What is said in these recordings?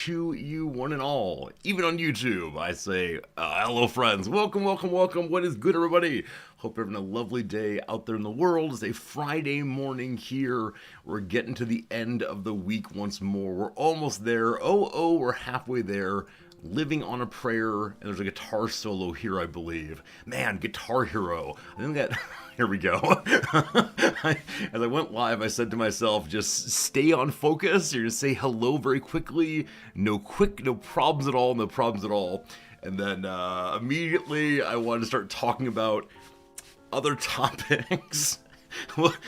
to you one and all. Even on YouTube, I say, hello friends, welcome, welcome, welcome. What is good, everybody? Hope you're having a lovely day out there in the world. It's a Friday morning here. We're getting to the end of the week once more. We're almost there. We're halfway there. Living on a Prayer, and there's a guitar solo here, I believe. Man, Guitar Hero. I think that... Here we go. As I went live, I said to myself, just stay on focus. You're going to say hello very quickly. No problems at all, no problems at all. And then immediately, I wanted to start talking about other topics.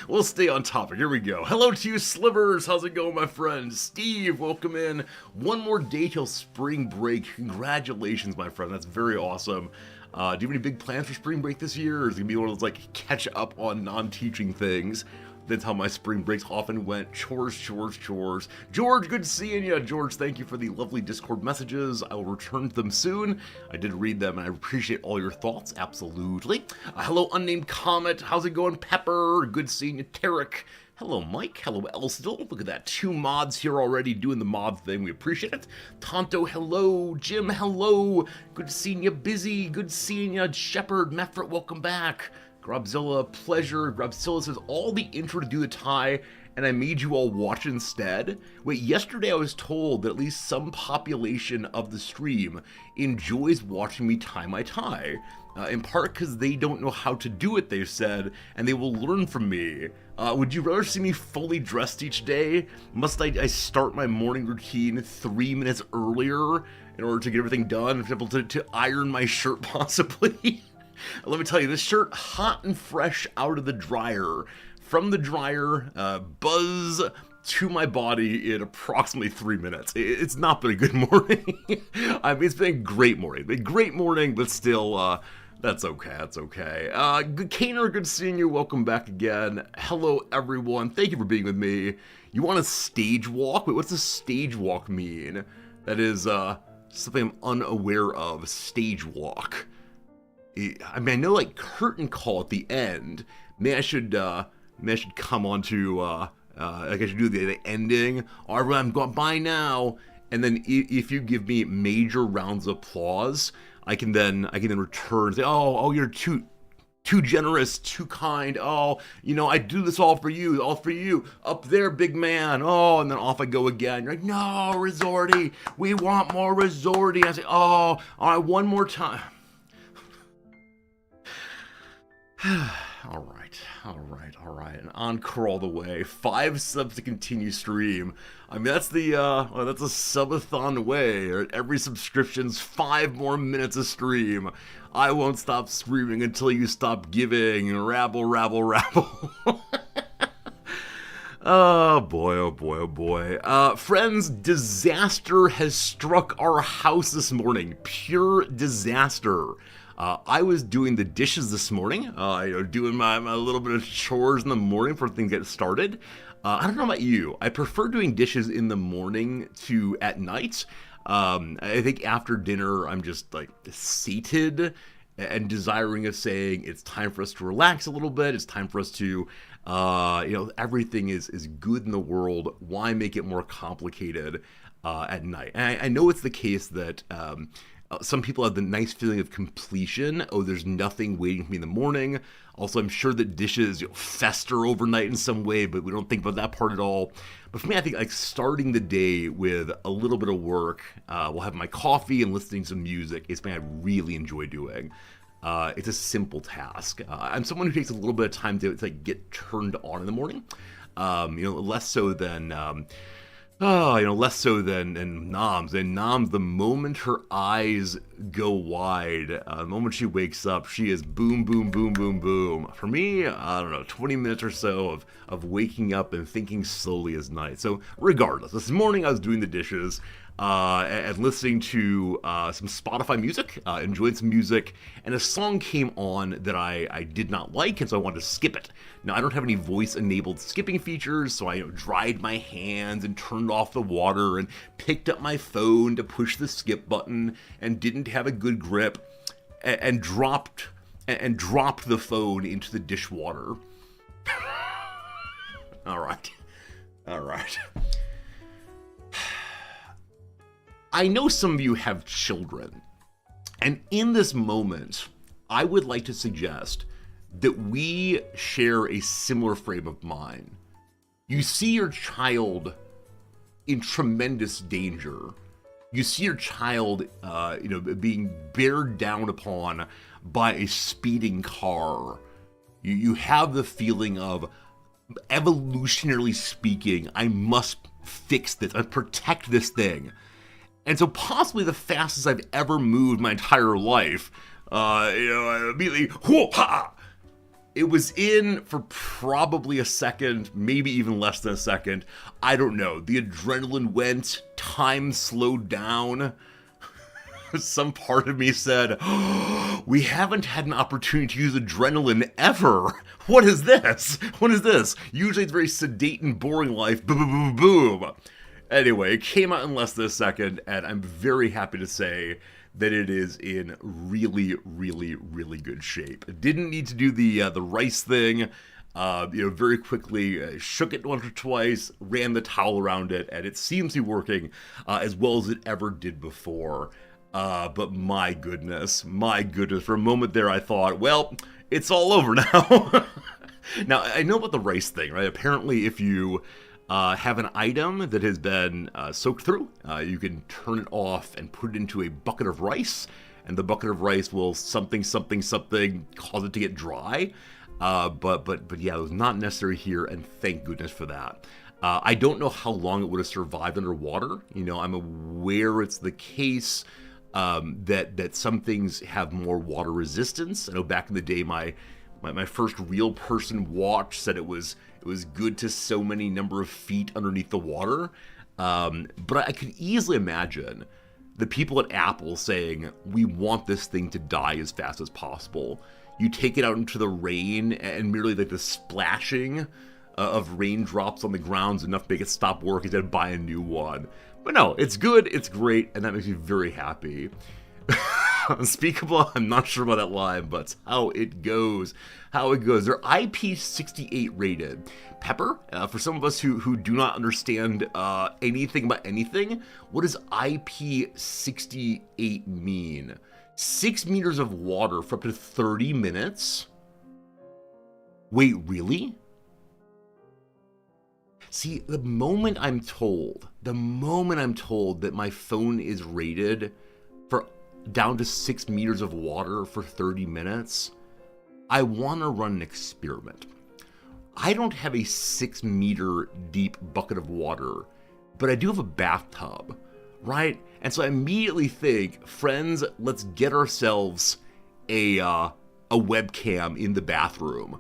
We'll stay on topic. Here we go. Hello to you, Slivers. How's it going, my friend? Steve, welcome in. One more day till spring break. Congratulations, my friend. That's very awesome. Do you have any big plans for spring break this year? Or is it going to be one of those, like, catch up on non-teaching things? That's how my spring breaks often went. Chores. George, good seeing you. George, thank you for the lovely Discord messages. I will return to them soon. I did read them, and I appreciate all your thoughts. Absolutely. Hello, Unnamed Comet. How's it going, Pepper? Good seeing you, Tarek. Hello, Mike. Hello, Elsdale. Look at that. 2 mods here already doing the mod thing. We appreciate it. Tonto, hello. Jim, hello. Good seeing you, Busy. Good seeing you, Shepherd. Meffert, welcome back. Grobzilla, pleasure. Grobzilla says, all the intro to do the tie, and I made you all watch instead. Wait, yesterday I was told that at least some population of the stream enjoys watching me tie my tie. In part because they don't know how to do it, they've said, and they will learn from me. Would you rather see me fully dressed each day? Must I start my morning routine 3 minutes earlier in order to get everything done? For example, to iron my shirt possibly? Let me tell you, this shirt, hot and fresh out of the dryer. From the dryer, buzz to my body in approximately 3 minutes. It's not been a good morning. I mean, it's been a great morning. But still, that's okay. Good Kaner, good seeing you. Welcome back again. Hello, everyone. Thank you for being with me. You want a stage walk? Wait, what's a stage walk mean? That is, something I'm unaware of. Stage walk. I mean, I know, like, curtain call at the end. Maybe I should come on to, like, I should do the ending. All right, I'm going by now. And then if you give me major rounds of applause, I can then return and say, oh, you're too generous, too kind. Oh, I do this all for you, up there, big man. Oh, and then off I go again. You're like, no, Resorty, we want more Resorty. I say, oh, all right, one more time. All right. An encore all the way. 5 subs to continue stream. I mean, that's the that's a subathon way. Every subscription's 5 more minutes of stream. I won't stop screaming until you stop giving. Rabble. Oh boy. Friends, disaster has struck our house this morning. Pure disaster. I was doing the dishes this morning, doing my little bit of chores in the morning before things get started. I don't know about you. I prefer doing dishes in the morning to at night. I think after dinner, I'm just like sated and desiring of saying it's time for us to relax a little bit. It's time for us to, everything is good in the world. Why make it more complicated at night? And I know it's the case that some people have the nice feeling of completion. Oh, there's nothing waiting for me in the morning. Also, I'm sure that dishes fester overnight in some way, but we don't think about that part at all. But for me, I think like starting the day with a little bit of work, while having my coffee and listening to some music is something I really enjoy doing. It's a simple task. I'm someone who takes a little bit of time to like get turned on in the morning. Less so than Noms. And Noms, the moment her eyes go wide, the moment she wakes up, she is boom. For me, I don't know, 20 minutes or so of waking up and thinking slowly is nice. So regardless, this morning I was doing the dishes, and listening to some Spotify music, enjoyed some music, and a song came on that I did not like, and so I wanted to skip it. Now, I don't have any voice-enabled skipping features, so I dried my hands and turned off the water and picked up my phone to push the skip button and didn't have a good grip and dropped the phone into the dishwater. All right. I know some of you have children, and in this moment, I would like to suggest that we share a similar frame of mind. You see your child in tremendous danger. You see your child, being bared down upon by a speeding car. You have the feeling of, evolutionarily speaking, I must fix this, I protect this thing. And so possibly the fastest I've ever moved my entire life, I immediately, whoop-ha! It was in for probably a second, maybe even less than a second. I don't know. The adrenaline went, time slowed down. Some part of me said, oh, we haven't had an opportunity to use adrenaline ever. What is this? What is this? Usually it's very sedate and boring life. Boom, boom, boom, boom. Anyway, it came out in less than a second, and I'm very happy to say that it is in really, really, really good shape. It didn't need to do the rice thing. Very quickly shook it once or twice, ran the towel around it, and it seems to be working as well as it ever did before. But my goodness, for a moment there I thought, well, it's all over now. Now, I know about the rice thing, right? Apparently, if you have an item that has been soaked through, you can turn it off and put it into a bucket of rice, and the bucket of rice will something cause it to get dry. But yeah, it was not necessary here, and thank goodness for that. I don't know how long it would have survived underwater. I'm aware it's the case that some things have more water resistance. I know back in the day, my first real person watch said it was good to so many number of feet underneath the water. But I could easily imagine the people at Apple saying, we want this thing to die as fast as possible. You take it out into the rain, and merely like the splashing of raindrops on the ground is enough to make it stop working, then buy a new one. But no, it's good, it's great, and that makes me very happy. Unspeakable, I'm not sure about that line, but how it goes. They're IP68 rated. Pepper, for some of us who do not understand anything about anything, what does IP68 mean? 6 meters of water for up to 30 minutes? Wait, really? See, the moment I'm told that my phone is rated for down to 6 meters of water for 30 minutes, I want to run an experiment. I don't have a 6 meter deep bucket of water, but I do have a bathtub, right? And so I immediately think, friends, let's get ourselves a webcam in the bathroom.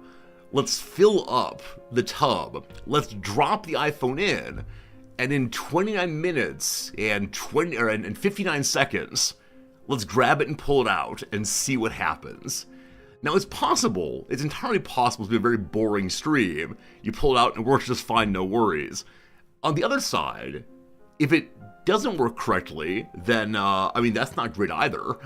Let's fill up the tub. Let's drop the iPhone in, and in 29 minutes and 59 seconds, let's grab it and pull it out and see what happens. Now, it's entirely possible to be a very boring stream. You pull it out and it works just fine, no worries. On the other side, if it doesn't work correctly, then, that's not great either.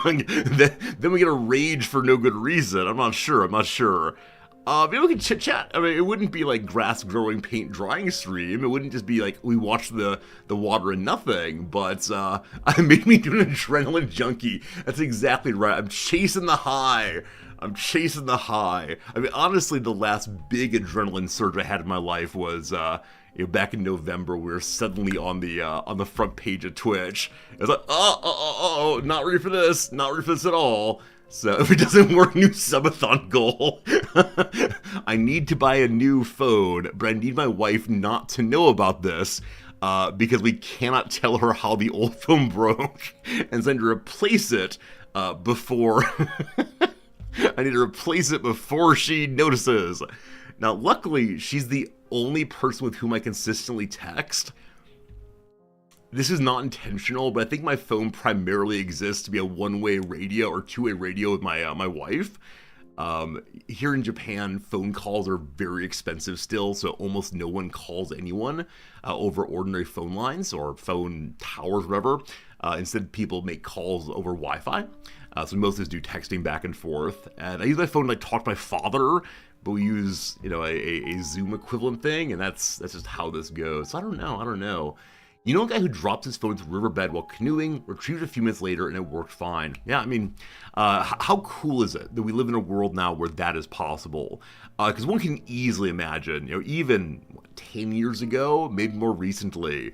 Then we get a rage for no good reason. I'm not sure. Maybe we can chit-chat. It wouldn't be like grass growing, paint drying stream. It wouldn't just be like we watch the water and nothing. But it made me do an adrenaline junkie. That's exactly right. I'm chasing the high. Honestly, the last big adrenaline surge I had in my life was back in November. We were suddenly on the front page of Twitch. It was like, oh, not ready for this at all. So if it doesn't work, new subathon goal. I need to buy a new phone, but I need my wife not to know about this because we cannot tell her how the old phone broke, and so I need to replace it before she notices. Now, luckily, she's the only person with whom I consistently text. This is not intentional, but I think my phone primarily exists to be a one-way radio or two-way radio with my wife. Here in Japan, phone calls are very expensive still, so almost no one calls anyone over ordinary phone lines or phone towers, whatever. Instead, people make calls over Wi-Fi. So most of us do texting back and forth. And I use my phone to talk to my father, but we use a Zoom equivalent thing, and that's just how this goes. So I don't know. You know a guy who dropped his phone into the riverbed while canoeing, retrieved it a few minutes later, and it worked fine. Yeah, I mean, how cool is it that we live in a world now where that is possible? Because one can easily imagine, even 10 years ago, maybe more recently,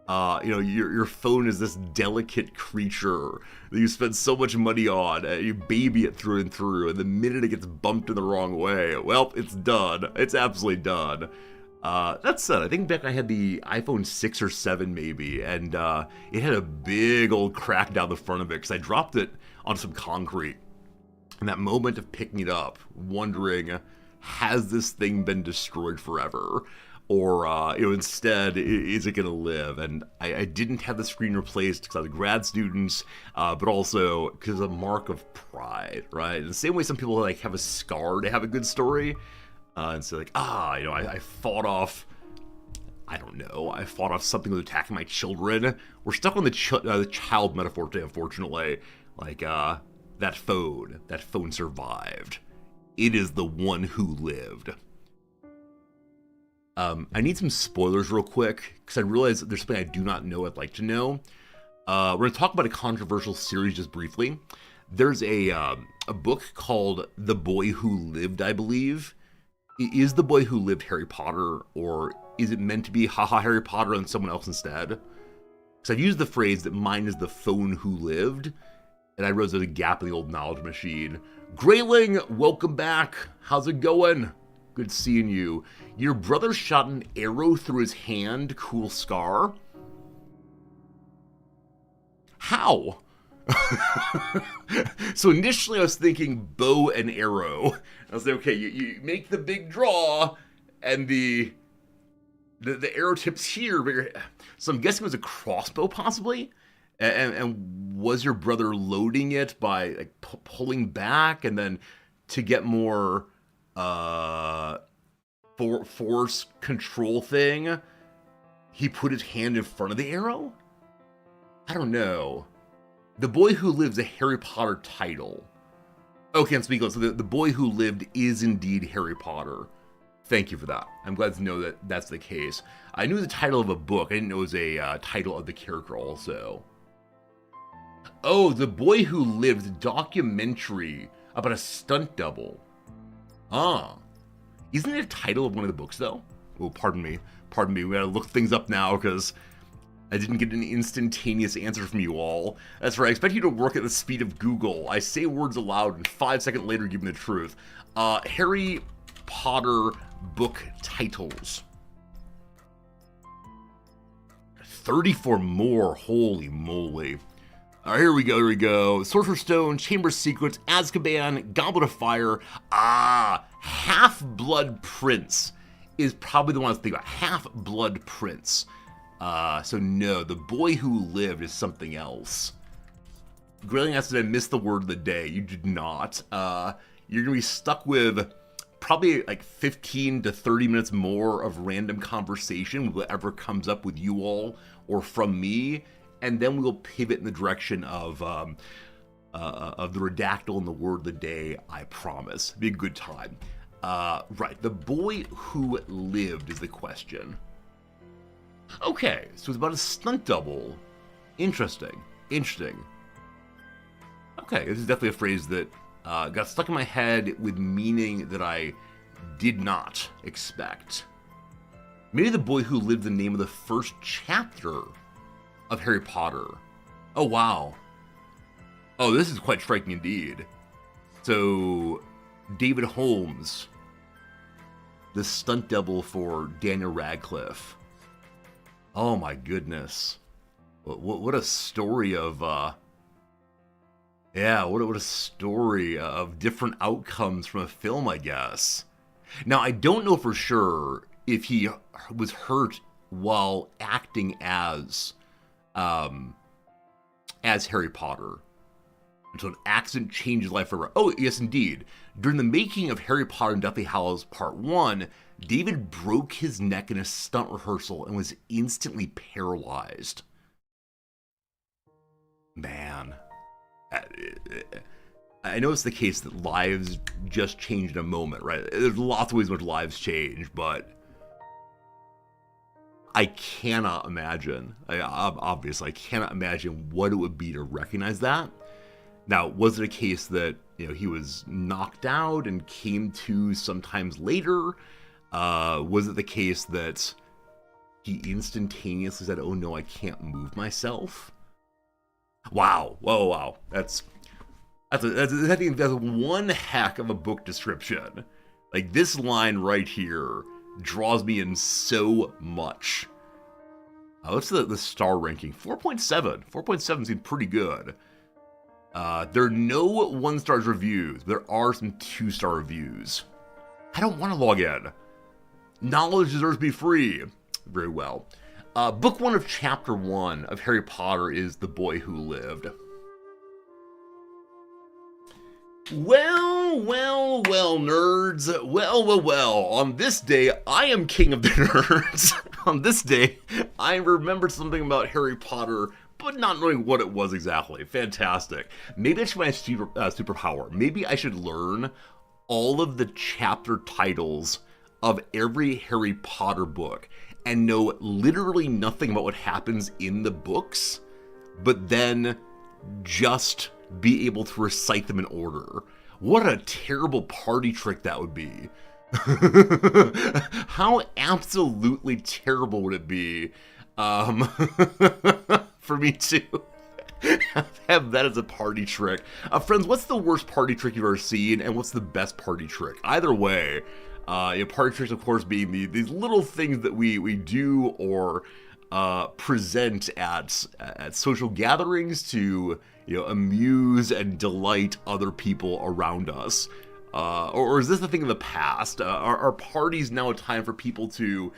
your phone is this delicate creature that you spend so much money on, you baby it through and through, and the minute it gets bumped in the wrong way, well, it's done. It's absolutely done. That said, I think back I had the iPhone 6 or 7 maybe, and it had a big old crack down the front of it because I dropped it on some concrete. And that moment of picking it up, wondering, has this thing been destroyed forever? Or, instead, is it going to live? And I didn't have the screen replaced because I was a grad student, but also because of a mark of pride, right? In the same way some people have a scar to have a good story. And so I fought off, I fought off something that was attacking my children. We're stuck on the child metaphor today, unfortunately. That phone survived. It is the one who lived. I need some spoilers real quick, because I realize there's something I do not know I'd like to know. We're going to talk about a controversial series just briefly. There's a book called The Boy Who Lived, I believe. Is The Boy Who Lived Harry Potter, or is it meant to be haha Harry Potter and someone else instead? Because I've used the phrase that mine is the phone who lived, and I realized there's a gap in the old knowledge machine. Grayling, welcome back. How's it going? Good seeing you. Your brother shot an arrow through his hand. Cool scar. How? So initially I was thinking bow and arrow. I was like, okay, you make the big draw, and the arrow tips here. But so I'm guessing it was a crossbow, possibly. And was your brother loading it by pulling back, and then to get more force control thing, he put his hand in front of the arrow? I don't know. The Boy Who Lived is a Harry Potter title. Okay, I'm speaking. So the Boy Who Lived is indeed Harry Potter. Thank you for that. I'm glad to know that that's the case. I knew the title of a book. I didn't know it was a title of the character also. Oh, The Boy Who Lived documentary about a stunt double. Isn't it a title of one of the books, though? Oh, pardon me. We gotta look things up now, because I didn't get an instantaneous answer from you all. That's right, I expect you to work at the speed of Google. I say words aloud and 5 seconds later give me the truth. Harry Potter book titles. 34 more, holy moly. Alright, here we go. Sorcerer's Stone, Chamber of Secrets, Azkaban, Goblet of Fire. Half-Blood Prince is probably the one I was thinking about. Half-Blood Prince. So no, The Boy Who Lived is something else. Grayling asked, did I miss the word of the day? You did not. You're gonna be stuck with probably 15 to 30 minutes more of random conversation with whatever comes up with you all or from me, and then we'll pivot in the direction of the redactyl and the word of the day, I promise. It'll be a good time. Right, The Boy Who Lived is the question. Okay, so it's about a stunt double. Interesting. Okay, this is definitely a phrase that got stuck in my head with meaning that I did not expect. Maybe The Boy Who Lived the name of the first chapter of Harry Potter. Oh, wow. Oh, this is quite striking indeed. So, David Holmes, the stunt double for Daniel Radcliffe. Oh my goodness. What a story of, what a story of different outcomes from a film, I guess. Now, I don't know for sure if he was hurt while acting as Harry Potter. And so an accident changed his life forever. Oh, yes, indeed. During the making of Harry Potter and Deathly Hallows Part 1, David broke his neck in a stunt rehearsal and was instantly paralyzed. Man. I know it's the case that lives just change in a moment, right? There's lots of ways in which lives change, but I cannot imagine. Obviously, I cannot imagine what it would be to recognize that. Now, was it a case that he was knocked out and came to sometimes later? Was it the case that he instantaneously said, "Oh no, I can't move myself"? Wow! Whoa! Wow! I think that's one heck of a book description. Like, this line right here draws me in so much. What's the star ranking? 4.7. 4.7 seems pretty good. There are no 1-star reviews. There are some 2-star reviews. I don't want to log in. Knowledge deserves to be free. Very well. Book 1 of Chapter 1 of Harry Potter is The Boy Who Lived. Well, nerds. Well. On this day, I am king of the nerds. On this day, I remembered something about Harry Potter, but not knowing what it was exactly. Fantastic. Maybe that's my superpower. Maybe I should learn all of the chapter titles of every Harry Potter book and know literally nothing about what happens in the books, but then just be able to recite them in order. What a terrible party trick that would be. How absolutely terrible would it be for me to have that as a party trick? Friends, what's the worst party trick you've ever seen, and what's the best party trick? Either way, party tricks, of course, being these little things that we do or present at social gatherings to amuse and delight other people around us. Or is this a thing of the past? Are parties now a time for people to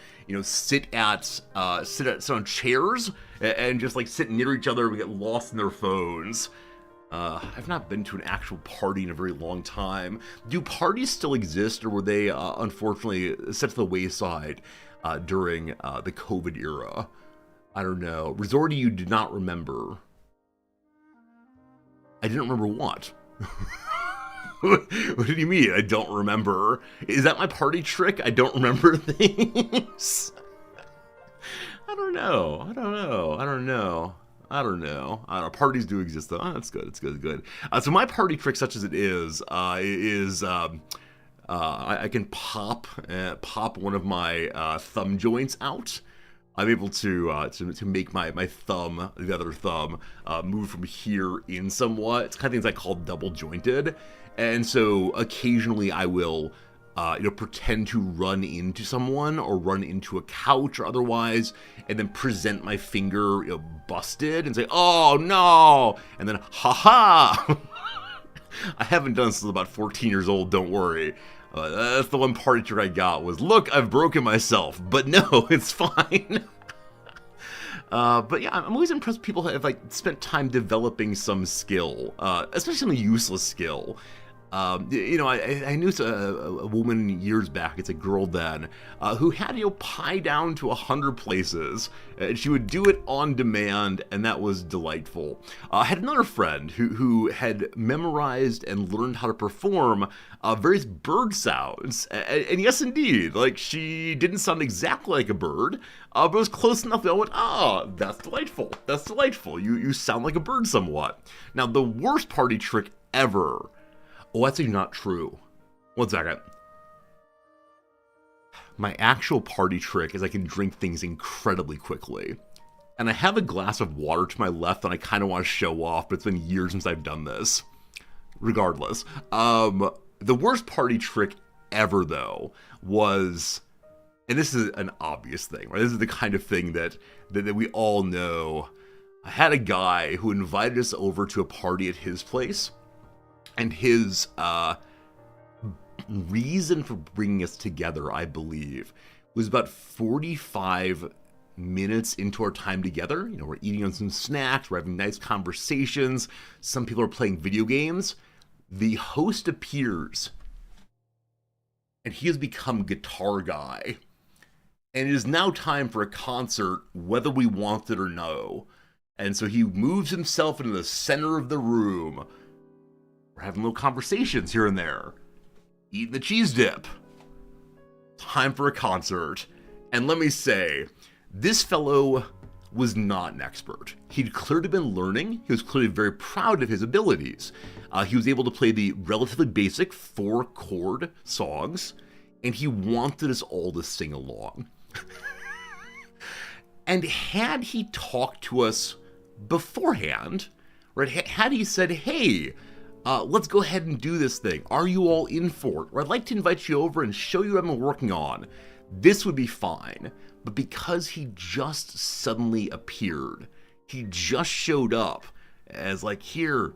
sit on chairs and just like sit near each other and get lost in their phones? I've not been to an actual party in a very long time. Do parties still exist, or were they unfortunately set to the wayside during the COVID era? I don't know. Resorty, you did not remember. I didn't remember what? What do you mean? I don't remember. Is that my party trick? I don't remember things. I don't know. Parties do exist though. Oh, that's good. It's good. So my party trick, such as it is I can pop one of my thumb joints out. I'm able to make my thumb, the other thumb, move from here in somewhat. It's kind of things I call double jointed, and so occasionally I will, pretend to run into someone or run into a couch or otherwise, and then present my finger, busted, and say, "Oh no!" and then, "Ha ha!" I haven't done this since about 14 years old. Don't worry. That's the one party trick I got was, "Look, I've broken myself," but no, it's fine. But yeah, I'm always impressed with people who have spent time developing some skill, especially some useless skill. I knew a woman years back, it's a girl then, who had to pie down to 100 places, and she would do it on demand, and that was delightful. I had another friend who had memorized and learned how to perform various bird sounds, and yes indeed, she didn't sound exactly like a bird, but it was close enough that I went, that's delightful, you sound like a bird somewhat. Now, the worst party trick ever. Oh, that's actually not true. One second. My actual party trick is I can drink things incredibly quickly. And I have a glass of water to my left and I kind of want to show off, but it's been years since I've done this. Regardless. The worst party trick ever, though, was... And this is an obvious thing, right? This is the kind of thing that we all know. I had a guy who invited us over to a party at his place. And his reason for bringing us together, I believe, was about 45 minutes into our time together. We're eating on some snacks, we're having nice conversations, some people are playing video games. The host appears, and he has become guitar guy. And it is now time for a concert, whether we want it or no. And so he moves himself into the center of the room. We're having little conversations here and there. Eating the cheese dip. Time for a concert. And let me say, This fellow was not an expert. He'd clearly been learning. He was clearly very proud of his abilities. He was able to play the relatively basic 4-chord songs, and he wanted us all to sing along. And had he talked to us beforehand, right, had he said, hey, let's go ahead and do this thing. Are you all in for it? Or I'd like to invite you over and show you what I'm working on. This would be fine. But because he just suddenly appeared, he just showed up as like, here,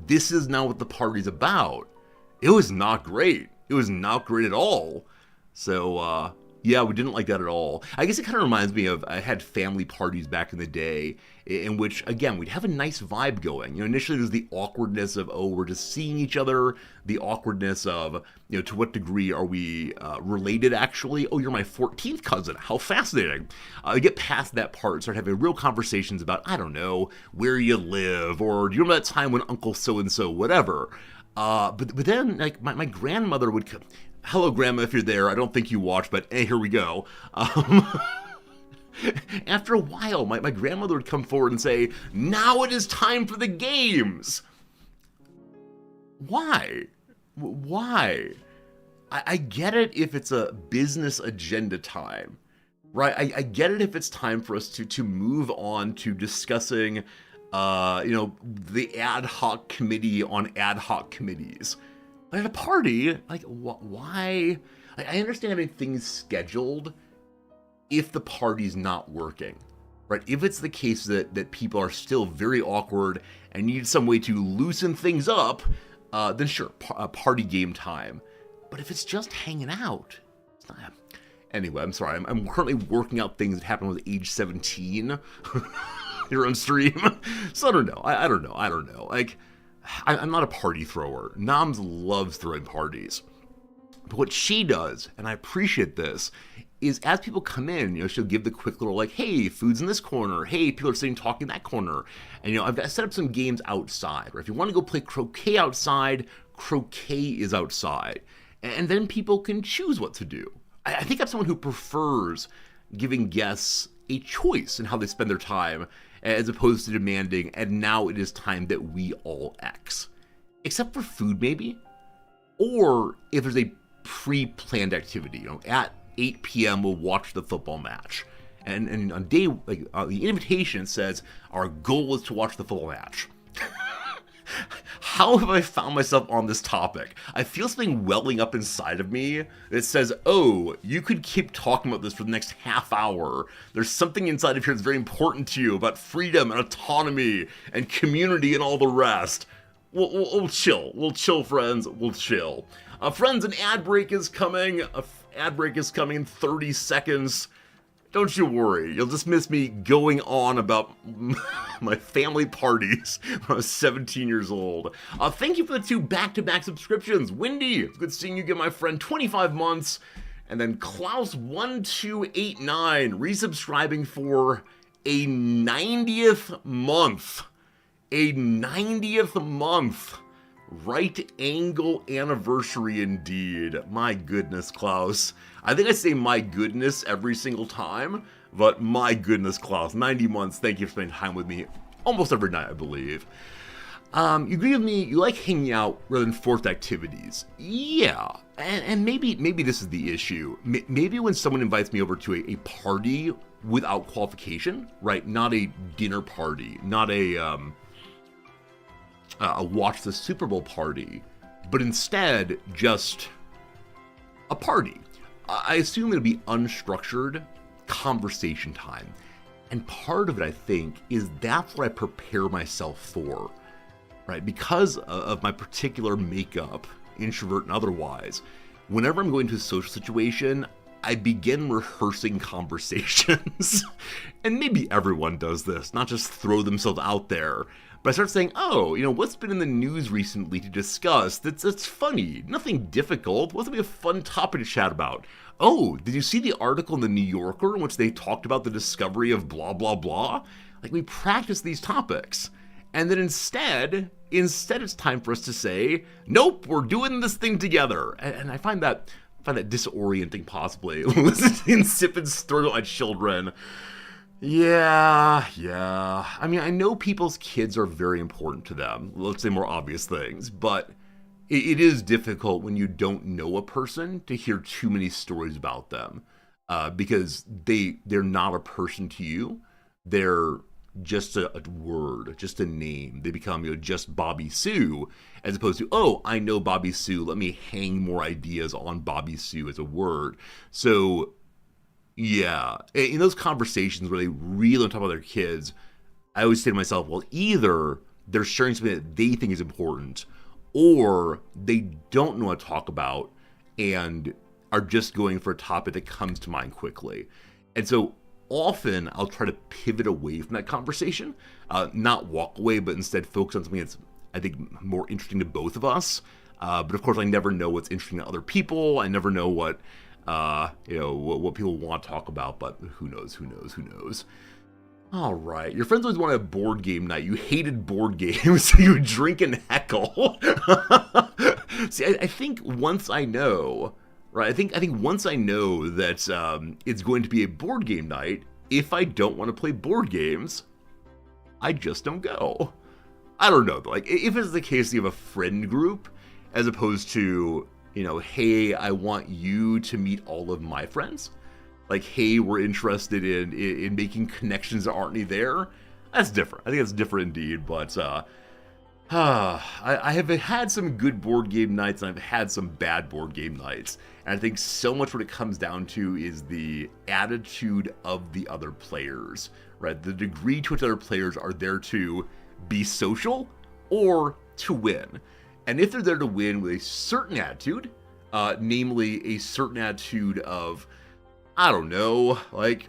this is now what the party's about. It was not great. It was not great at all. So, yeah, we didn't like that at all. I guess it kind of reminds me of, I had family parties back in the day in which, again, we'd have a nice vibe going. You know, initially there was the awkwardness of, oh, we're just seeing each other. The awkwardness of, you know, to what degree are we related actually? Oh, you're my 14th cousin. How fascinating. Get past that part, start having real conversations about, I don't know, where you live, or do you remember that time when Uncle so-and-so, whatever. But then, like, my grandmother would come. Hello, Grandma, if you're there. I don't think you watch, but hey, here we go. After a while, my grandmother would come forward and say, now it is time for the games. Why? Why? I get it if it's a business agenda time, right? I get it if it's time for us to move on to discussing, you know, the ad hoc committee on ad hoc committees. But at a party, like, why? I understand having things scheduled if the party's not working, right? If it's the case that people are still very awkward and need some way to loosen things up, then sure, party game time. But if it's just hanging out, it's not. Anyway, I'm sorry. I'm currently working out things that happened with age 17 here on stream. So I don't know. I don't know. Like, I'm not a party thrower. Noms loves throwing parties. But what she does, and I appreciate this, is as people come in, you know, she'll give the quick little like, hey, food's in this corner. Hey, people are sitting talking in that corner. And, you know, I've set up some games outside. Or if you want to go play croquet outside, croquet is outside. And then people can choose what to do. I think I'm someone who prefers giving guests a choice in how they spend their time, as opposed to demanding, and now it is time that we all X. Except for food, maybe? Or if there's a pre-planned activity, you know, at 8 p.m. we'll watch the football match. And on day, like, the invitation says, our goal is to watch the football match. How have I found myself on this topic? I feel something welling up inside of me that says, oh, you could keep talking about this for the next half hour. There's something inside of here that's very important to you about freedom and autonomy and community and all the rest. We'll chill. We'll chill, friends. We'll chill. Friends, an ad break is coming. Ad break is coming in 30 seconds. Don't you worry, you'll just miss me going on about my family parties when I was 17 years old. Thank you for the 2 back-to-back subscriptions. Wendy, it's good seeing you get my friend 25 months. And then Klaus1289 resubscribing for a 90th month. A 90th month. Right angle anniversary indeed. My goodness, Klaus. I think I say my goodness every single time, but my goodness, Klaus. 90 months, thank you for spending time with me almost every night, I believe. You agree with me, you like hanging out rather than forced activities. Yeah, and maybe this is the issue. Maybe when someone invites me over to a party without qualification, right? Not a dinner party, not a watch the Super Bowl party, but instead just a party. I assume it'll be unstructured conversation time. And part of it, I think, is that's what I prepare myself for, right? Because of my particular makeup, introvert and otherwise, whenever I'm going to a social situation, I begin rehearsing conversations. And maybe everyone does this, not just throw themselves out there. But I start saying, oh, you know, what's been in the news recently to discuss that's funny, nothing difficult, what's be a fun topic to chat about? Oh, did you see the article in the New Yorker in which they talked about the discovery of blah, blah, blah? Like, we practice these topics. And then instead it's time for us to say, nope, we're doing this thing together. And I find that disorienting, possibly. Listening to insipid stories about my children. Yeah. I mean, I know people's kids are very important to them. Let's say more obvious things, but it is difficult when you don't know a person to hear too many stories about them, because they're not a person to you. They're just a word, just a name. They become just Bobby Sue, as opposed to, oh, I know Bobby Sue. Let me hang more ideas on Bobby Sue as a word. So yeah, in those conversations where they really don't talk about their kids, I always say to myself, well, either they're sharing something that they think is important, or they don't know what to talk about and are just going for a topic that comes to mind quickly. And so often I'll try to pivot away from that conversation, not walk away, but instead focus on something that's, I think, more interesting to both of us. But of course, I never know what's interesting to other people. I never know what people want to talk about, but who knows. All right, your friends always wanted a board game night. You hated board games, so you would drink and heckle. See, I think once I know, right? I think once I know that it's going to be a board game night, if I don't want to play board games, I just don't go. I don't know. Like, if it's the case you have a friend group, as opposed to, hey, I want you to meet all of my friends. Like, hey, we're interested in making connections that aren't there. That's different. I think that's different indeed. But I have had some good board game nights, and I've had some bad board game nights. And I think so much what it comes down to is the attitude of the other players, right? The degree to which other players are there to be social or to win. And if they're there to win with a certain attitude, namely a certain attitude of, I don't know, like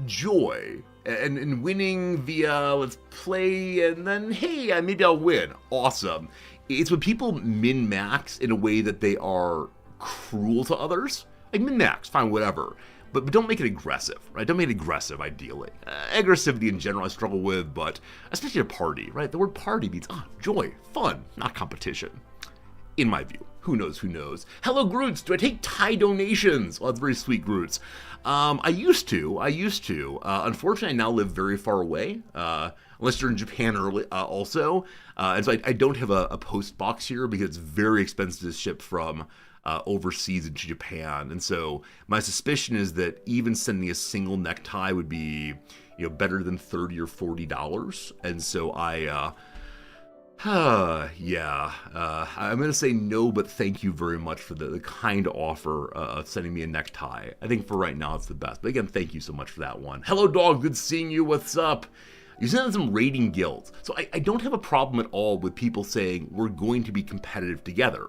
joy and winning via let's play and then, hey, maybe I'll win. Awesome. It's when people min-max in a way that they are cruel to others. Like min-max, fine, whatever. But don't make it aggressive, right? Don't make it aggressive, ideally. Aggressivity in general I struggle with, but especially at a party, right? The word party means joy, fun, not competition. In my view. Who knows? Hello, Groots. Do I take Thai donations? Well, that's very sweet, Groots. I used to. Unfortunately, I now live very far away, unless you're in Japan also. And so I don't have a post box here because it's very expensive to ship from overseas into Japan. And so my suspicion is that even sending a single necktie would be, better than $30 or $40. And so I'm going to say no, but thank you very much for the kind offer of sending me a necktie. I think for right now it's the best. But again, thank you so much for that one. Hello, dog. Good seeing you. What's up? You sent in some rating guilds. So I don't have a problem at all with people saying we're going to be competitive together.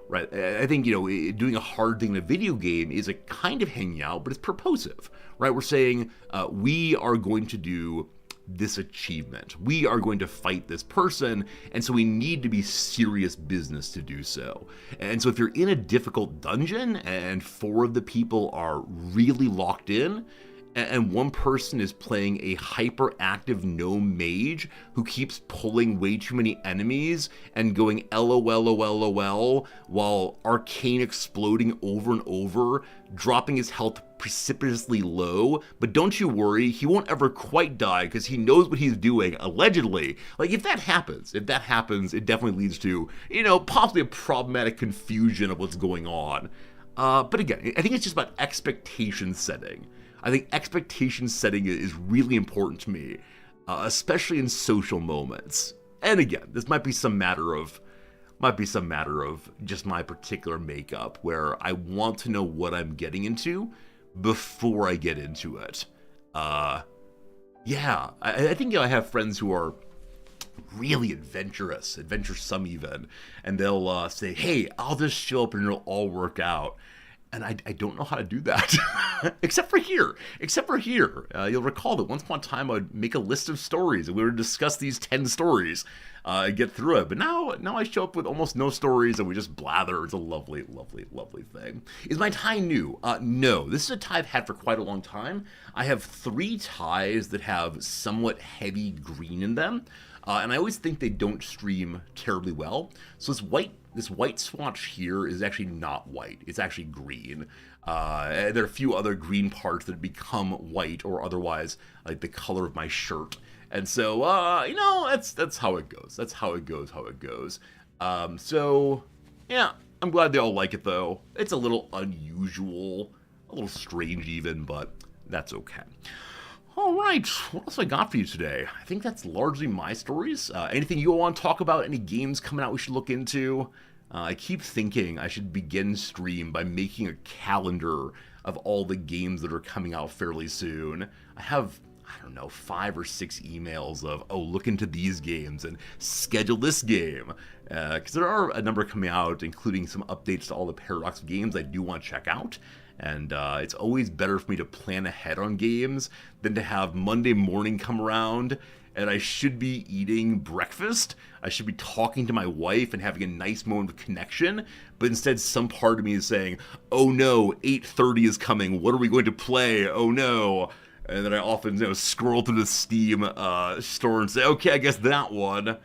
Right, I think, doing a hard thing in a video game is a kind of hanging out, but it's purposive, right? We're saying we are going to do this achievement. We are going to fight this person, and so we need to be serious business to do so. And so if you're in a difficult dungeon and 4 of the people are really locked in, and one person is playing a hyperactive gnome mage who keeps pulling way too many enemies and going LOL while arcane exploding over and over, dropping his health precipitously low, but don't you worry, he won't ever quite die because he knows what he's doing, allegedly. Like, if that happens, it definitely leads to, possibly a problematic confusion of what's going on. But again, I think it's just about expectation setting. I think expectation setting is really important to me, especially in social moments. And again, this might be some matter of just my particular makeup, where I want to know what I'm getting into before I get into it. I think I have friends who are really adventuresome even, and they'll say, hey, I'll just show up and it'll all work out. And I don't know how to do that, except for here. You'll recall that once upon a time I would make a list of stories, and we would discuss these 10 stories and get through it. But now I show up with almost no stories, and we just blather. It's a lovely thing. Is my tie new? No. This is a tie I've had for quite a long time. I have 3 ties that have somewhat heavy green in them. And I always think they don't stream terribly well. So this white this white swatch here is actually not white. It's actually green. And there are a few other green parts that become white or otherwise like the color of my shirt. And so, that's how it goes. That's how it goes. So, yeah, I'm glad they all like it though. It's a little unusual, a little strange even, but that's okay. All right, what else I got for you today? I think that's largely my stories. Anything you want to talk about? Any games coming out we should look into? I keep thinking I should begin stream by making a calendar of all the games that are coming out fairly soon. I have, I don't know, 5 or 6 emails of, look into these games and schedule this game. Because there are a number coming out, including some updates to all the Paradox games I do want to check out. And it's always better for me to plan ahead on games than to have Monday morning come around and I should be eating breakfast. I should be talking to my wife and having a nice moment of connection. But instead, some part of me is saying, oh no, 8:30 is coming. What are we going to play? Oh no. And then I often scroll through the Steam store and say, okay, I guess that one.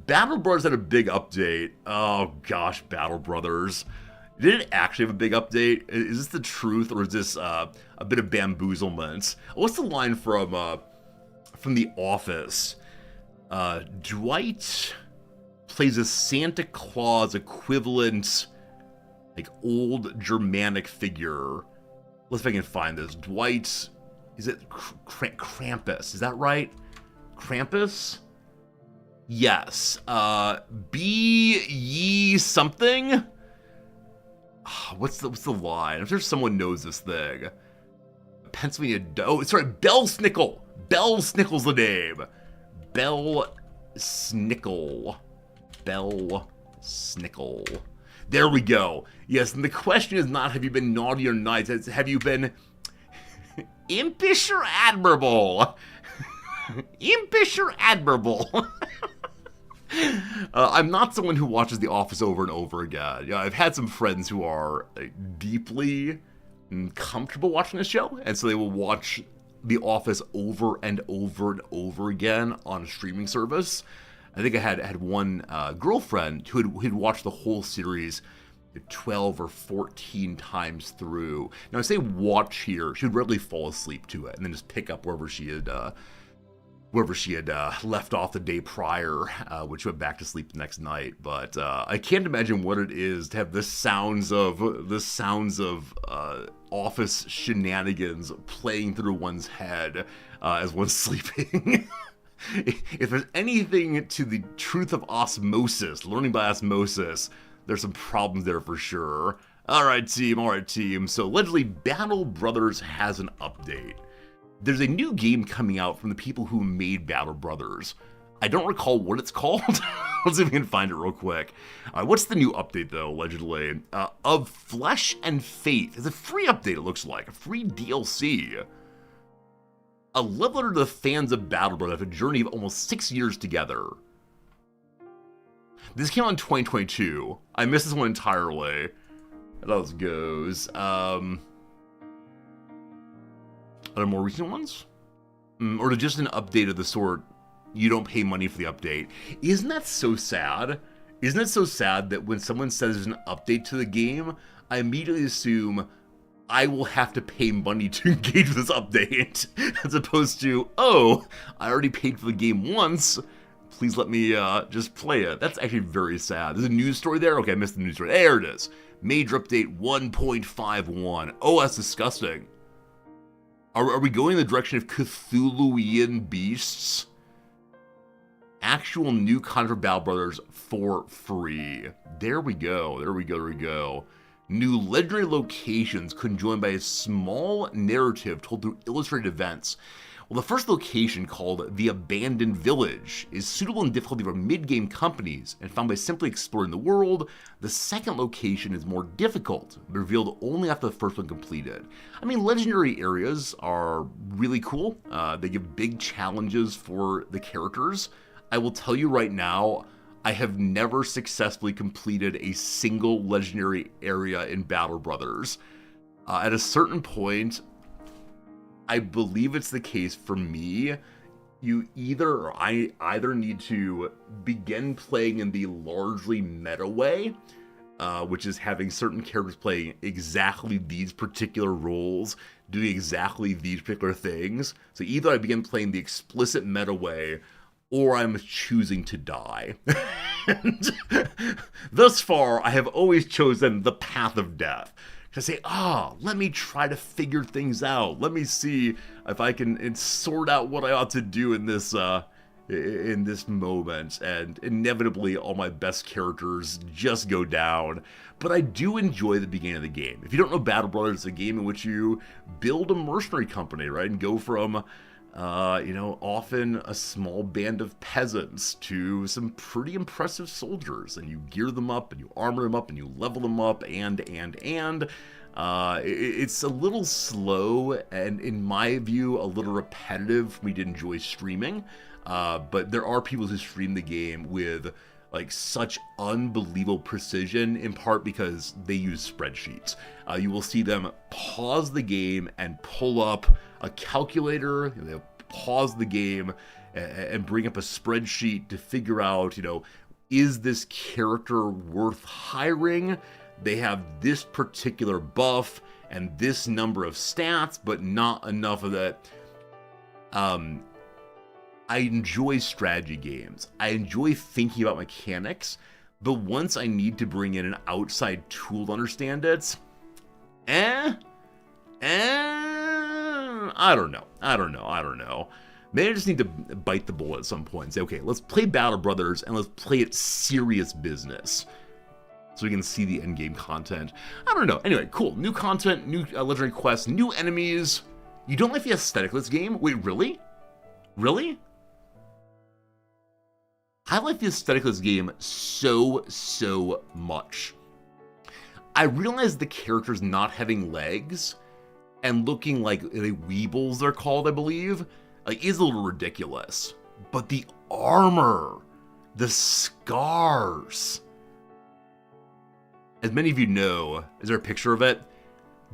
Battle Brothers had a big update. Oh gosh, Battle Brothers. Did it actually have a big update? Is this the truth, or is this a bit of bamboozlement? What's the line from The Office? Dwight plays a Santa Claus equivalent, like old Germanic figure. Let's see if I can find this. Dwight, is it Krampus? Is that right? Krampus? Yes. Be ye something? What's the line? I'm sure someone knows this thing. Pennsylvania. Oh, sorry, Bell Snickle. Bell Snickle's the name. Bell Snickle. Bell Snickle. There we go. Yes, and the question is not have you been naughty or nice. It's have you been impish or admirable? Impish or admirable? I'm not someone who watches The Office over and over again. Yeah, I've had some friends who are deeply comfortable watching the show, and so they will watch The Office over and over and over again on a streaming service. I think I had one girlfriend who'd watched the whole series 12 or 14 times through. Now I say watch here, she would readily fall asleep to it and then just pick up wherever she had left off the day prior, which went back to sleep the next night. But I can't imagine what it is to have the sounds of Office shenanigans playing through one's head as one's sleeping. If there's anything to the truth of osmosis, learning by osmosis, there's some problems there for sure. All right, team. So allegedly, Battle Brothers has an update. There's a new game coming out from the people who made Battle Brothers. I don't recall what it's called. Let's see if we can find it real quick. What's the new update, though, allegedly? Of Flesh and Faith. It's a free update, it looks like. A free DLC. A love letter to the fans of Battle Brothers, a journey of almost 6 years together. This came out in 2022. I missed this one entirely. How else goes? Are there more recent ones? Or just an update of the sort, you don't pay money for the update. Isn't that so sad? Isn't it so sad that when someone says there's an update to the game, I immediately assume I will have to pay money to engage with this update, as opposed to, oh, I already paid for the game once, please let me just play it. That's actually very sad. There's a news story there? Okay, I missed the news story. There it is. Major update 1.51. Oh, that's disgusting. Are we going in the direction of Cthulhuian beasts? Actual new content for Battle Brothers for free. There we go. New legendary locations conjoined by a small narrative told through illustrated events. Well, the first location, called The Abandoned Village, is suitable in difficulty for mid-game companies and found by simply exploring the world. The second location is more difficult, but revealed only after the first one completed. I mean, legendary areas are really cool. They give big challenges for the characters. I will tell you right now, I have never successfully completed a single legendary area in Battle Brothers. At a certain point, I believe it's the case for me, I either need to begin playing in the largely meta way, which is having certain characters playing exactly these particular roles, doing exactly these particular things. So either I begin playing the explicit meta way, or I'm choosing to die. And thus far, I have always chosen the path of death. To say, let me try to figure things out. Let me see if I can sort out what I ought to do in this moment. And inevitably, all my best characters just go down. But I do enjoy the beginning of the game. If you don't know Battle Brothers, it's a game in which you build a mercenary company, right? And go from often a small band of peasants to some pretty impressive soldiers, and you gear them up, and you armor them up, and you level them up, and it's a little slow, and in my view, a little repetitive for me to enjoy streaming, but there are people who stream the game with like such unbelievable precision, in part because they use spreadsheets. You will see them pause the game and pull up a calculator. They'll pause the game and bring up a spreadsheet to figure out, is this character worth hiring? They have this particular buff and this number of stats, but not enough of that. I enjoy strategy games. I enjoy thinking about mechanics, but once I need to bring in an outside tool to understand it, I don't know. Maybe I just need to bite the bullet at some point and say, okay, let's play Battle Brothers and let's play it serious business, so we can see the end game content. I don't know. Anyway, cool. New content, new legendary quests, new enemies. You don't like the aesthetic of this game? Wait, really? Really? I like the aesthetic of this game so much. I realize the characters not having legs and looking like the weebles they're called, I believe, is a little ridiculous. But the armor, the scars. As many of you know, is there a picture of it?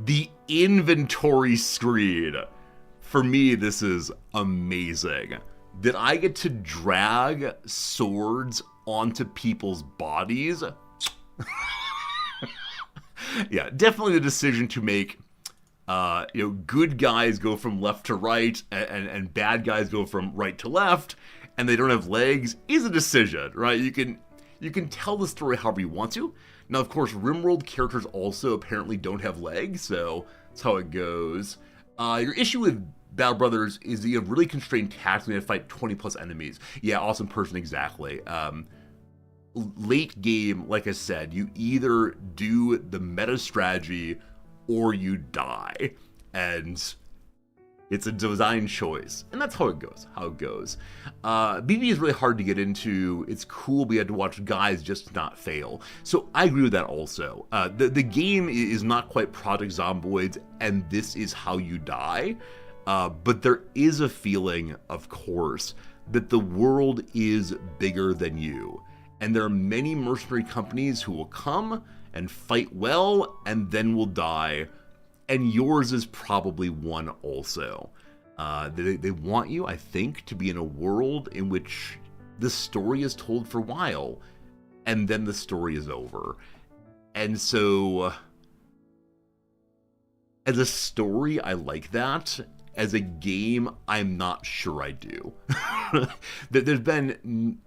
The inventory screen. For me, this is amazing. That I get to drag swords onto people's bodies. Yeah, definitely the decision to make good guys go from left to right and bad guys go from right to left, and they don't have legs is a decision, right? You can tell the story however you want to. Now, of course, RimWorld characters also apparently don't have legs, so that's how it goes. Your issue with Battle Brothers is that you have really constrained tactics when you have to fight 20 plus enemies. Yeah, awesome person, exactly. Late game, like I said, you either do the meta strategy or you die. And it's a design choice. And that's how it goes. BB is really hard to get into. It's cool, but you had to watch guys just not fail. So I agree with that also. The game is not quite Project Zomboids, and this is how you die. But there is a feeling, of course, that the world is bigger than you. And there are many mercenary companies who will come and fight well and then will die. And yours is probably one also. They want you, I think, to be in a world in which the story is told for a while and then the story is over. And so, as a story, I like that. As a game, I'm not sure I do. There's been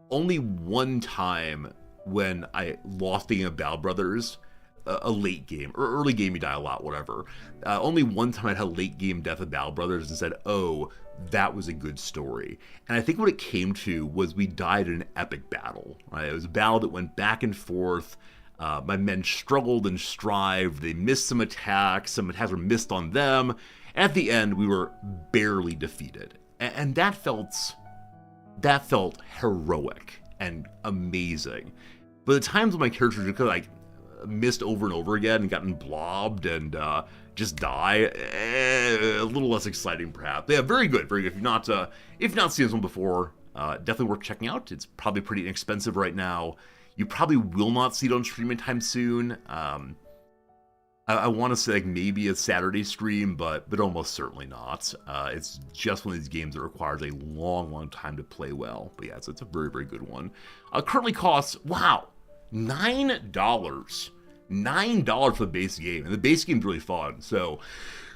only one time when I lost the game of Battle Brothers, a late game, or early game you die a lot, whatever. Only one time I had a late game death of Battle Brothers and said, oh, that was a good story. And I think what it came to was we died in an epic battle. Right? It was a battle that went back and forth. My men struggled and strived. They missed some attacks were missed on them. At the end, we were barely defeated. And that felt heroic and amazing. But the times when my characters just missed over and over again and gotten blobbed and just die, a little less exciting perhaps. Yeah, very good. If you've not seen this one before, definitely worth checking out. It's probably pretty inexpensive right now. You probably will not see it on stream anytime soon. I want to say like maybe a Saturday stream, but almost certainly not. It's just one of these games that requires a long time to play well. But yeah, it's a very good one. Currently costs, wow, $9. $9 for the base game, and the base game's really fun. So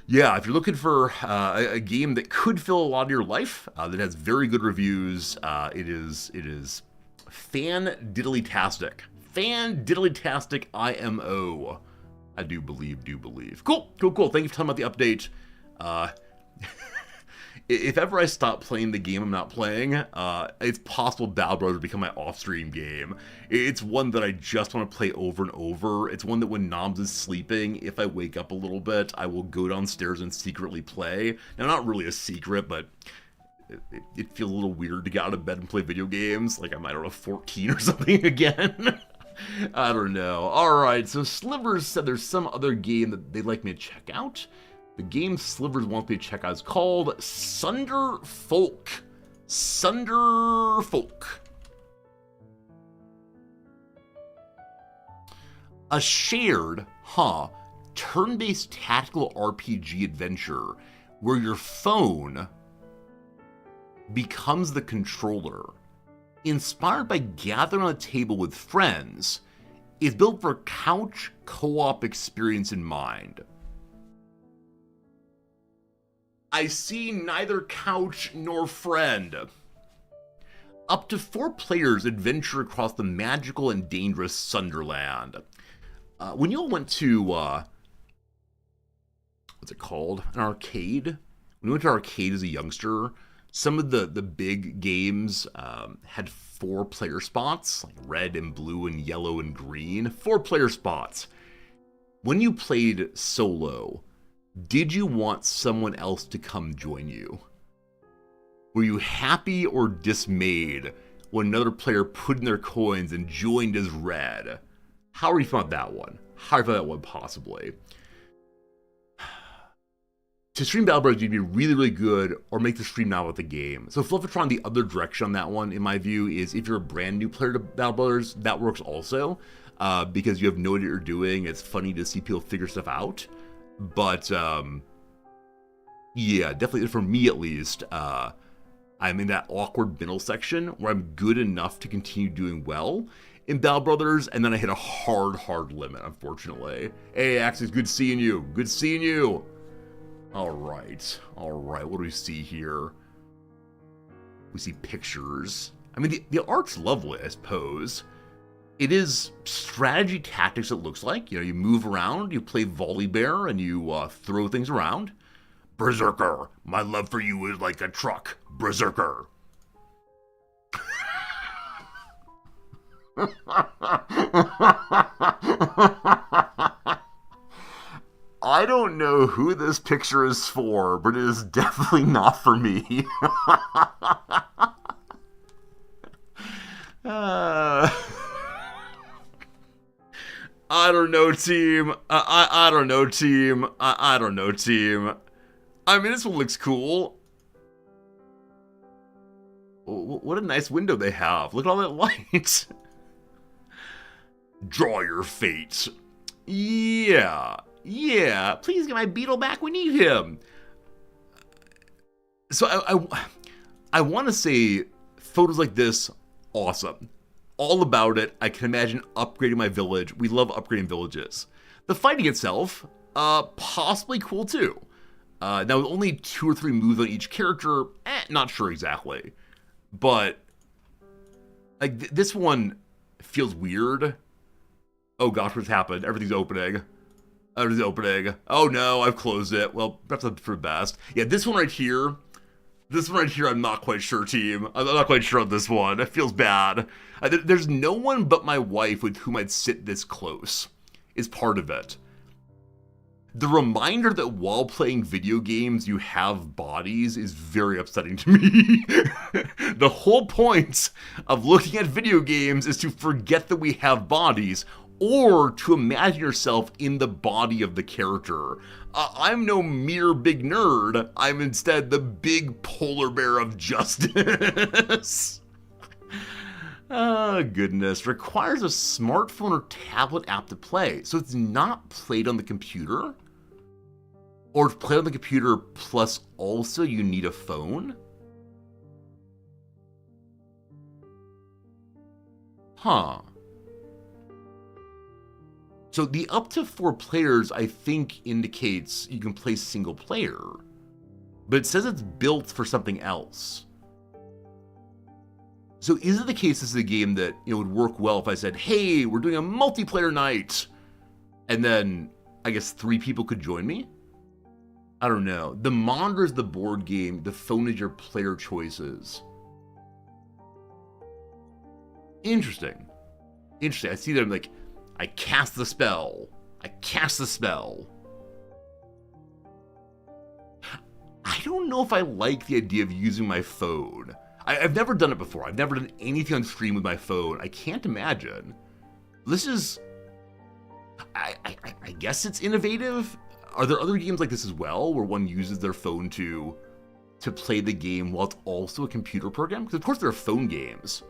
yeah, if you're looking for a game that could fill a lot of your life, that has very good reviews, it is fan-diddly-tastic. Fan-diddly-tastic IMO. I do believe. Cool. Thank you for telling me about the update. If ever I stop playing the game I'm not playing, it's possible Battle Brothers will become my off-stream game. It's one that I just want to play over and over. It's one that when Noms is sleeping, if I wake up a little bit, I will go downstairs and secretly play. Now, not really a secret, but it feels a little weird to get out of bed and play video games. Like I'm, I don't know, 14 or something again. I don't know. Alright, so Slivers said there's some other game that they'd like me to check out. The game Slivers wants me to check out is called Sunder Folk. Sunder Folk. A shared, turn-based tactical RPG adventure where your phone becomes the controller. Inspired by gathering on a table with friends, is built for a couch co-op experience in mind. I see neither couch nor friend. Up to 4 players adventure across the magical and dangerous Sunderland. When you all went to, what's it called? An arcade? When you went to arcade as a youngster, some of the big games had 4-player spots, like red and blue and yellow and green. 4-player spots. When you played solo, did you want someone else to come join you? Were you happy or dismayed when another player put in their coins and joined as red? How are you feeling about that one? How are you feeling about that one possibly? To stream Battle Brothers, you'd be really good, or make the stream now with the game. So Fluffertron, the other direction on that one, in my view, is if you're a brand new player to Battle Brothers, that works also, because you have no idea what you're doing. It's funny to see people figure stuff out, but yeah, definitely for me at least, I'm in that awkward middle section where I'm good enough to continue doing well in Battle Brothers, and then I hit a hard limit, unfortunately. Hey, Axis, good seeing you. Good seeing you. Alright, what do we see here? We see pictures. I mean, the art's lovely, I suppose. It is strategy tactics, it looks like. You know, you move around, you play volley bear, and you throw things around. Berserker, my love for you is like a truck. Berserker. I don't know who this picture is for, but it is definitely not for me. I don't know, team. I don't know, team. I don't know, team. I mean, this one looks cool. What a nice window they have. Look at all that light. Draw your fate. Yeah, please get my beetle back. We need him. So I want to say photos like this, awesome. All about it. I can imagine upgrading my village. We love upgrading villages. The fighting itself, possibly cool too. Now with only 2 or 3 moves on each character, not sure exactly. But like this one feels weird. Oh gosh, what's happened? Everything's opening. Oh no, I've closed it. Well, that's for the best. Yeah, this one right here, I'm not quite sure, team. I'm not quite sure on this one. It feels bad. There's no one but my wife with whom I'd sit this close, is part of it. The reminder that while playing video games you have bodies is very upsetting to me. The whole point of looking at video games is to forget that we have bodies, or to imagine yourself in the body of the character. I'm no mere big nerd. I'm instead the big polar bear of justice. Oh, goodness. Requires a smartphone or tablet app to play. So it's not played on the computer? Or it's played on the computer plus also you need a phone? Huh. So the up to 4 players, I think, indicates you can play single player. But it says it's built for something else. So is it the case this is a game that would work well if I said, hey, we're doing a multiplayer night, and then I guess 3 people could join me? I don't know. The monitor is the board game, the phone is your player choices. Interesting. Interesting. I see that I'm like, I cast the spell. I cast the spell. I don't know if I like the idea of using my phone. I've never done it before. I've never done anything on stream with my phone. I can't imagine. This is... I guess it's innovative. Are there other games like this as well, where one uses their phone to play the game while it's also a computer program? Because of course there are phone games.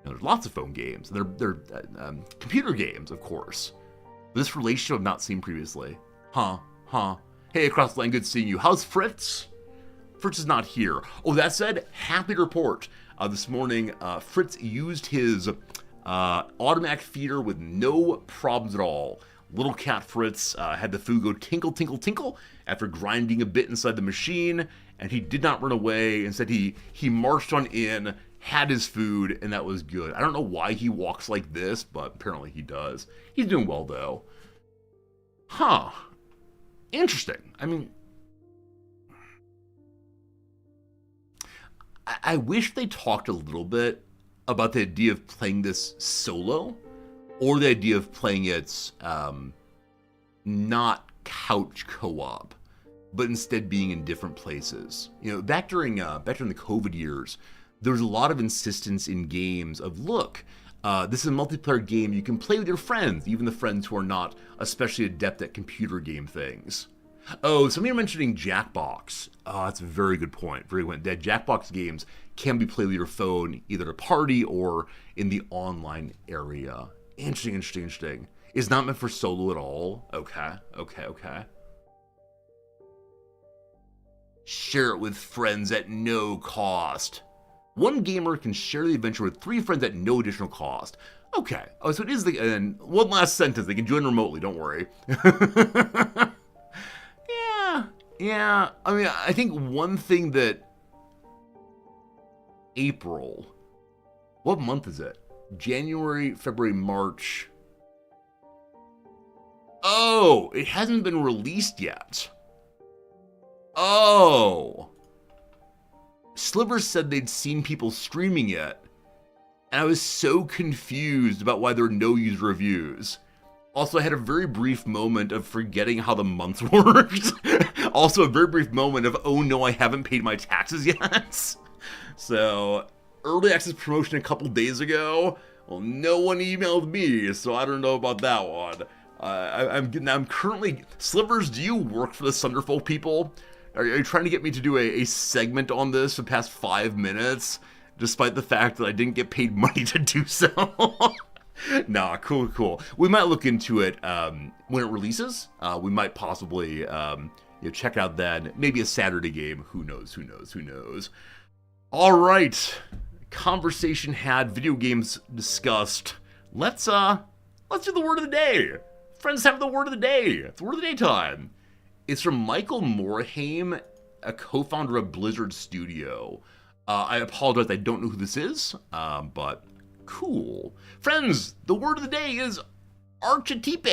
There's lots of phone games. They're computer games, of course. This relationship I've not seen previously. Huh. Hey, across the line, good seeing you. How's Fritz? Fritz is not here. Oh, that said, happy to report. This morning, Fritz used his automatic feeder with no problems at all. Little cat Fritz had the food go tinkle, tinkle, tinkle after grinding a bit inside the machine, and he did not run away. Instead, he marched on in, had his food, and that was good. I don't know why he walks like this, but apparently he does. He's doing well, though. Huh. Interesting. I mean, I wish they talked a little bit about the idea of playing this solo, or the idea of playing it not couch co-op, but instead being in different places. Back during the COVID years, there was a lot of insistence in games of, look, this is a multiplayer game. You can play with your friends, even the friends who are not especially adept at computer game things. Oh, some of you are mentioning Jackbox. Oh, that's a very good point. Very good. That Jackbox games can be played with your phone, either at a party or in the online area. Interesting. It's not meant for solo at all. Okay. Share it with friends at no cost. One gamer can share the adventure with 3 friends at no additional cost. Okay. Oh, so it is and one last sentence. They can join remotely. Don't worry. Yeah. I mean, I think one thing that April. What month is it? January, February, March. Oh, it hasn't been released yet. Oh. Slivers said they'd seen people streaming it, and I was so confused about why there were no user reviews. Also, I had a very brief moment of forgetting how the months worked. Also, a very brief moment of, oh no, I haven't paid my taxes yet. So, early access promotion a couple days ago. Well, no one emailed me, so I don't know about that one. I'm currently... Slivers, do you work for the Sunderfolk people? Are you trying to get me to do a segment on this for the past 5 minutes, despite the fact that I didn't get paid money to do so? Nah, cool. We might look into it when it releases. We might possibly check out then. Maybe a Saturday game. Who knows? All right. Conversation had, video games discussed. Let's do the word of the day. Friends, have the word of the day. It's word of the day time. It's from Michael Morhaime, a co-founder of Blizzard Studio. I apologize, I don't know who this is, but cool. Friends, the word of the day is archetype.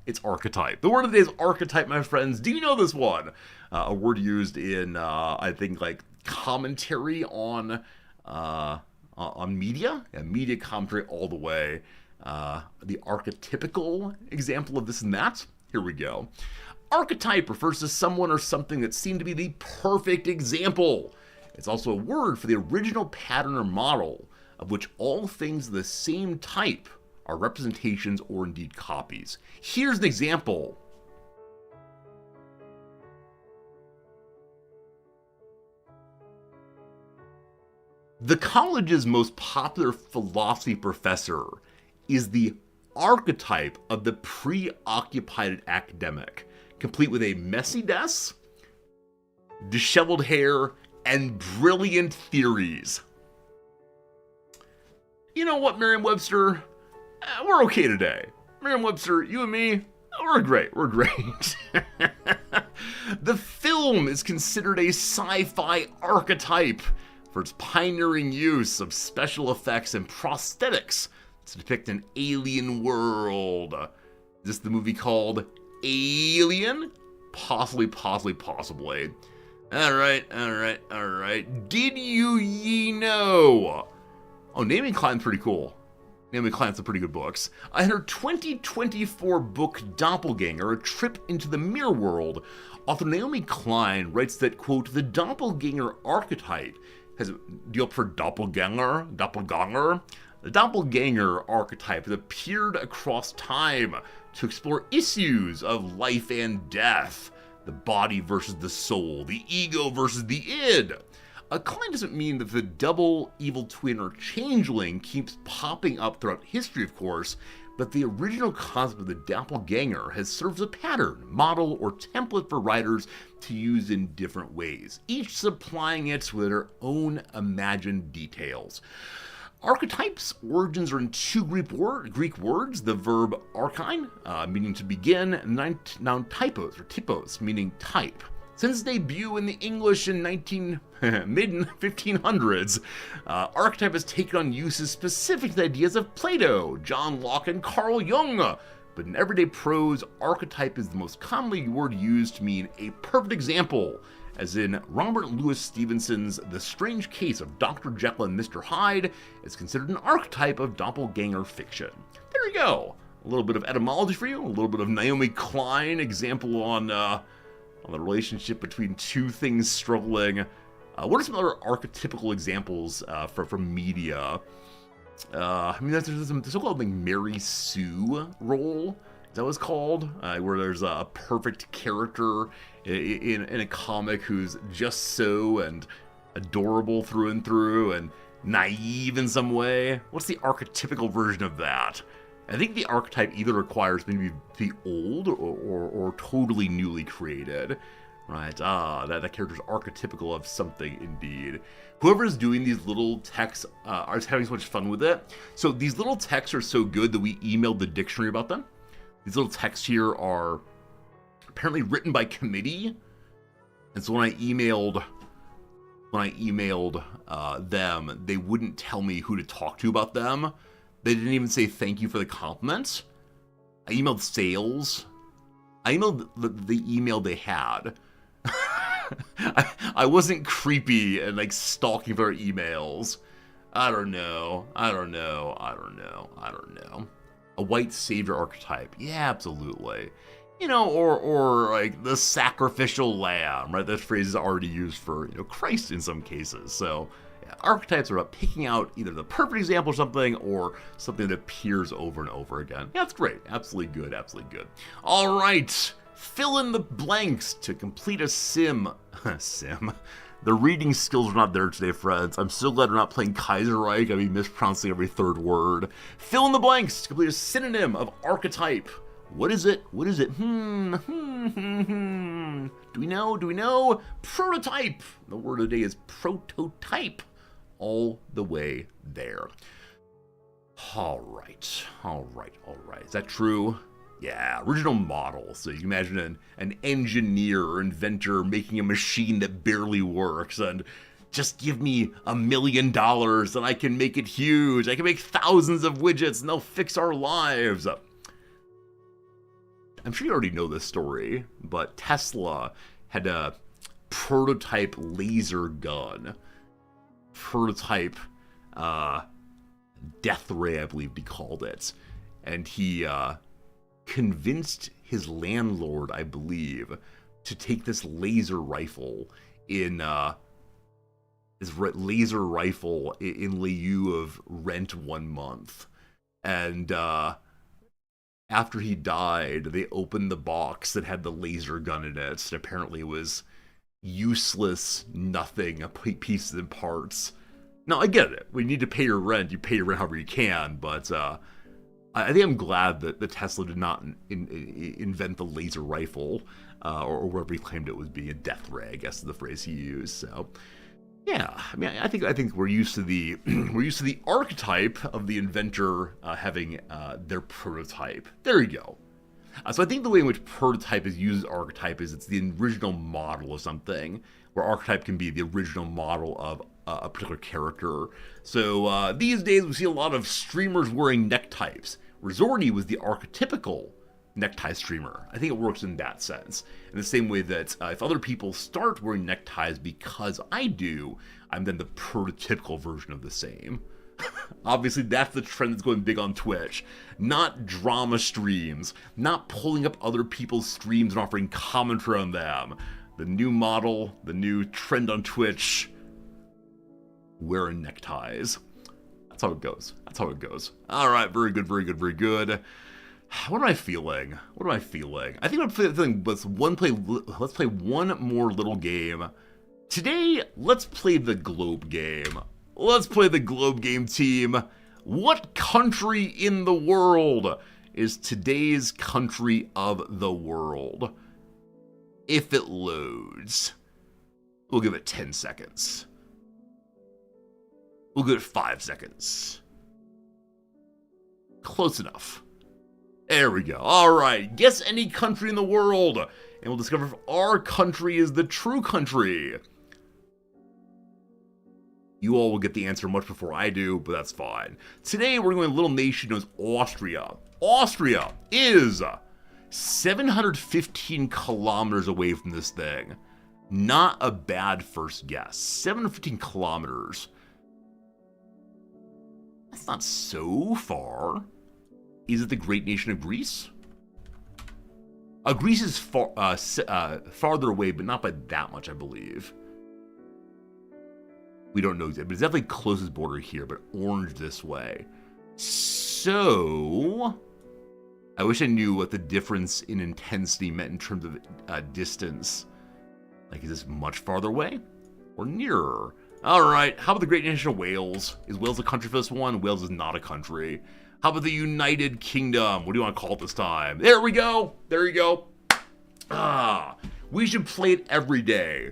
It's archetype. The word of the day is archetype, my friends. Do you know this one? A word used in, I think, like commentary on media. Yeah, media commentary all the way. The archetypical example of this and that. Here we go. Archetype refers to someone or something that seemed to be the perfect example. It's also a word for the original pattern or model, of which all things of the same type are representations or indeed copies. Here's an example. The college's most popular philosophy professor is the archetype of the preoccupied academic, complete with a messy desk, disheveled hair, and brilliant theories. You know what, Merriam-Webster? We're okay today. Merriam-Webster, you and me, we're great. We're great. The film is considered a sci-fi archetype for its pioneering use of special effects and prosthetics to depict an alien world. Is this the movie called Alien? Possibly. Alright. Did ye know? Oh, Naomi Klein's pretty cool. Naomi Klein's some pretty good books. In her 2024 book Doppelganger, A Trip into the Mirror World, author Naomi Klein writes that, quote, the doppelganger archetype has... Do you up for doppelganger? Doppelganger? The doppelganger archetype has appeared across time to explore issues of life and death, the body versus the soul, the ego versus the id. Klein doesn't mean that the double evil twin or changeling keeps popping up throughout history, of course, but the original concept of the doppelganger has served as a pattern, model, or template for writers to use in different ways, each supplying it with their own imagined details. Archetypes' origins are in two Greek words, the verb archein, meaning to begin, and noun typos, or typos, meaning type. Since debut in the English in mid-1500s, archetype has taken on uses specific to the ideas of Plato, John Locke, and Carl Jung. But in everyday prose, archetype is the most commonly word used to mean a perfect example, as in Robert Louis Stevenson's The Strange Case of Dr. Jekyll and Mr. Hyde is considered an archetype of doppelganger fiction. There you go. A little bit of etymology for you, a little bit of Naomi Klein example on the relationship between two things struggling. What are some other archetypical examples from media? There's the so-called Mary Sue role. Is that what it's called? Where there's a perfect character in a comic who's just so and adorable through and through and naive in some way. What's the archetypical version of that? I think the archetype either requires maybe to be old or totally newly created. Right, that character's archetypical of something indeed. Whoever's doing these little texts are having so much fun with it. So these little texts are so good that we emailed the dictionary about them. These little texts here are apparently written by committee. And so when I emailed them, they wouldn't tell me who to talk to about them. They didn't even say thank you for the compliment. I emailed sales. I emailed the email they had. I wasn't creepy and like stalking their emails. I don't know. A white savior archetype. Yeah, absolutely. Or like the sacrificial lamb, right? That phrase is already used for, Christ in some cases. So archetypes are about picking out either the perfect example of something or something that appears over and over again. Yeah, that's great. Absolutely good. All right. Fill in the blanks to complete a sim. The reading skills are not there today, friends. I'm so glad we're not playing Kaiserpunk. I'd be mispronouncing every third word. Fill in the blanks to complete a synonym of archetype. What is it? Do we know? Prototype. The word of the day is prototype. All the way there. All right. Is that true? Yeah, original model. So you can imagine an engineer or inventor making a machine that barely works and just give me $1 million and I can make it huge. I can make thousands of widgets and they'll fix our lives. I'm sure you already know this story, but Tesla had a prototype laser gun. Prototype death ray, I believe he called it. And he convinced his landlord, I believe, to take this laser rifle in lieu of rent 1 month. And after he died, they opened the box that had the laser gun in it. And apparently it was useless, nothing, pieces and parts. Now, I get it. When you need to pay your rent, you pay your rent however you can, but I think I'm glad that the Tesla did not invent the laser rifle, or whatever he claimed it would be, a death ray, I guess is the phrase he used. So, yeah, I mean, I think we're used to the archetype of the inventor having their prototype. There you go. So I think the way in which prototype is used as archetype is it's the original model of something, where archetype can be the original model of a particular character. So these days we see a lot of streamers wearing neckties. Rizordi was the archetypical necktie streamer. I think it works in that sense. In the same way that if other people start wearing neckties because I do, I'm then the prototypical version of the same. Obviously, that's the trend that's going big on Twitch. Not drama streams, not pulling up other people's streams and offering commentary on them. The new model, the new trend on Twitch, wearing neckties. That's how it goes. That's how it goes. All right, very good, very good, very good. What am I feeling? What am I feeling? I think I'm feeling let's play one more little game. Today, let's play the globe game. Let's play the globe game, team. What country in the world is today's country of the world? If it loads, we'll give it 10 seconds. We'll give it 5 seconds. Close enough. There we go. All right, guess any country in the world, and we'll discover if our country is the true country. You all will get the answer much before I do, but that's fine. Today, we're going to a little nation known as Austria. Austria is 715 kilometers away from this thing. Not a bad first guess. 715 kilometers. That's not so far. Is it the great nation of Greece? Greece is farther away, but not by that much, I believe. We don't know exactly, but it's definitely closest border here, but orange this way. So, I wish I knew what the difference in intensity meant in terms of distance. Like, is this much farther away or nearer? All right, how about the great nation of Wales? Is Wales a country for this one? Wales is not a country. How about the United Kingdom? What do you want to call it this time? There we go. There you go. We should play it every day.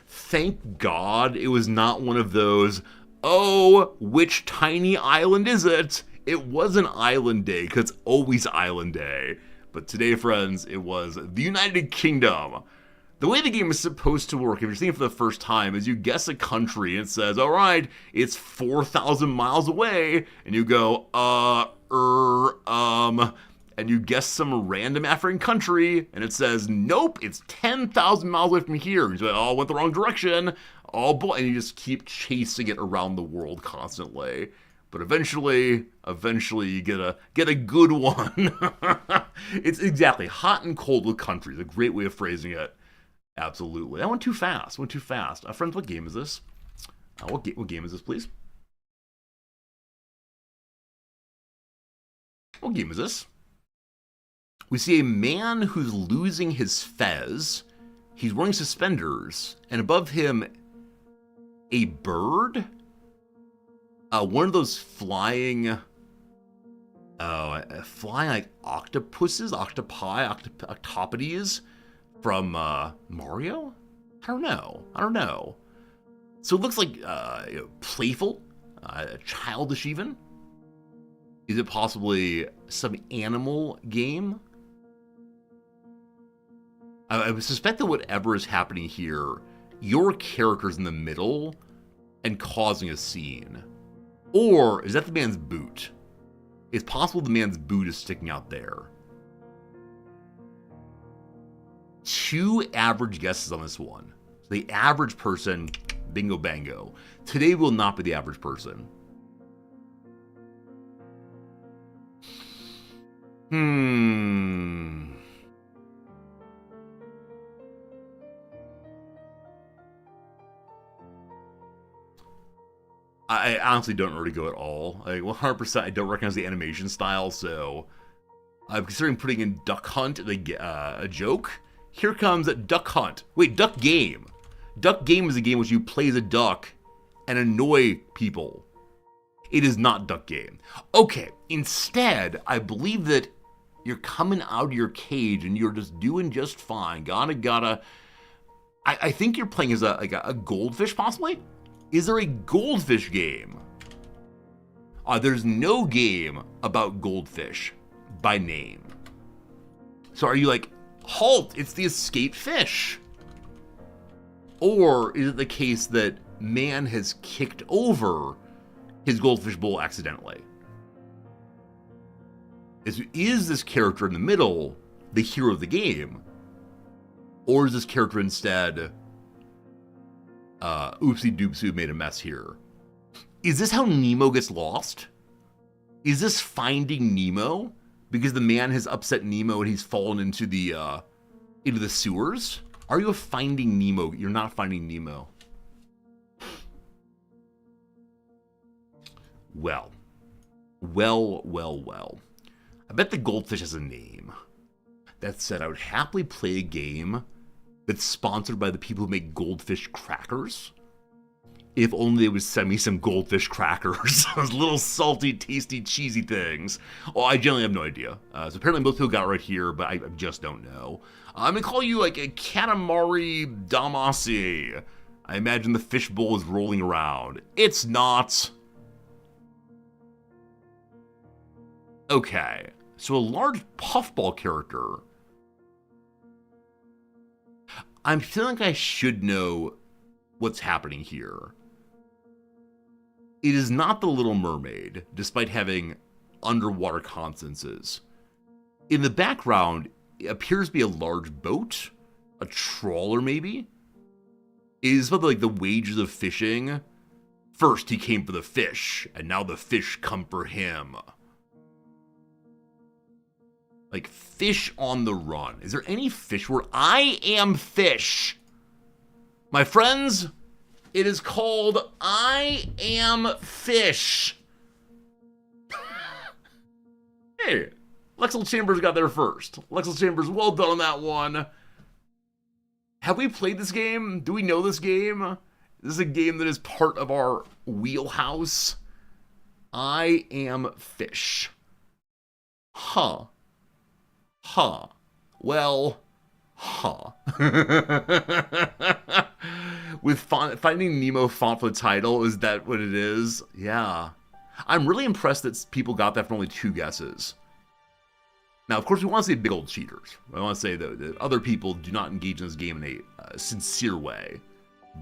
Thank God it was not one of those, oh, which tiny island is it? It was an island day, because it's always island day. But today, friends, it was the United Kingdom. The way the game is supposed to work, if you're seeing it for the first time, is you guess a country and it says, all right, it's 4,000 miles away, and you go, and you guess some random African country, and it says, nope, it's 10,000 miles away from here. You say, oh, went the wrong direction. Oh boy, and you just keep chasing it around the world constantly. But eventually you get a good one. It's exactly hot and cold with countries. A great way of phrasing it. Absolutely. That went too fast. Friends, what game is this? What game is this, please? What game is this? We see a man who's losing his fez. He's wearing suspenders, and above him, a bird. One of those flying like octopuses, octopodes from Mario? I don't know. So it looks like playful, childish even. Is it possibly some animal game? I suspect that whatever is happening here, your character's in the middle and causing a scene. Or is that the man's boot? It's possible the man's boot is sticking out there. 2 average guesses on this one. So the average person, bingo bango. Today will not be the average person. I honestly don't really go at all. Like 100%, I don't recognize the animation style, so I'm considering putting in Duck Hunt as a joke. Here comes Duck Hunt. Wait, Duck Game. Duck Game is a game which you play as a duck and annoy people. It is not Duck Game. Okay, instead, I believe that you're coming out of your cage and you're just doing just fine. I think you're playing as a goldfish, possibly? Is there a goldfish game? There's no game about goldfish by name. So are you like, halt, it's the escaped fish? Or is it the case that man has kicked over his goldfish bowl accidentally? Is this character in the middle the hero of the game? Or is this character instead, oopsie doopsie made a mess here? Is this how Nemo gets lost? Is this Finding Nemo? Because the man has upset Nemo and he's fallen into the sewers? Are you a Finding Nemo? You're not Finding Nemo. Well. I bet the goldfish has a name. That said, I would happily play a game that's sponsored by the people who make goldfish crackers. If only they would send me some goldfish crackers. Those little salty, tasty, cheesy things. Oh, I generally have no idea. So apparently most people got it right here, but I just don't know. I'm going to call you like a Katamari Damacy. I imagine the fishbowl is rolling around. It's not. Okay, so a large puffball character. I'm feeling like I should know what's happening here. It is not the Little Mermaid, despite having underwater consonances. In the background, it appears to be a large boat, a trawler maybe. It is about like the wages of fishing. First he came for the fish, and now the fish come for him. Like fish on the run. Is there any fish word? I am fish. My friends, it is called I Am Fish. Hey, Lexel Chambers got there first. Lexel Chambers, well done on that one. Have we played this game? Do we know this game? This is a game that is part of our wheelhouse. I Am Fish. Huh. Well, With Finding Nemo font for the title, is that what it is? Yeah. I'm really impressed that people got that from only 2 guesses. Now, of course, we want to say big old cheaters. I want to say that other people do not engage in this game in a sincere way.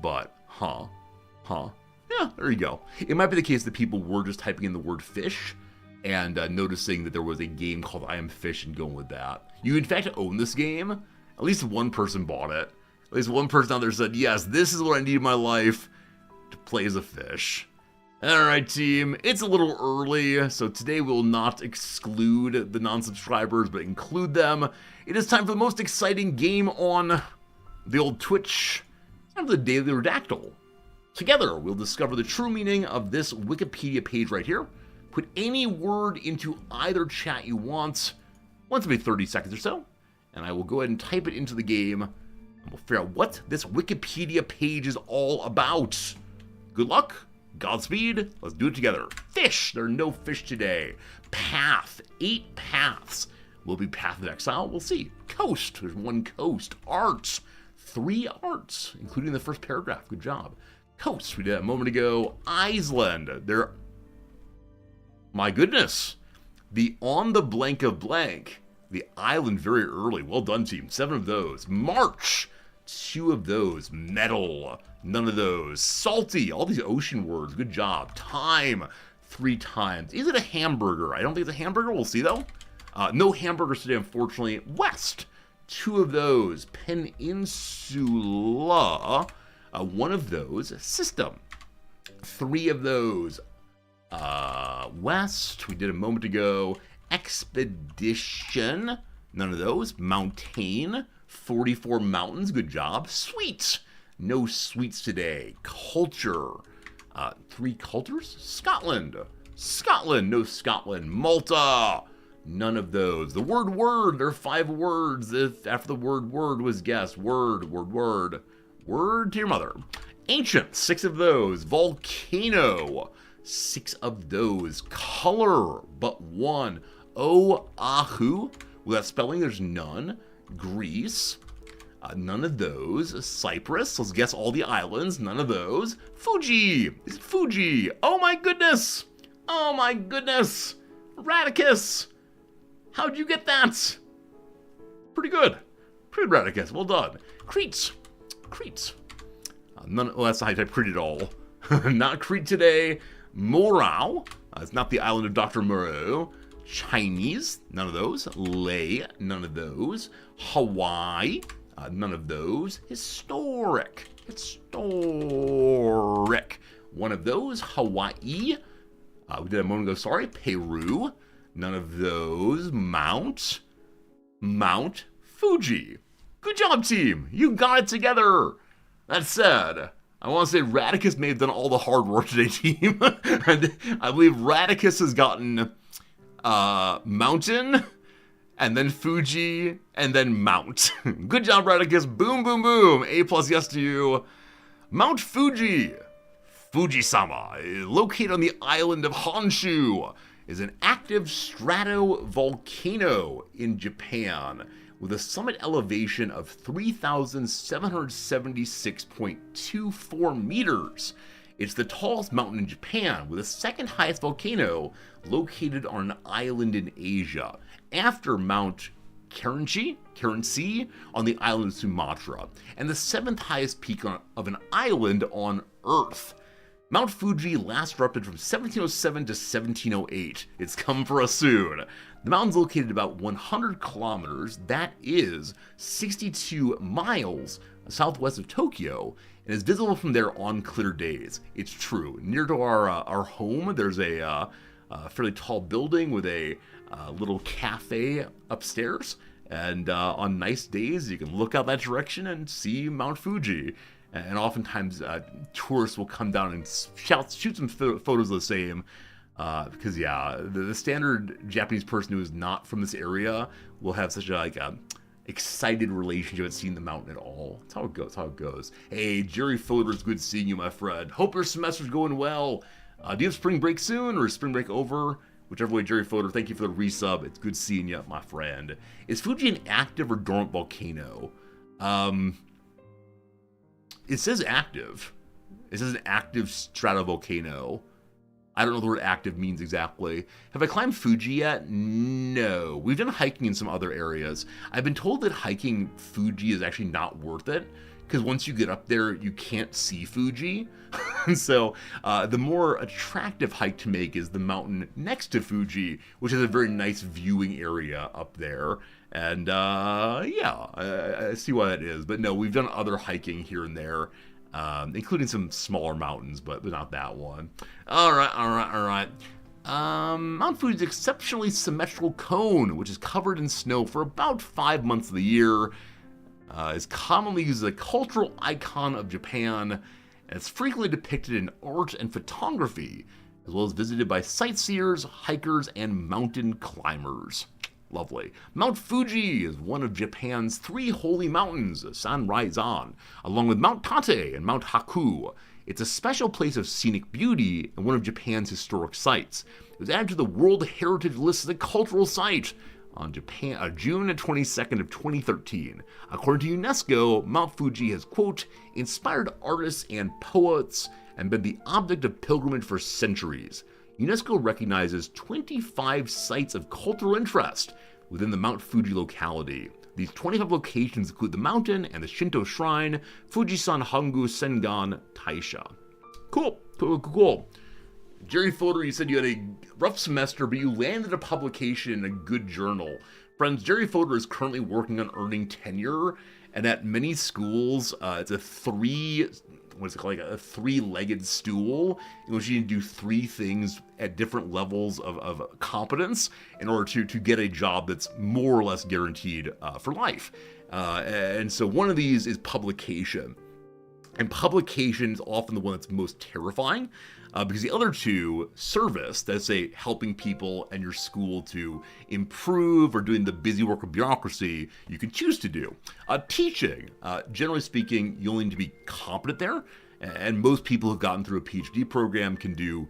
But, yeah, there you go. It might be the case that people were just typing in the word fish and noticing that there was a game called I Am Fish and going with that. You, in fact, own this game. At least one person bought it. At least one person out there said, yes, this is what I need in my life to play as a fish. Alright, team, it's a little early, so today we'll not exclude the non-subscribers, but include them. It is time for the most exciting game on the old Twitch. It's time for the Daily Redactyl. Together, we'll discover the true meaning of this Wikipedia page right here. Put any word into either chat you want, once every 30 seconds or so, and I will go ahead and type it into the game, and we'll figure out what this Wikipedia page is all about. Good luck. Godspeed, let's do it together. Fish, there are no fish today. Path, 8 paths. Will be Path of Exile, we'll see. Coast, there's 1 coast. Arts, 3 arts, including the first paragraph, good job. Coast, we did that a moment ago. Island, there, my goodness. The on the blank of blank, the island very early, well done team, 7 of those. March, 2 of those. Metal, none of those. Salty, all these ocean words, good job. Time, 3 times. Is it a hamburger? I don't think it's a hamburger, we'll see though. No hamburgers today, unfortunately. West, 2 of those. Peninsula, 1 of those. System, 3 of those. West, we did a moment ago. Expedition, none of those. Mountain, 44 mountains, good job. Sweet, no sweets today. Culture, 3 cultures. Scotland, no Scotland. Malta, none of those. The word, there are 5 words. If after the word was guessed, word. Word to your mother. Ancient, 6 of those. Volcano, 6 of those. Color, but 1. Oahu, without spelling, there's none. Greece, none of those. Cyprus, let's guess all the islands, none of those. Fuji, is it Fuji? Oh my goodness! Oh my goodness! Radicus! How'd you get that? Pretty good. Pretty good, Radicus, well done. Crete. That's not how you type Crete at all. Not Crete today. Morau, it's not the island of Dr. Moreau. Chinese, none of those. Lei, none of those. Hawaii, none of those. Historic, one of those. Hawaii, we did a moment ago, sorry. Peru, none of those. Mount Fuji. Good job, team. You got it together. That said, I want to say Radicus may have done all the hard work today, team. I believe Radicus has gotten mountain, and then Fuji, and then Mount. Good job, Radicus. Boom, boom, boom. A+ yes to you. Mount Fuji, Fuji-sama, located on the island of Honshu, is an active stratovolcano in Japan with a summit elevation of 3,776.24 meters. It's the tallest mountain in Japan, with the second highest volcano located on an island in Asia, after Mount Kerinci on the island of Sumatra, and the 7th highest peak of an island on Earth. Mount Fuji last erupted from 1707 to 1708. It's come for us soon. The mountain's located about 100 kilometers, that is 62 miles, southwest of Tokyo, and is visible from there on clear days. It's true. Near to our home, there's a fairly tall building with a little cafe upstairs, and on nice days, you can look out that direction and see Mount Fuji. And oftentimes, tourists will come down and shoot some photos of the same. Because, yeah, the standard Japanese person who is not from this area will have such a excited relationship with seeing the mountain at all. That's how it goes. Hey, Jerry Fodor, it's good seeing you, my friend. Hope your semester's going well. Do you have spring break soon, or is spring break over? Whichever way, Jerry Fodor, thank you for the resub. It's good seeing you, my friend. Is Fuji an active or dormant volcano? It says active. It says an active stratovolcano. I don't know what the word active means exactly. Have I climbed Fuji yet? No. We've done hiking in some other areas. I've been told that hiking Fuji is actually not worth it, because once you get up there, you can't see Fuji. So the more attractive hike to make is the mountain next to Fuji, which is a very nice viewing area up there. And yeah, I see why that is. But no, we've done other hiking here and there, including some smaller mountains, but not that one. All right. Mount Fuji's exceptionally symmetrical cone, which is covered in snow for about 5 months of the year, is commonly used as a cultural icon of Japan, and it's frequently depicted in art and photography, as well as visited by sightseers, hikers, and mountain climbers. Lovely. Mount Fuji is one of Japan's 3 holy mountains, Sanraizan, along with Mount Tate and Mount Haku. It's a special place of scenic beauty and one of Japan's historic sites. It was added to the World Heritage List as a cultural site on June 22nd of 2013. According to UNESCO, Mount Fuji has, quote, inspired artists and poets and been the object of pilgrimage for centuries. UNESCO recognizes 25 sites of cultural interest within the Mount Fuji locality. These 25 locations include the mountain and the Shinto shrine, Fujisan Hangu Sengan Taisha. Cool. Jerry Fodor, you said you had a rough semester, but you landed a publication in a good journal. Friends, Jerry Fodor is currently working on earning tenure, and at many schools, it's a three-legged stool in which you can do 3 things at different levels of competence in order to get a job that's more or less guaranteed for life. And so one of these is publication. And publication is often the one that's most terrifying, because the other two, service, that's say helping people and your school to improve or doing the busy work of bureaucracy, you can choose to do. Teaching, generally speaking, you only need to be competent there, and most people who've gotten through a PhD program can do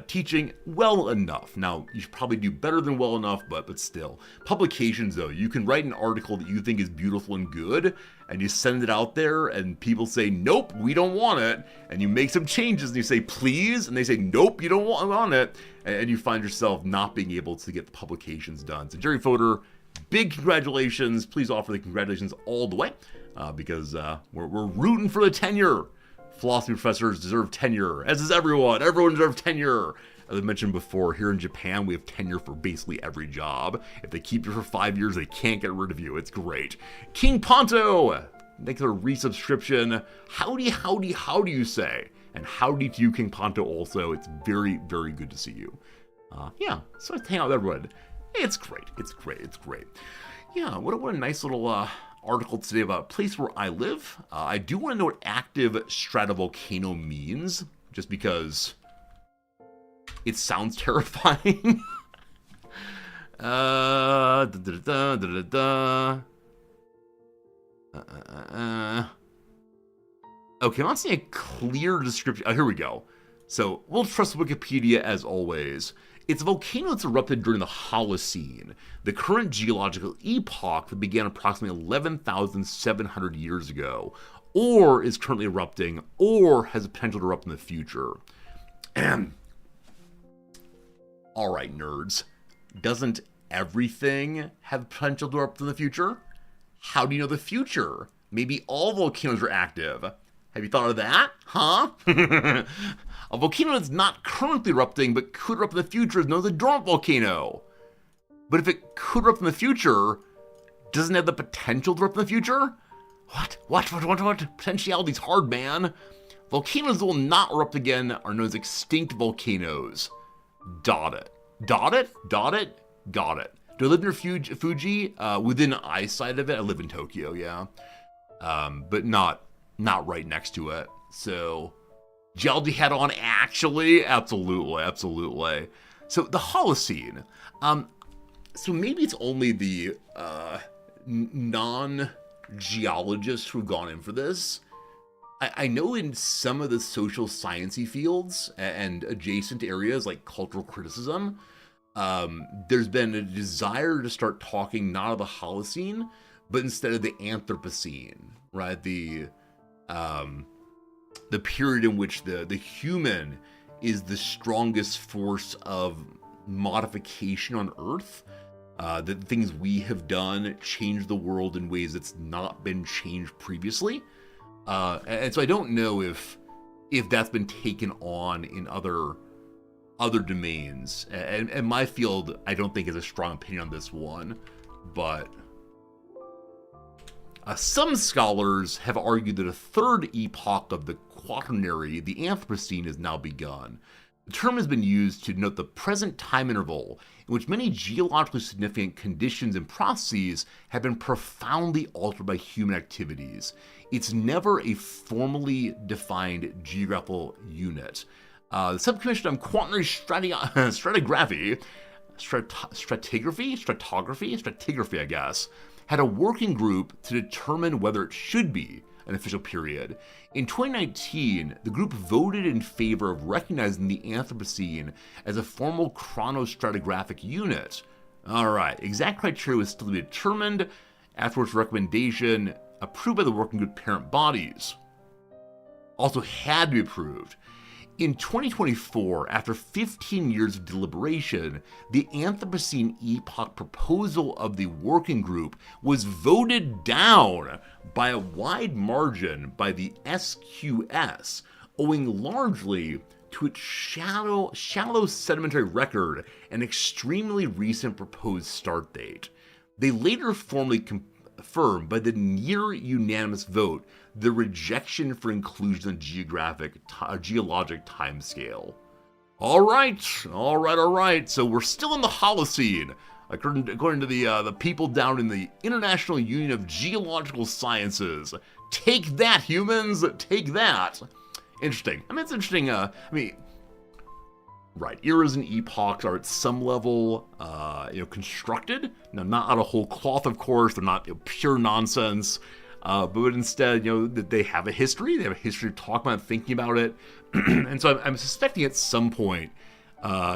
teaching well enough. Now, you should probably do better than well enough, but still. Publications, though, you can write an article that you think is beautiful and good, and you send it out there, and people say, nope, we don't want it, and you make some changes, and you say, please, and they say, nope, you don't want it, and you find yourself not being able to get the publications done. So, Jerry Fodor, big congratulations. Please offer the congratulations all the way, because we're rooting for the tenure. Philosophy professors deserve tenure, as does everyone. Everyone deserves tenure. As I mentioned before, here in Japan, we have tenure for basically every job. If they keep you for 5 years, they can't get rid of you. It's great. King Ponto, thanks for a resubscription. Howdy, you say? And howdy to you, King Ponto, also. It's very, very good to see you. Yeah, so let's hang out with everyone. It's great. Yeah, what a nice little article today about a place where I live. I do want to know what active stratovolcano means, just because it sounds terrifying. Okay, I'm not seeing a clear description. Oh, here we go. So, we'll trust Wikipedia as always. It's a volcano that's erupted during the Holocene, the current geological epoch that began approximately 11,700 years ago, or is currently erupting, or has the potential to erupt in the future. Alright, nerds. Doesn't everything have potential to erupt in the future? How do you know the future? Maybe all volcanoes are active. Have you thought of that? Huh? A volcano that's not currently erupting but could erupt in the future is known as a dormant volcano. But if it could erupt in the future, doesn't it have the potential to erupt in the future? What? Potentiality's hard, man. Volcanoes that will not erupt again are known as extinct volcanoes. Got it. Got it? Do I live near Fuji? Within eyesight of it, I live in Tokyo, yeah. But not right next to it. So, geology head on, actually? Absolutely. So, the Holocene. So maybe it's only the non-geologists who've gone in for this. I know in some of the social sciencey fields and adjacent areas like cultural criticism, there's been a desire to start talking not of the Holocene, but instead of the Anthropocene, right? The period in which the human is the strongest force of modification on Earth. The things we have done change the world in ways that's not been changed previously. And so I don't know if that's been taken on in other domains. And my field, I don't think has a strong opinion on this one, but some scholars have argued that a third epoch of the Quaternary, the Anthropocene, has now begun. The term has been used to denote the present time interval in which many geologically significant conditions and processes have been profoundly altered by human activities. It's never a formally defined geographical unit. The Subcommission on Quaternary Stratigraphy, I guess, had a working group to determine whether it should be an official period. In 2019, the group voted in favor of recognizing the Anthropocene as a formal chronostratigraphic unit. Alright, exact criteria was still to be determined, after which recommendation, approved by the working group parent bodies, also had to be approved. In 2024, after 15 years of deliberation, the Anthropocene epoch proposal of the working group was voted down by a wide margin by the SQS, owing largely to its shallow sedimentary record and extremely recent proposed start date. They later formally confirmed by the near unanimous vote the rejection for inclusion in geologic timescale. All right. So we're still in the Holocene, according to the people down in the International Union of Geological Sciences. take that, humans, take that. Interesting. I mean, it's interesting. Right, eras and epochs are at some level, constructed. Now, not out of whole cloth, of course. They're not pure nonsense. But instead, that they have a history. They have a history of talking about it, thinking about it. And so I'm suspecting at some point,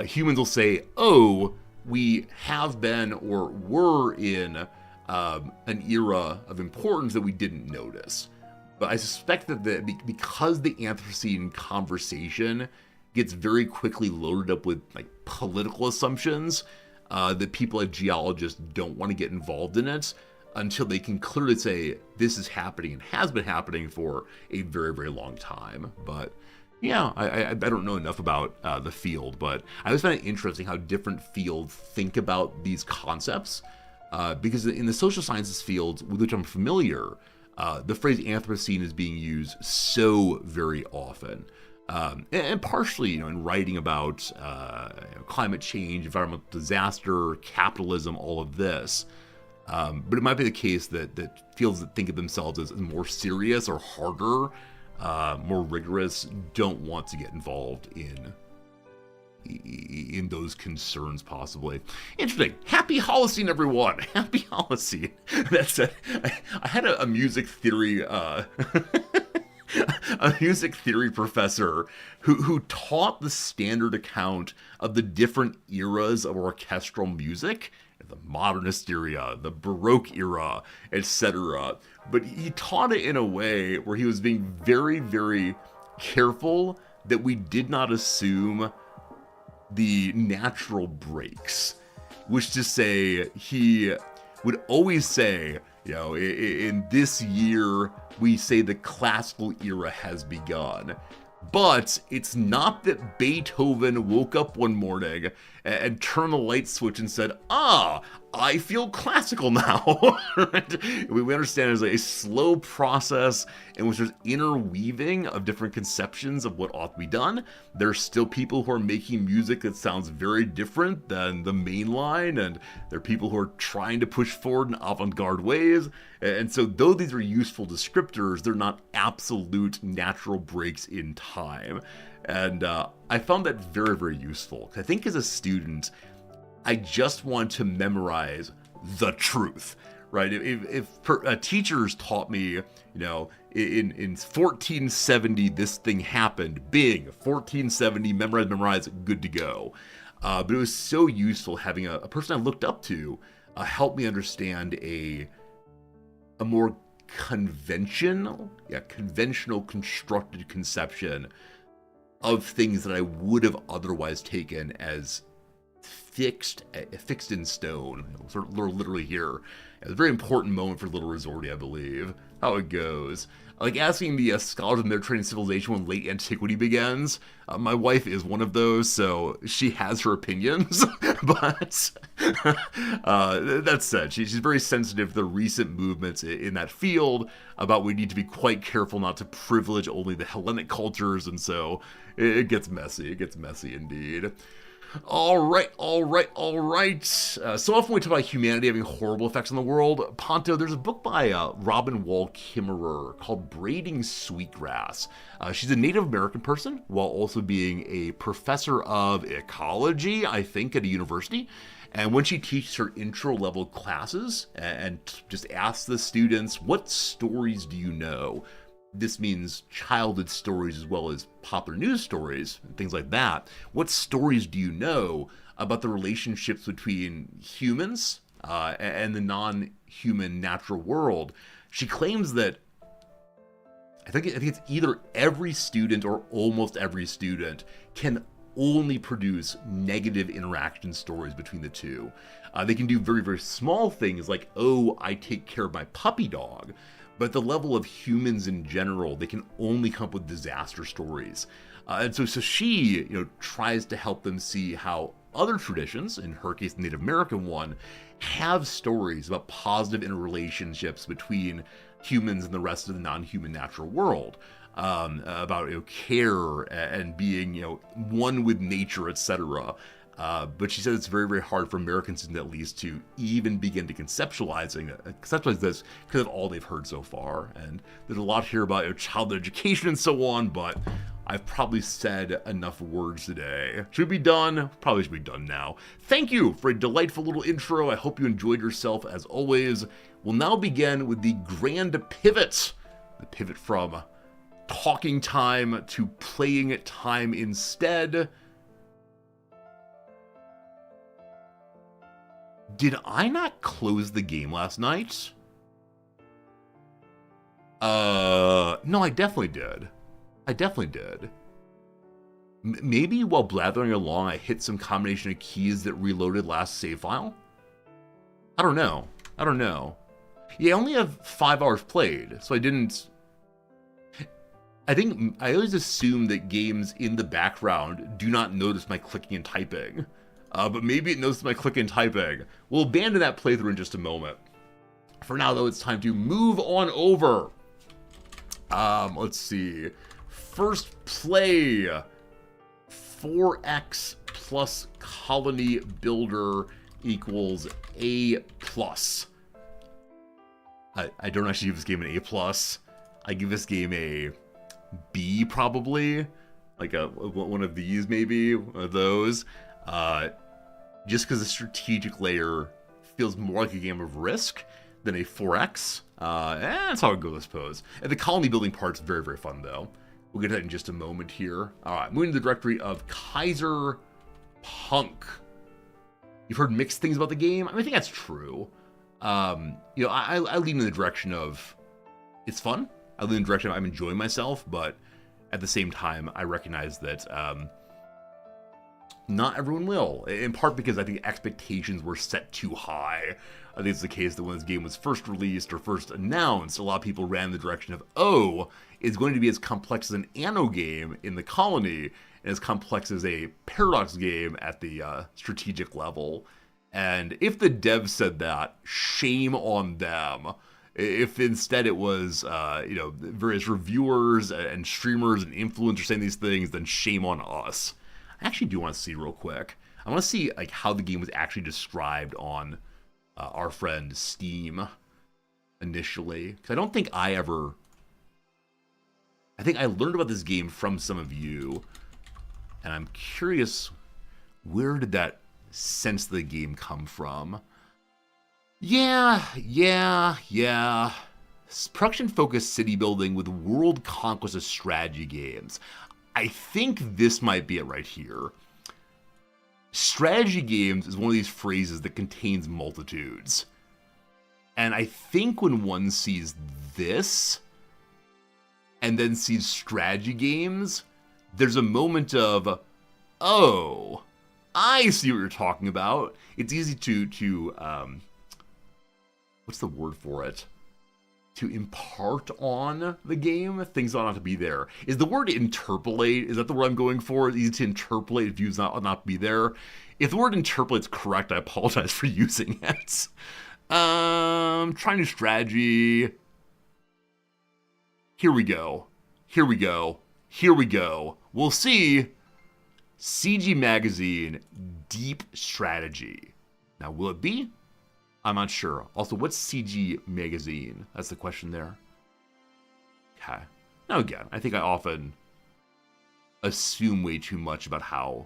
humans will say, oh, we have been or were in an era of importance that we didn't notice. But I suspect that because the Anthropocene conversation gets very quickly loaded up with like political assumptions, that people like geologists don't want to get involved in it until they can clearly say this is happening and has been happening for a very, very long time. But yeah, I don't know enough about the field, but I always find it interesting how different fields think about these concepts. Because in the social sciences fields with which I'm familiar, the phrase Anthropocene is being used so very often. And partially, in writing about climate change, environmental disaster, capitalism, all of this. But it might be the case that fields that think of themselves as more serious or harder, more rigorous, don't want to get involved in those concerns, possibly. Interesting. Happy Holocene, everyone. Happy Holocene. That's it. I had a music theory a music theory professor who taught the standard account of the different eras of orchestral music, the modernist era, the Baroque era, etc. But he taught it in a way where he was being very, very careful that we did not assume the natural breaks, which to say he would always say, in this year, we say the classical era has begun. But it's not that Beethoven woke up one morning and turned the light switch and said, I feel classical now. We understand there's a slow process in which there's interweaving of different conceptions of what ought to be done. There's still people who are making music that sounds very different than the main line, and there are people who are trying to push forward in avant-garde ways. And so though these are useful descriptors, they're not absolute natural breaks in time. And I found that very, very useful. I think as a student, I just want to memorize the truth, right? If teachers taught me, in 1470 this thing happened, bing, 1470, memorize, good to go. But it was so useful having a person I looked up to help me understand a more conventional constructed conception of things that I would have otherwise taken as fixed in stone. Sort of literally here. It's a very important moment for Little Resorty, I believe. How it goes. Like asking the scholars of Mediterranean civilization when late antiquity begins. My wife is one of those, so she has her opinions. But that said, she's very sensitive to the recent movements in that field about we need to be quite careful not to privilege only the Hellenic cultures, and so it gets messy. It gets messy indeed. All right. So often we talk about humanity having horrible effects on the world. Ponto, there's a book by Robin Wall Kimmerer called Braiding Sweetgrass. She's a Native American person while also being a professor of ecology, I think, at a university. And when she teaches her intro-level classes and just asks the students, what stories do you know? This means childhood stories as well as popular news stories and things like that. What stories do you know about the relationships between humans and the non-human natural world? She claims that I think it's either every student or almost every student can only produce negative interaction stories between the two. They can do very, very small things like, I take care of my puppy dog. But at the level of humans in general, they can only come up with disaster stories. And so she, tries to help them see how other traditions, in her case the Native American one, have stories about positive interrelationships between humans and the rest of the non-human natural world. About care and being, one with nature, etc. But she said it's very, very hard for Americans at least to even begin to conceptualize this because of all they've heard so far. And there's a lot here about child education and so on, but I've probably said enough words today. Should we be done? Probably should be done now. Thank you for a delightful little intro. I hope you enjoyed yourself as always. We'll now begin with the grand pivot. The pivot from talking time to playing time instead. Did I not close the game last night? No, I definitely did. Maybe while blathering along, I hit some combination of keys that reloaded last save file? I don't know. Yeah, I only have 5 hours played, so I didn't... I think I always assume that games in the background do not notice my clicking and typing. But maybe it notices my clicking and typing. We'll abandon that playthrough in just a moment. For now, though, it's time to move on over. Let's see. First play. 4x plus colony builder equals A+. I don't actually give this game an A+. I give this game a B, probably. Like one of these, maybe. One of those. Just because the strategic layer feels more like a game of Risk than a 4X. That's how it goes, I suppose. And the colony building part's very, very fun, though. We'll get to that in just a moment here. All right, moving to the directory of Kaiserpunk. You've heard mixed things about the game. I mean, I think that's true. I lean in the direction of it's fun. I lean in the direction of I'm enjoying myself, but at the same time, I recognize that not everyone will. In part because I think expectations were set too high. I think it's the case that when this game was first released or first announced, a lot of people ran in the direction of, oh, it's going to be as complex as an Anno game in the colony, and as complex as a Paradox game at the strategic level. And if the devs said that, shame on them. If instead it was, various reviewers and streamers and influencers saying these things, then shame on us. I actually do want to see real quick. I want to see like how the game was actually described on our friend Steam initially, because I don't think I think I learned about this game from some of you, and I'm curious, where did that sense of the game come from? Yeah. Production-focused city building with world conquest of strategy games. I think this might be it right here. Strategy games is one of these phrases that contains multitudes. And I think when one sees this, and then sees strategy games, there's a moment of, oh, I see what you're talking about. It's easy to what's the word for it? To impart on the game things that ought not to be there. Is the word interpolate? Is that the word I'm going for? It's easy to interpolate views not be there. If the word interpolate's correct, I apologize for using it. Trying new strategy. Here we go. We'll see. CG Magazine, Deep Strategy. Now, will it be? I'm not sure. Also, what's CG Magazine? That's the question there. Okay. Now, again, I think I often assume way too much about how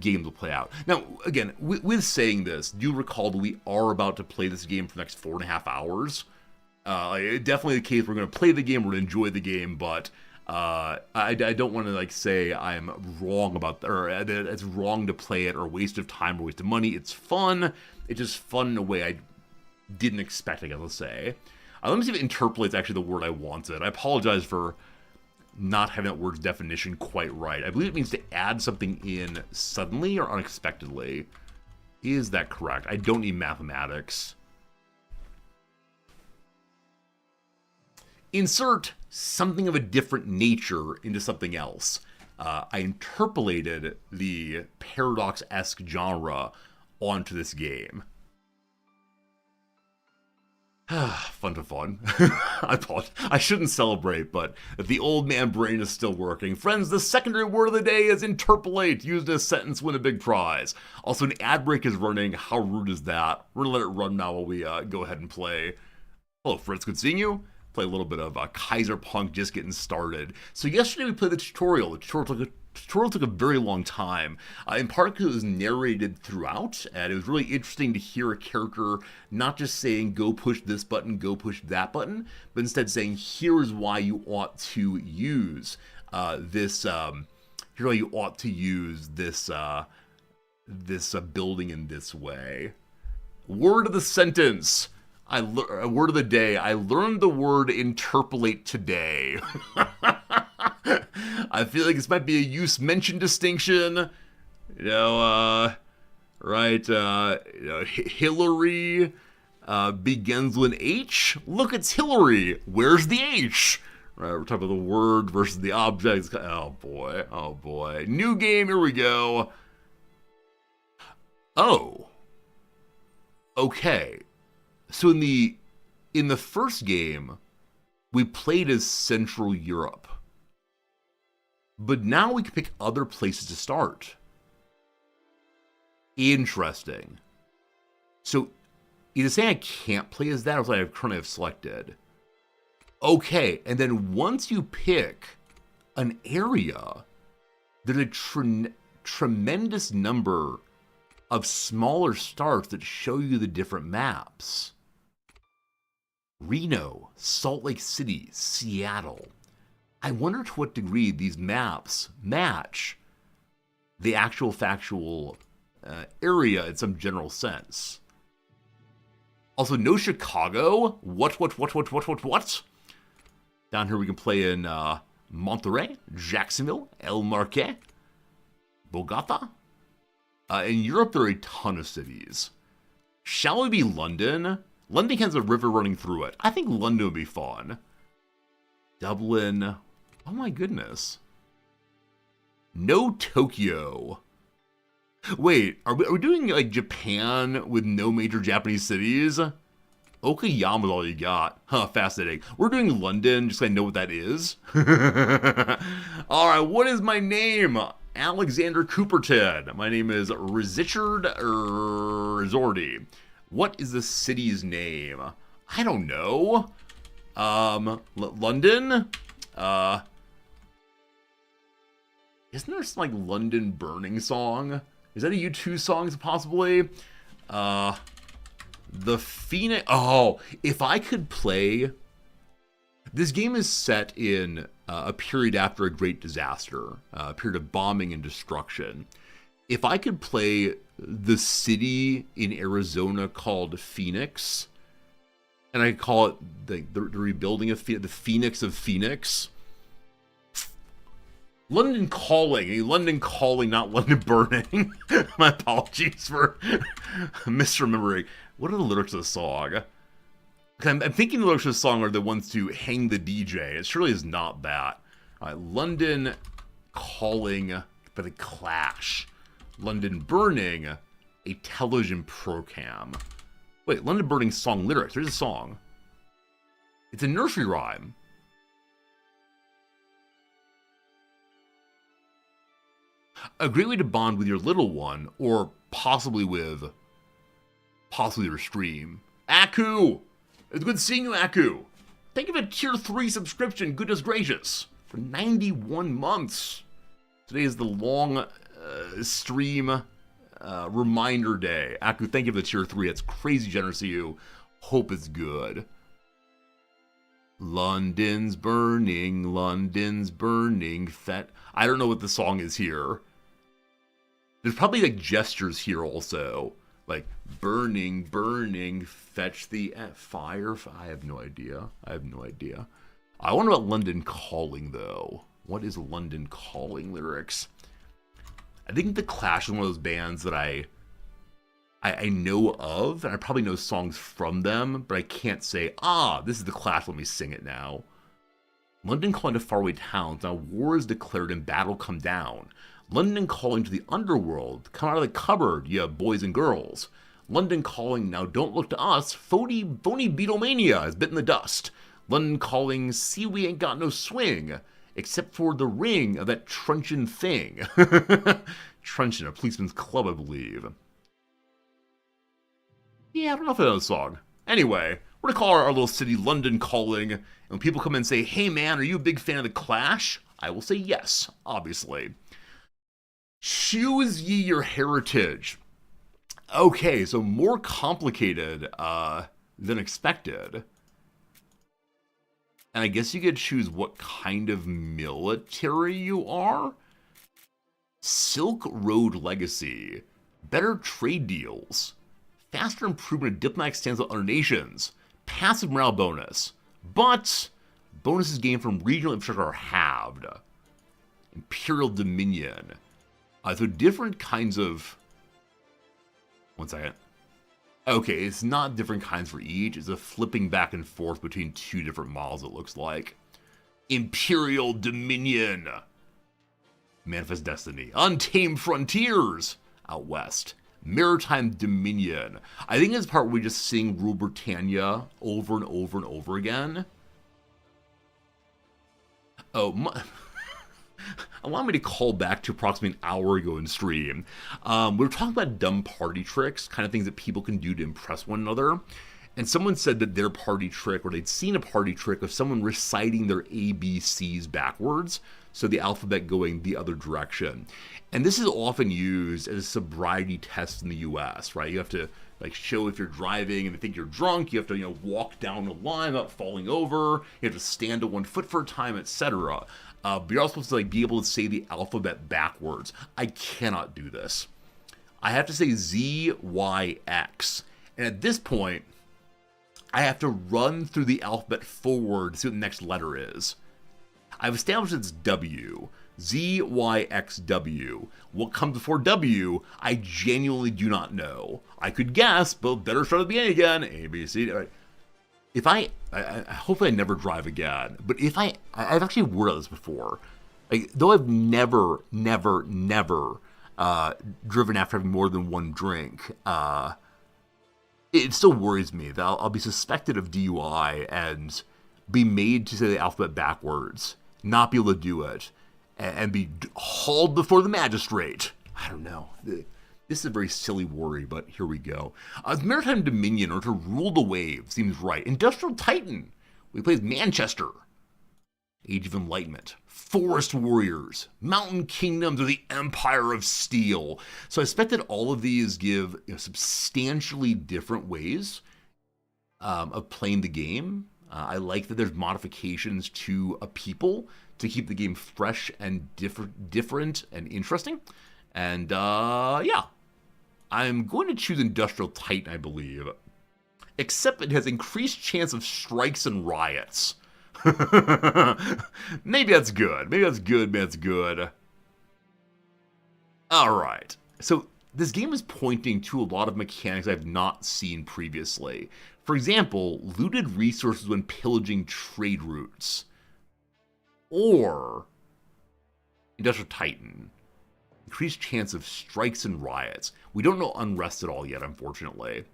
games will play out. Now, again, with saying this, do recall that we are about to play this game for the next 4.5 hours. Definitely the case. We're going to play the game, we're going to enjoy the game, but I don't want to say I'm wrong about or that it's wrong to play it or waste of time or waste of money. It's fun. It's just fun in a way I didn't expect, I guess I'll say. Let me see if interpolate's actually the word I wanted. I apologize for not having that word's definition quite right. I believe it means to add something in suddenly or unexpectedly. Is that correct? I don't need mathematics. Insert something of a different nature into something else. I interpolated the Paradox-esque genre onto this game. Fun to fun. I shouldn't celebrate, but if the old man brain is still working. Friends, the secondary word of the day is interpolate. Used in a sentence, win a big prize. Also, an ad break is running. How rude is that? We're gonna let it run now while we go ahead and play. Hello, Fritz. Good seeing you. Play a little bit of Kaiserpunk, just getting started. So yesterday we played the tutorial. The tutorial took a very long time, in part because it was narrated throughout, and it was really interesting to hear a character not just saying, go push this button, go push that button, but instead saying, here's why you ought to use this, here's why you ought to use this, building in this way. Word of the sentence. Word of the day. I learned the word interpolate today. I feel like this might be a use-mention distinction. Right? Hillary begins with an H. Look, it's Hillary. Where's the H? Right, we're talking about the word versus the object. Oh boy. New game, here we go. Oh. Okay. So in the first game, we played as Central Europe. But now we can pick other places to start. Interesting. So, either saying I can't play as that, or something I currently have selected. Okay, and then once you pick an area, there's a tremendous number of smaller starts that show you the different maps. Reno, Salt Lake City, Seattle. I wonder to what degree these maps match the actual factual area in some general sense. Also, no Chicago. What? Down here we can play in Monterey, Jacksonville, El Marquez, Bogota. In Europe, there are a ton of cities. Shall we be London? London has a river running through it. I think London would be fun. Dublin. Oh my goodness. No Tokyo. Wait, are we doing like Japan with no major Japanese cities? Okayama's all you got. Huh, fascinating. We're doing London, just so I know what that is. Alright, what is my name? Alexander Cooperton. My name is Richard Zordi. What is the city's name? I don't know. London? Isn't there some like London Burning song? Is that a U2 song possibly? The Phoenix. Oh, if I could play. This game is set in a period after a great disaster, a period of bombing and destruction. If I could play the city in Arizona called Phoenix, and I call it the rebuilding of the Phoenix of Phoenix. London Calling, not London Burning. My apologies for misremembering. What are the lyrics of the song? I'm thinking the lyrics of the song are the ones to hang the DJ. It surely is not that. London Calling, but a Clash. London Burning, a television program. Wait, London Burning song lyrics. There's a song. It's a nursery rhyme. A great way to bond with your little one, or possibly your stream. Aku! It's good seeing you, Aku! Thank you for a tier 3 subscription, goodness gracious! For 91 months! Today is the long stream reminder day. Aku, thank you for the tier 3. It's crazy generous of you. Hope it's good. London's burning, I don't know what the song is here. There's probably like gestures here also. Like, burning, fetch the fire. I have no idea. I wonder about London Calling, though. What is London Calling lyrics? I think The Clash is one of those bands that I know of, and I probably know songs from them, but I can't say, this is The Clash, let me sing it now. London calling to faraway towns, now war is declared and battle come down. London calling to the underworld, come out of the cupboard, you boys and girls. London Calling, now don't look to us. Phony Beatlemania has bitten the dust. London Calling, see we ain't got no swing, except for the ring of that truncheon thing. Truncheon, a policeman's club, I believe. Yeah, I don't know if I know the song. Anyway, we're gonna call our little city London Calling, and when people come in and say, hey man, are you a big fan of The Clash? I will say yes, obviously. Choose ye your heritage. Okay, so more complicated than expected. And I guess you could choose what kind of military you are. Silk Road Legacy. Better trade deals. Faster improvement of diplomatic stance with other nations. Passive morale bonus. But bonuses gained from regional infrastructure are halved. Imperial Dominion. So different kinds of... One second. Okay, it's not different kinds for each. It's a flipping back and forth between two different models, it looks like. Imperial Dominion. Manifest Destiny. Untamed Frontiers. Out west. Maritime Dominion. I think this part where we just sing Rule Britannia over and over and over again. Oh, allow me to call back to approximately an hour ago in stream. We were talking about dumb party tricks, kind of things that people can do to impress one another. And someone said that their party trick, or they'd seen a party trick of someone reciting their ABCs backwards, so the alphabet going the other direction. And this is often used as a sobriety test in the US, right? You have to like show if you're driving and they think you're drunk, you have to, walk down a line without falling over, you have to stand on one foot for a time, etc. But you're also supposed to be able to say the alphabet backwards. I cannot do this. I have to say ZYX. And at this point, I have to run through the alphabet forward to see what the next letter is. I've established it's W. ZYXW. What comes before W, I genuinely do not know. I could guess, but better start at the beginning again. A, B, C. If I hopefully I never drive again, but if I've actually worried about this before. Like, though I've never driven after having more than one drink, it still worries me that I'll be suspected of DUI and be made to say the alphabet backwards, not be able to do it, and be hauled before the magistrate. I don't know. This is a very silly worry, but here we go. Maritime Dominion, or to rule the wave, seems right. Industrial Titan, we play as Manchester. Age of Enlightenment. Forest Warriors. Mountain Kingdoms, or the Empire of Steel. So I expect that all of these give substantially different ways of playing the game. I like that there's modifications to a people to keep the game fresh and different and interesting. And yeah, I'm going to choose Industrial Titan, I believe. Except it has increased chance of strikes and riots. Maybe that's good. Maybe that's good. Alright. So this game is pointing to a lot of mechanics I've not seen previously. For example, looted resources when pillaging trade routes. Or Industrial Titan. Increased chance of strikes and riots. We don't know unrest at all yet, unfortunately.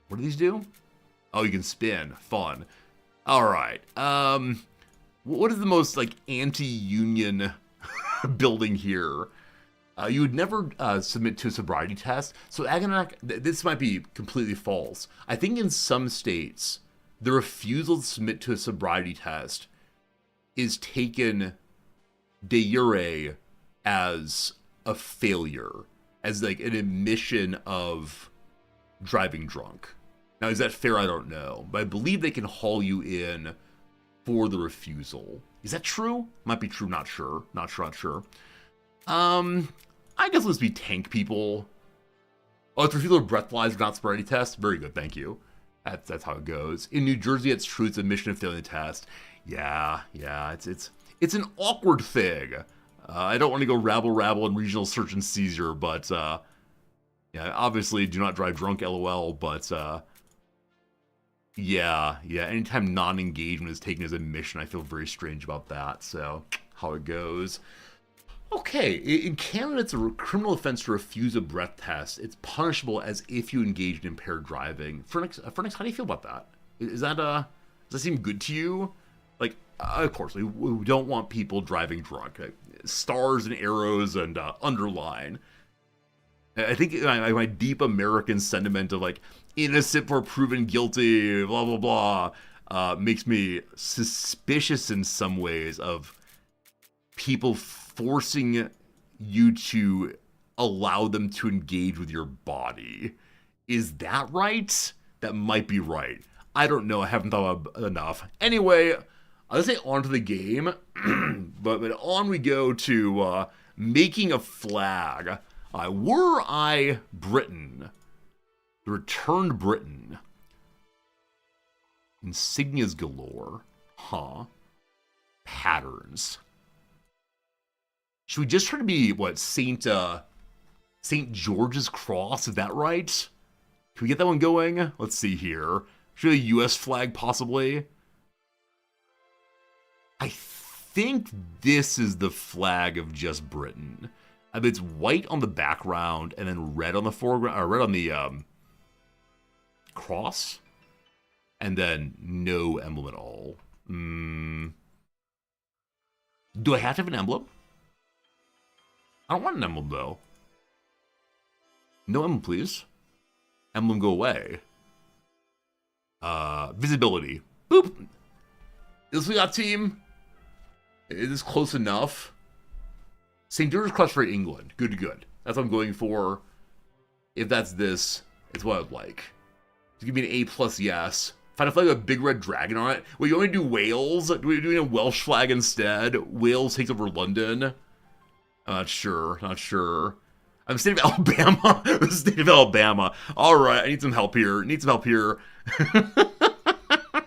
What do these do? Oh, you can spin. Fun. Alright. What is the most, anti-union building here? You would never submit to a sobriety test. So, this might be completely false. I think in some states, the refusal to submit to a sobriety test is taken de jure as a failure, as an admission of driving drunk. Now, is that fair? I don't know, but I believe they can haul you in for the refusal. Is that true? Might be true. Not sure. I guess let's be tank people. Oh, it's refusal of breathalyzer, not sobriety test. Very good, thank you. That's how it goes. In New Jersey, it's true. It's admission of failing the test. Yeah. It's an awkward thing. I don't want to go rabble and regional search and seizure, but yeah, obviously do not drive drunk, LOL. But yeah. Anytime non-engagement is taken as admission, I feel very strange about that. So how it goes. Okay, in Canada, it's a criminal offense to refuse a breath test. It's punishable as if you engaged in impaired driving. Fernix, how do you feel about that? Is that does that seem good to you? Like, of course, we don't want people driving drunk. Stars and arrows and underline. I think my deep American sentiment of like innocent for proven guilty, blah blah blah, makes me suspicious in some ways of people forcing you to allow them to engage with your body. Is that right? That might be right. I don't know. I haven't thought enough. Anyway, I'll say on to the game. but on we go to making a flag. Were I Britain, the returned Britain, insignias galore, patterns. Should we just try to be, what, Saint George's Cross? Is that right? Can we get that one going? Let's see here. Should a U.S. flag, possibly? I think this is the flag of just Britain. I mean, it's white on the background and then red on the foreground, or red on the cross, and then no emblem at all. Do I have to have an emblem? I don't want an emblem, though. No emblem, please. Emblem, go away. Visibility. Boop. This we got, team. Is this close enough? St. George's Cross for England. Good, good. That's what I'm going for. If that's this, it's what I'd like. Just give me an A+, yes. Find a flag with a big red dragon on it. Wait, you want me to do Wales? Do we do a Welsh flag instead? Wales takes over London? I'm not sure. Not sure. I'm the state of Alabama. The state of Alabama. All right, I need some help here. Need some help here.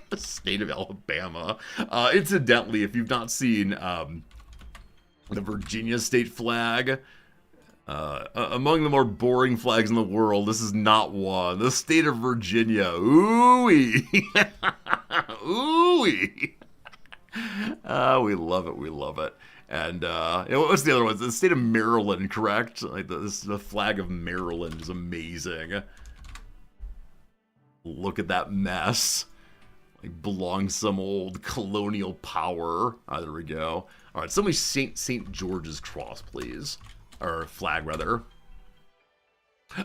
The state of Alabama. Incidentally, if you've not seen the Virginia state flag, among the more boring flags in the world, this is not one. The state of Virginia. Ooh-wee. Ooh-wee. We love it. We love it. And what's the other one? The state of Maryland, correct? Like the flag of Maryland is amazing. Look at that mess. Like belongs some old colonial power. There we go. All right, somebody St. George's Cross, please, or flag rather.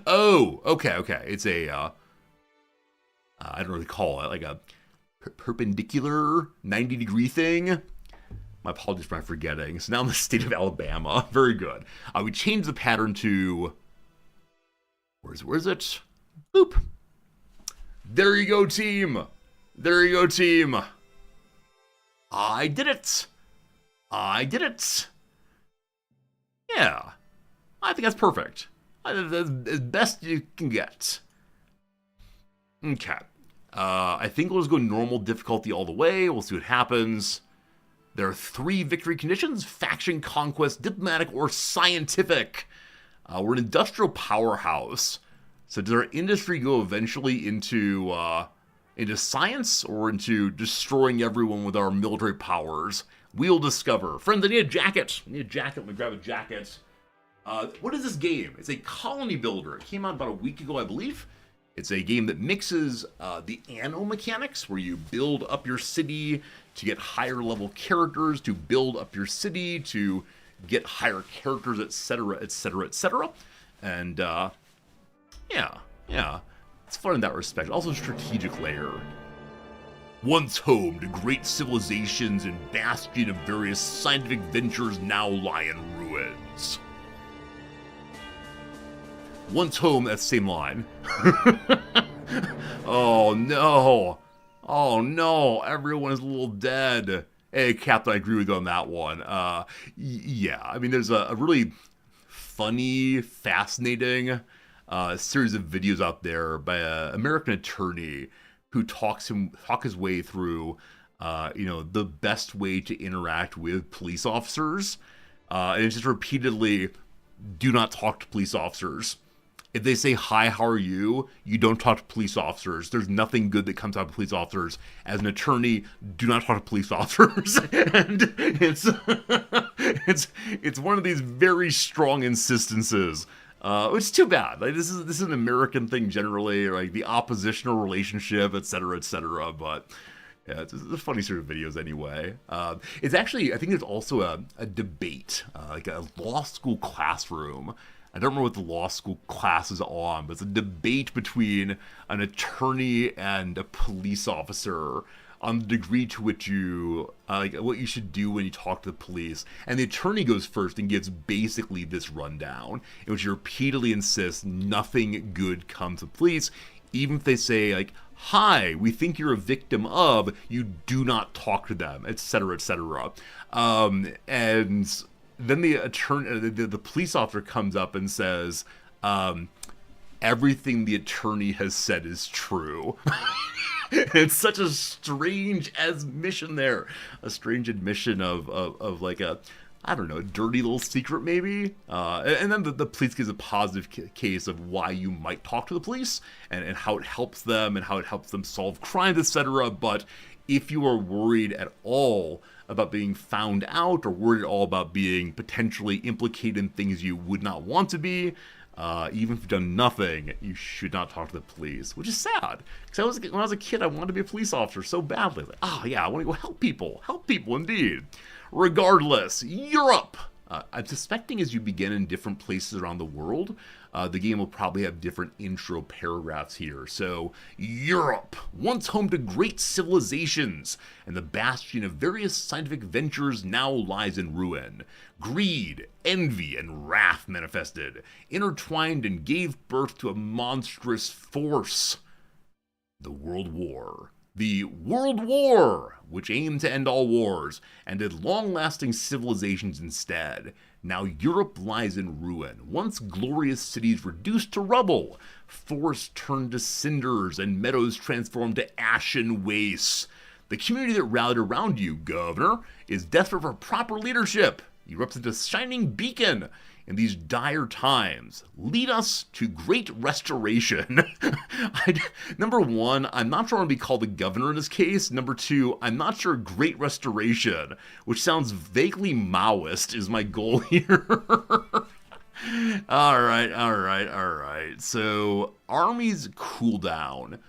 Oh, okay. It's a I don't really call it like a perpendicular 90-degree thing. My apologies for my forgetting. So now I'm the state of Alabama. Very good. We changed the pattern to... Where's it? Boop. There you go, team. There you go, team. I did it. I did it. Yeah. I think that's perfect. As best you can get. Okay. I think we'll just go normal difficulty all the way. We'll see what happens. There are 3 victory conditions: faction, conquest, diplomatic, or scientific. We're an industrial powerhouse. So does our industry go eventually into science or into destroying everyone with our military powers? We'll discover. Friends, I need a jacket. I need a jacket. Let me grab a jacket. What is this game? It's a colony builder. It came out about a week ago, I believe. It's a game that mixes the Anno mechanics, where you build up your city to get higher level characters, to build up your city to get higher characters, etc., etc., etc. And yeah, it's fun in that respect. Also, strategic layer. Once home to great civilizations and bastion of various scientific ventures, now lie in ruins. Once home, that's the same line. Oh no. Oh no, everyone is a little dead. Hey, Captain, I agree with you on that one. Yeah, I mean, there's a really funny, fascinating series of videos out there by an American attorney who talk his way through, the best way to interact with police officers. And it's just repeatedly, do not talk to police officers. If they say, hi, how are you? You don't talk to police officers. There's nothing good that comes out of police officers. As an attorney, do not talk to police officers. And it's it's one of these very strong insistences. Which is too bad. Like this is an American thing generally, or like the oppositional relationship, etc., etc. But yeah, it's a funny sort of videos anyway. It's actually, I think there's also a debate, like a law school classroom. I don't remember what the law school class is on, but it's a debate between an attorney and a police officer on the degree to which you, like, what you should do when you talk to the police. And the attorney goes first and gives basically this rundown, in which he repeatedly insists nothing good comes to police, even if they say, like, hi, we think you're a victim of, you do not talk to them, etc., etc. And then the attorney, the police officer comes up and says, everything the attorney has said is true. It's such a strange admission there. A strange admission of like a, I don't know, a dirty little secret maybe. And then the police gives a positive case of why you might talk to the police and how it helps them and how it helps them solve crimes, etc. But if you are worried at all about being found out or worried at all about being potentially implicated in things you would not want to be, even if you've done nothing, you should not talk to the police, which is sad. Because when I was a kid, I wanted to be a police officer so badly. Like, oh yeah, I want to go help people indeed. Regardless, Europe! I'm suspecting as you begin in different places around the world, the game will probably have different intro paragraphs here. So, Europe, once home to great civilizations, and the bastion of various scientific ventures now lies in ruin. Greed, envy, and wrath manifested, intertwined and gave birth to a monstrous force. The World War. The World War, which aimed to end all wars, and did long-lasting civilizations instead. Now Europe lies in ruin, once glorious cities reduced to rubble, forests turned to cinders, and meadows transformed to ashen wastes. The community that rallied around you, Governor, is desperate for proper leadership. You represent a shining beacon in these dire times. Lead us to great restoration. Number one, I'm not sure I want to be called the governor in this case. Number two, I'm not sure great restoration, which sounds vaguely Maoist, is my goal here. All right. So, armies cool down.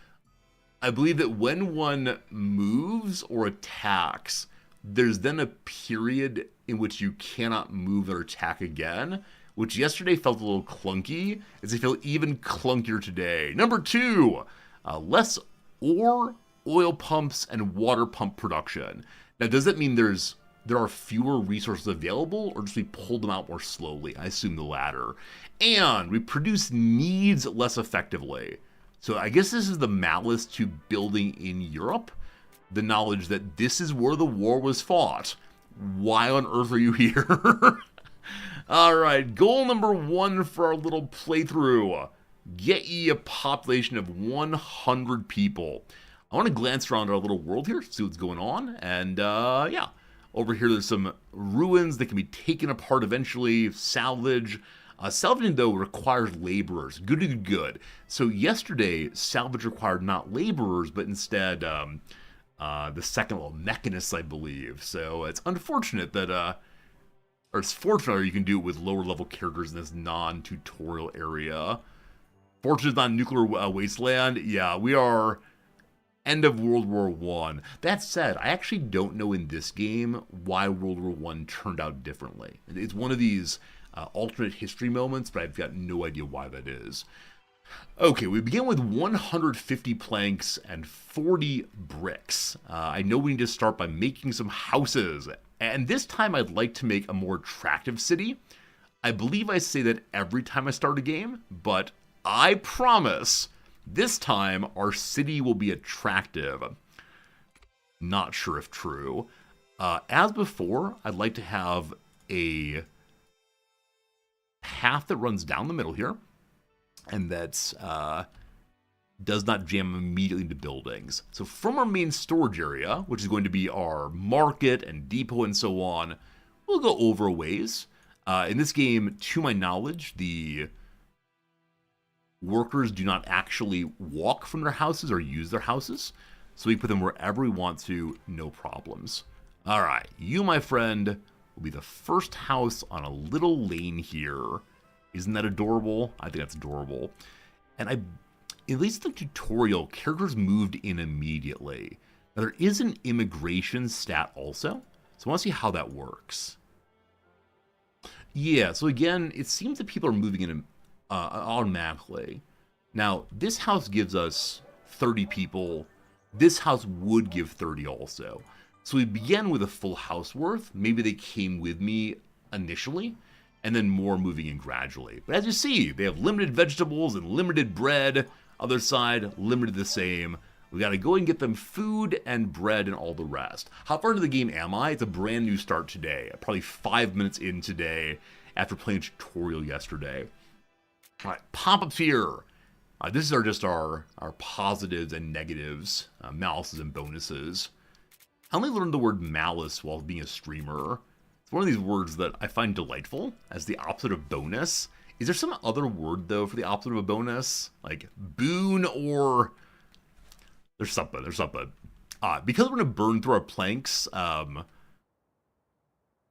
I believe that when one moves or attacks, there's then a period in which you cannot move or attack again, which yesterday felt a little clunky, as they feel even clunkier today. Number two, less ore, oil pumps, and water pump production. Now, does that mean there are fewer resources available, or just we pull them out more slowly? I assume the latter. And we produce needs less effectively. So I guess this is the malice to building in Europe. The knowledge that this is where the war was fought. Why on earth are you here? Alright, goal number one for our little playthrough. Get ye a population of 100 people. I want to glance around our little world here, see what's going on, and yeah. Over here there's some ruins that can be taken apart eventually, salvage. Salvaging, though, requires laborers. Good. So yesterday, salvage required not laborers, but instead the second level mechanists, I believe. So it's unfortunate that, or it's fortunate you can do it with lower level characters in this non-tutorial area. Fortunate it's not nuclear wasteland. Yeah, we are end of World War I. That said, I actually don't know in this game why World War I turned out differently. It's one of these alternate history moments, but I've got no idea why that is. Okay, we begin with 150 planks and 40 bricks. I know we need to start by making some houses, and this time I'd like to make a more attractive city. I believe I say that every time I start a game, but I promise this time our city will be attractive. Not sure if true. As before, I'd like to have a path that runs down the middle here, and that does not jam immediately into buildings. So from our main storage area, which is going to be our market and depot and so on, we'll go over a ways. In this game, to my knowledge, the workers do not actually walk from their houses or use their houses, so we put them wherever we want to, no problems. All right, you, my friend, will be the first house on a little lane here. Isn't that adorable? I think that's adorable. And at least in the tutorial, characters moved in immediately. Now there is an immigration stat also, so I want to see how that works. Yeah, so again, it seems that people are moving in automatically. Now, this house gives us 30 people. This house would give 30 also. So we began with a full house worth. Maybe they came with me initially, and then more moving in gradually. But as you see, they have limited vegetables and limited bread. Other side, limited the same. We gotta go and get them food and bread and all the rest. How far into the game am I? It's a brand new start today. Probably 5 minutes in today after playing a tutorial yesterday. All right, pop-ups here. This is just our positives and negatives, malices and bonuses. I only learned the word malice while being a streamer. It's one of these words that I find delightful as the opposite of bonus. Is there some other word, though, for the opposite of a bonus? Like boon or... There's something. Because we're going to burn through our planks,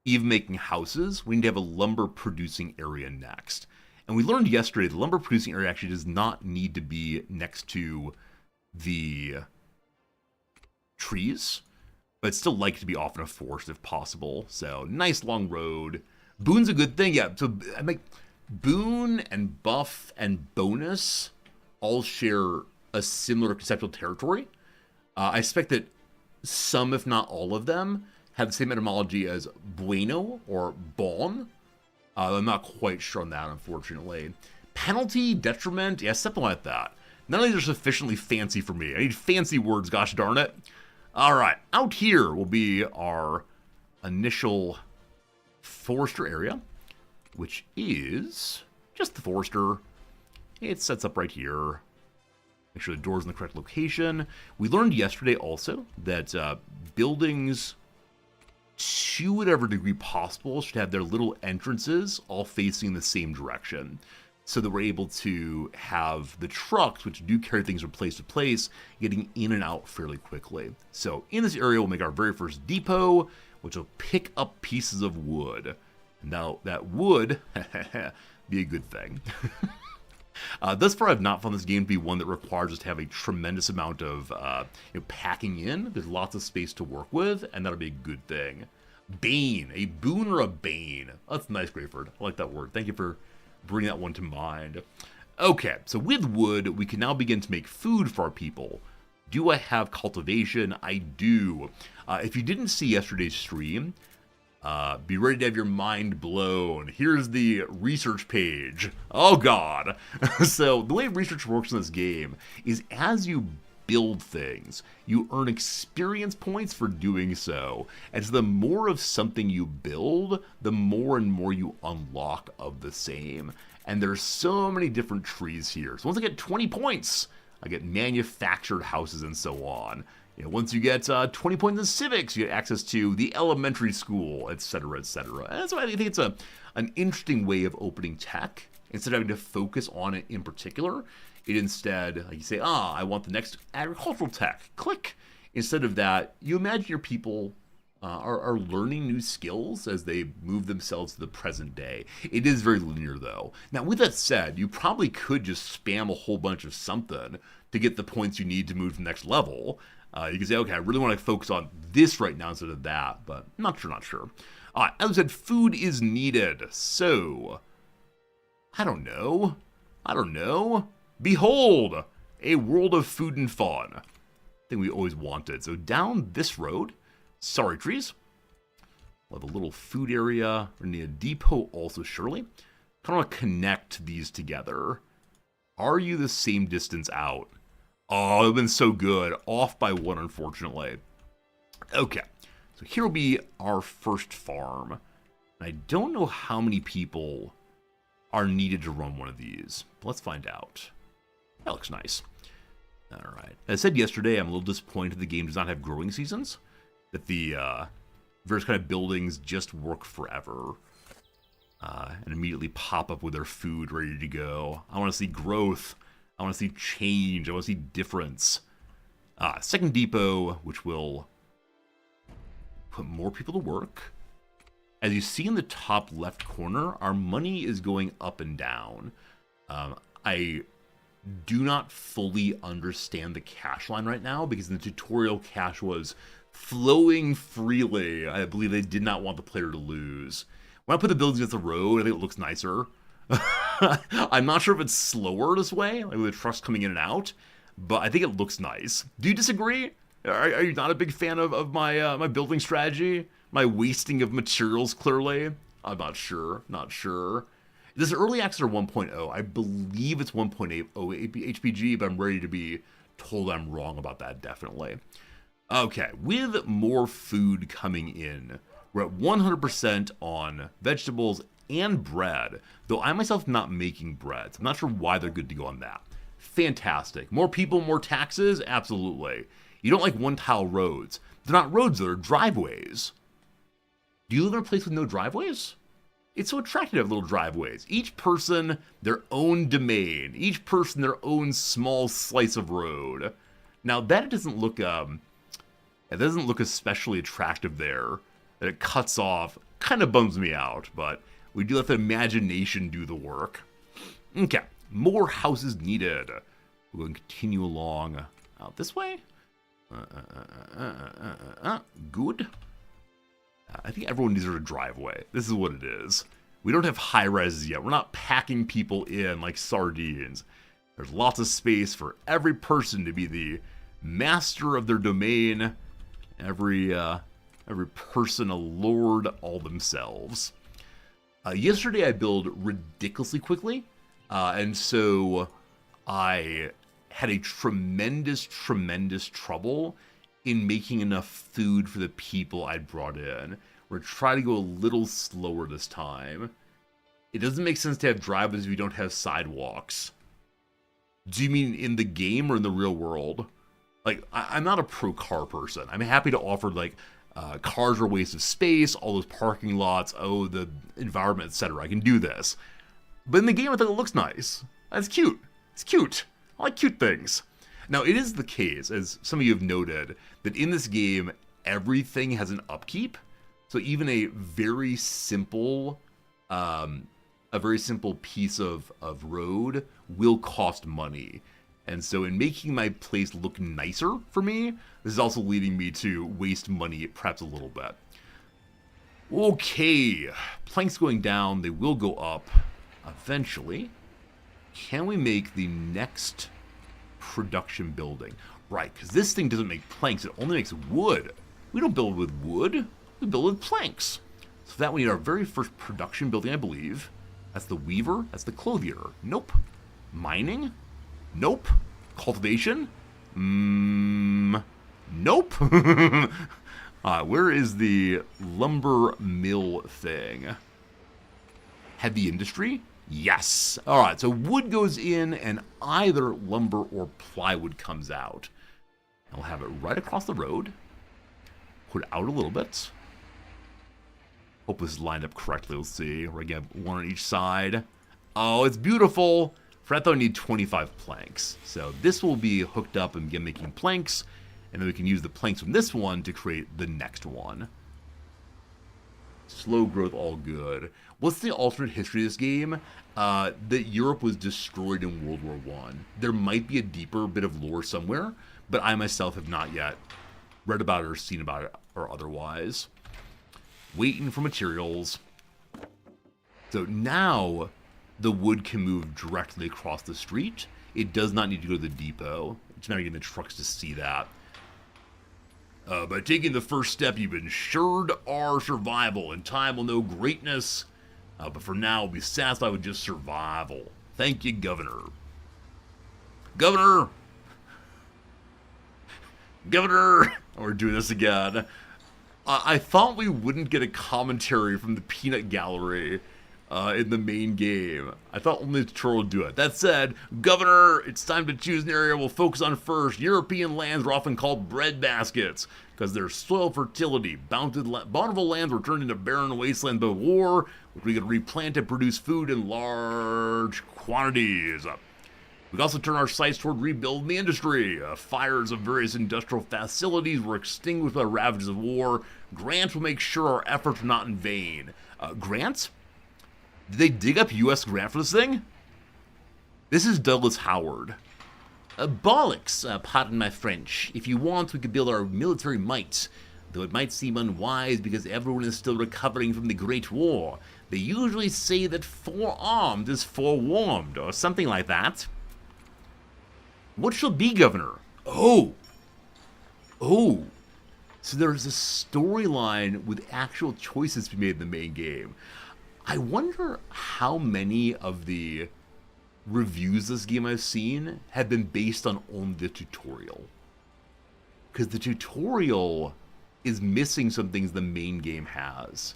even making houses, we need to have a lumber-producing area next. And we learned yesterday the lumber-producing area actually does not need to be next to the trees, but it's still like to be off in a forest if possible. So, nice long road. Boon's a good thing, yeah. So, I make boon and buff and bonus all share a similar conceptual territory. I expect that some, if not all of them, have the same etymology as bueno or bon. I'm not quite sure on that, unfortunately. Penalty, detriment, yeah, something like that. None of these are sufficiently fancy for me. I need fancy words, gosh darn it. All right, out here will be our initial forester area, which is just the forester. It sets up right here. Make sure the door's in the correct location. We learned yesterday also that buildings, to whatever degree possible, should have their little entrances all facing the same direction, so that we're able to have the trucks, which do carry things from place to place, getting in and out fairly quickly. So in this area, we'll make our very first depot, which will pick up pieces of wood. Now, that would be a good thing. Thus far, I've not found this game to be one that requires us to have a tremendous amount of packing in. There's lots of space to work with, and that'll be a good thing. Bane, a boon or a bane? That's nice, Grayford. I like that word. Thank you for bringing that one to mind. Okay, so with wood, we can now begin to make food for our people. Do I have cultivation? I do. If you didn't see yesterday's stream, be ready to have your mind blown. Here's the research page. Oh god. So the way research works in this game is as you build things, you earn experience points for doing so. And so the more of something you build, the more and more you unlock of the same. And there's so many different trees here. So once I get 20 points, I get manufactured houses and so on. Once you get 20 points in civics, you get access to the elementary school, etc., etc. And so I think it's an interesting way of opening tech. Instead of having to focus on it in particular, it instead, like you say, I want the next agricultural tech. Click. Instead of that, you imagine your people are learning new skills as they move themselves to the present day. It is very linear, though. Now, with that said, you probably could just spam a whole bunch of something to get the points you need to move to the next level. You can say, okay, I really want to focus on this right now instead of that, but not sure. All right, as I said, food is needed. So, I don't know. Behold, a world of food and fun. Thing we always wanted. So down this road, sorry trees, we'll have a little food area. We're going to need a depot also, surely. Kind of want to connect these together. Are you the same distance out? Oh, it's been so good. Off by one, unfortunately. Okay, so here will be our first farm. I don't know how many people are needed to run one of these. Let's find out. That looks nice. All right. As I said yesterday, I'm a little disappointed the game does not have growing seasons. That the various kind of buildings just work forever. And immediately pop up with their food ready to go. I want to see growth. I want to see change. I want to see difference. Second depot, which will put more people to work. As you see in the top left corner, our money is going up and down. I do not fully understand the cash line right now because in the tutorial, cash was flowing freely. I believe they did not want the player to lose. When I put the buildings against the road, I think it looks nicer. I'm not sure if it's slower this way, like with the trucks coming in and out, but I think it looks nice. Do you disagree? Are you not a big fan of my my building strategy? My wasting of materials, clearly? I'm not sure. Not sure. This is early access or 1.0. I believe it's 1.80 HPG, but I'm ready to be told I'm wrong about that, definitely. Okay, with more food coming in, we're at 100% on vegetables and bread, though I myself am not making breads. I'm not sure why they're good to go on that. Fantastic. More people, more taxes? Absolutely. You don't like one-tile roads. They're not roads, they're driveways. Do you live in a place with no driveways? It's so attractive to have little driveways. Each person, their own domain. Each person, their own small slice of road. Now, that doesn't look, especially attractive there. That it cuts off kind of bums me out, but we do let the imagination do the work. Okay, more houses needed. We're going to continue along out this way. Good. I think everyone needs a driveway. This is what it is. We don't have high rises yet. We're not packing people in like sardines. There's lots of space for every person to be the master of their domain. Every person a lord all themselves. Yesterday I built ridiculously quickly, and so I had a tremendous trouble in making enough food for the people I'd brought in. We're trying to go a little slower this time. It doesn't make sense to have driveways if you don't have sidewalks. Do you mean in the game or in the real world? Like, I'm not a pro car person. I'm happy to offer, like, cars are a waste of space, all those parking lots, the environment, etc. I can do this. But in the game, I think it looks nice. That's cute. It's cute. I like cute things. Now, it is the case, as some of you have noted, that in this game, everything has an upkeep. So even a very simple piece of road will cost money. And so in making my place look nicer for me, this is also leading me to waste money perhaps a little bit. Okay, planks going down, they will go up eventually. Can we make the next production building? Right, because this thing doesn't make planks, it only makes wood. We don't build with wood, we build with planks. So for that we need our very first production building, I believe. That's the weaver, that's the clothier. Nope. Mining? Nope. Cultivation? Nope. Where is the lumber mill thing? Heavy industry? Yes. All right, so wood goes in and either lumber or plywood comes out. I'll have it right across the road. Put it out a little bit. Hope this is lined up correctly. Let's see. We're going to get one on each side. Oh, it's beautiful. For that, though, I need 25 planks. So this will be hooked up and begin making planks. And then we can use the planks from this one to create the next one. Slow growth, all good. What's the alternate history of this game? That Europe was destroyed in World War I. There might be a deeper bit of lore somewhere, but I myself have not yet read about it or seen about it or otherwise. Waiting for materials. So now the wood can move directly across the street. It does not need to go to the depot. It's not getting the trucks to see that. By taking the first step, you've ensured our survival. In time, we'll know greatness. But for now, we'll be satisfied with just survival. Thank you, Governor. Governor! Governor! We're doing this again. I thought we wouldn't get a commentary from the peanut gallery in the main game. I thought only the tutorial would do it. That said, Governor, it's time to choose an area we'll focus on first. European lands are often called breadbaskets because their soil fertility. Bountiful lands were turned into barren wasteland by war, which we could replant and produce food in large quantities. We can also turn our sights toward rebuilding the industry. Fires of various industrial facilities were extinguished by the ravages of war. Grants will make sure our efforts are not in vain. Grants? Did they dig up U.S. grant for this thing? This is Douglas Howard. Bollocks, pardon my French. If you want, we could build our military might. Though it might seem unwise because everyone is still recovering from the Great War. They usually say that forearmed is forewarned, or something like that. What shall be, Governor? Oh. So there's a storyline with actual choices to be made in the main game. I wonder how many of the reviews this game I've seen have been based on only the tutorial. Because the tutorial is missing some things the main game has.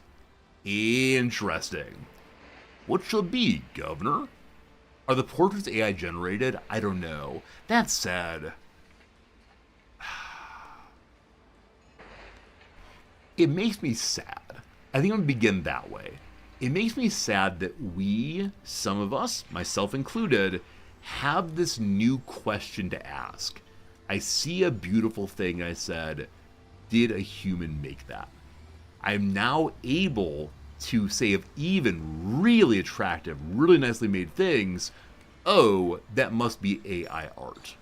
Interesting. What shall be, Governor? Are the portraits AI generated? I don't know. That said, it makes me sad. I think I'm going to begin that way. It makes me sad that we, some of us, myself included, have this new question to ask. I see a beautiful thing, I said, did a human make that? I'm now able to say of even really attractive, really nicely made things, oh, that must be AI art.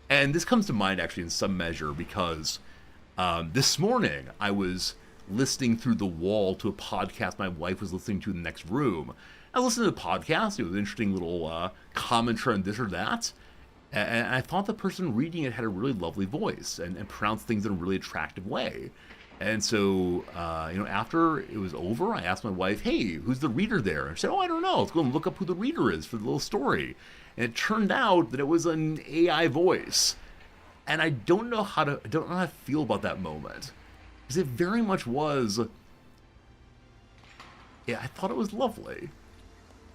And this comes to mind actually in some measure because this morning I was listening through the wall to a podcast my wife was listening to in the next room. I listened to the podcast. It was an interesting little commentary on this or that. And I thought the person reading it had a really lovely voice and pronounced things in a really attractive way. And so, after it was over, I asked my wife, hey, who's the reader there? And she said, oh, I don't know. Let's go and look up who the reader is for the little story. And it turned out that it was an AI voice. And I don't know how to feel about that moment. Because it very much was, yeah, I thought it was lovely.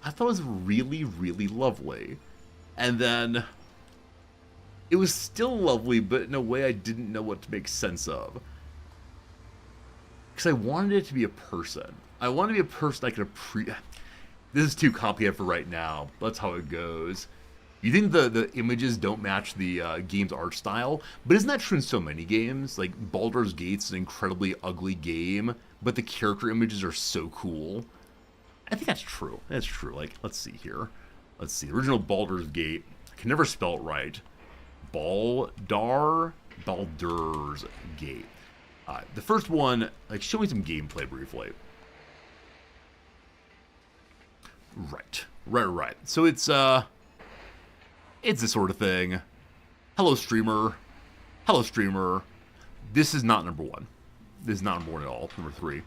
I thought it was really, really lovely. And then it was still lovely, but in a way I didn't know what to make sense of. Because I wanted it to be a person. I wanted to be a person I could appreciate. This is too complicated for right now. That's how it goes. You think the images don't match the game's art style, but isn't that true in so many games? Like, Baldur's Gate's an incredibly ugly game, but the character images are so cool. I think that's true. That's true. Like, let's see here. Let's see. The original Baldur's Gate. I can never spell it right. Baldur's Gate. The first one, like, show me some gameplay briefly. Right. So it's this sort of thing. Hello, streamer. This is not number one. This is not number one at all. Number 3. Did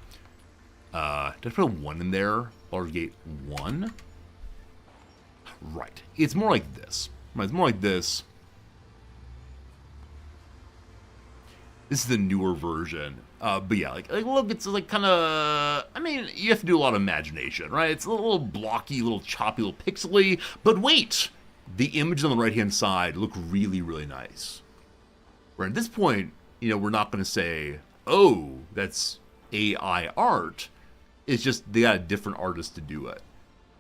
I put a 1 in there? Baldur's Gate 1? Right. It's more like this. Right, it's more like this. This is the newer version. But yeah, like look, it's like kind of, I mean, you have to do a lot of imagination, right? It's a little blocky, little choppy, little pixely. But wait! The images on the right-hand side look really, really nice. Right, at this point, we're not going to say, oh, that's AI art. It's just they got a different artist to do it.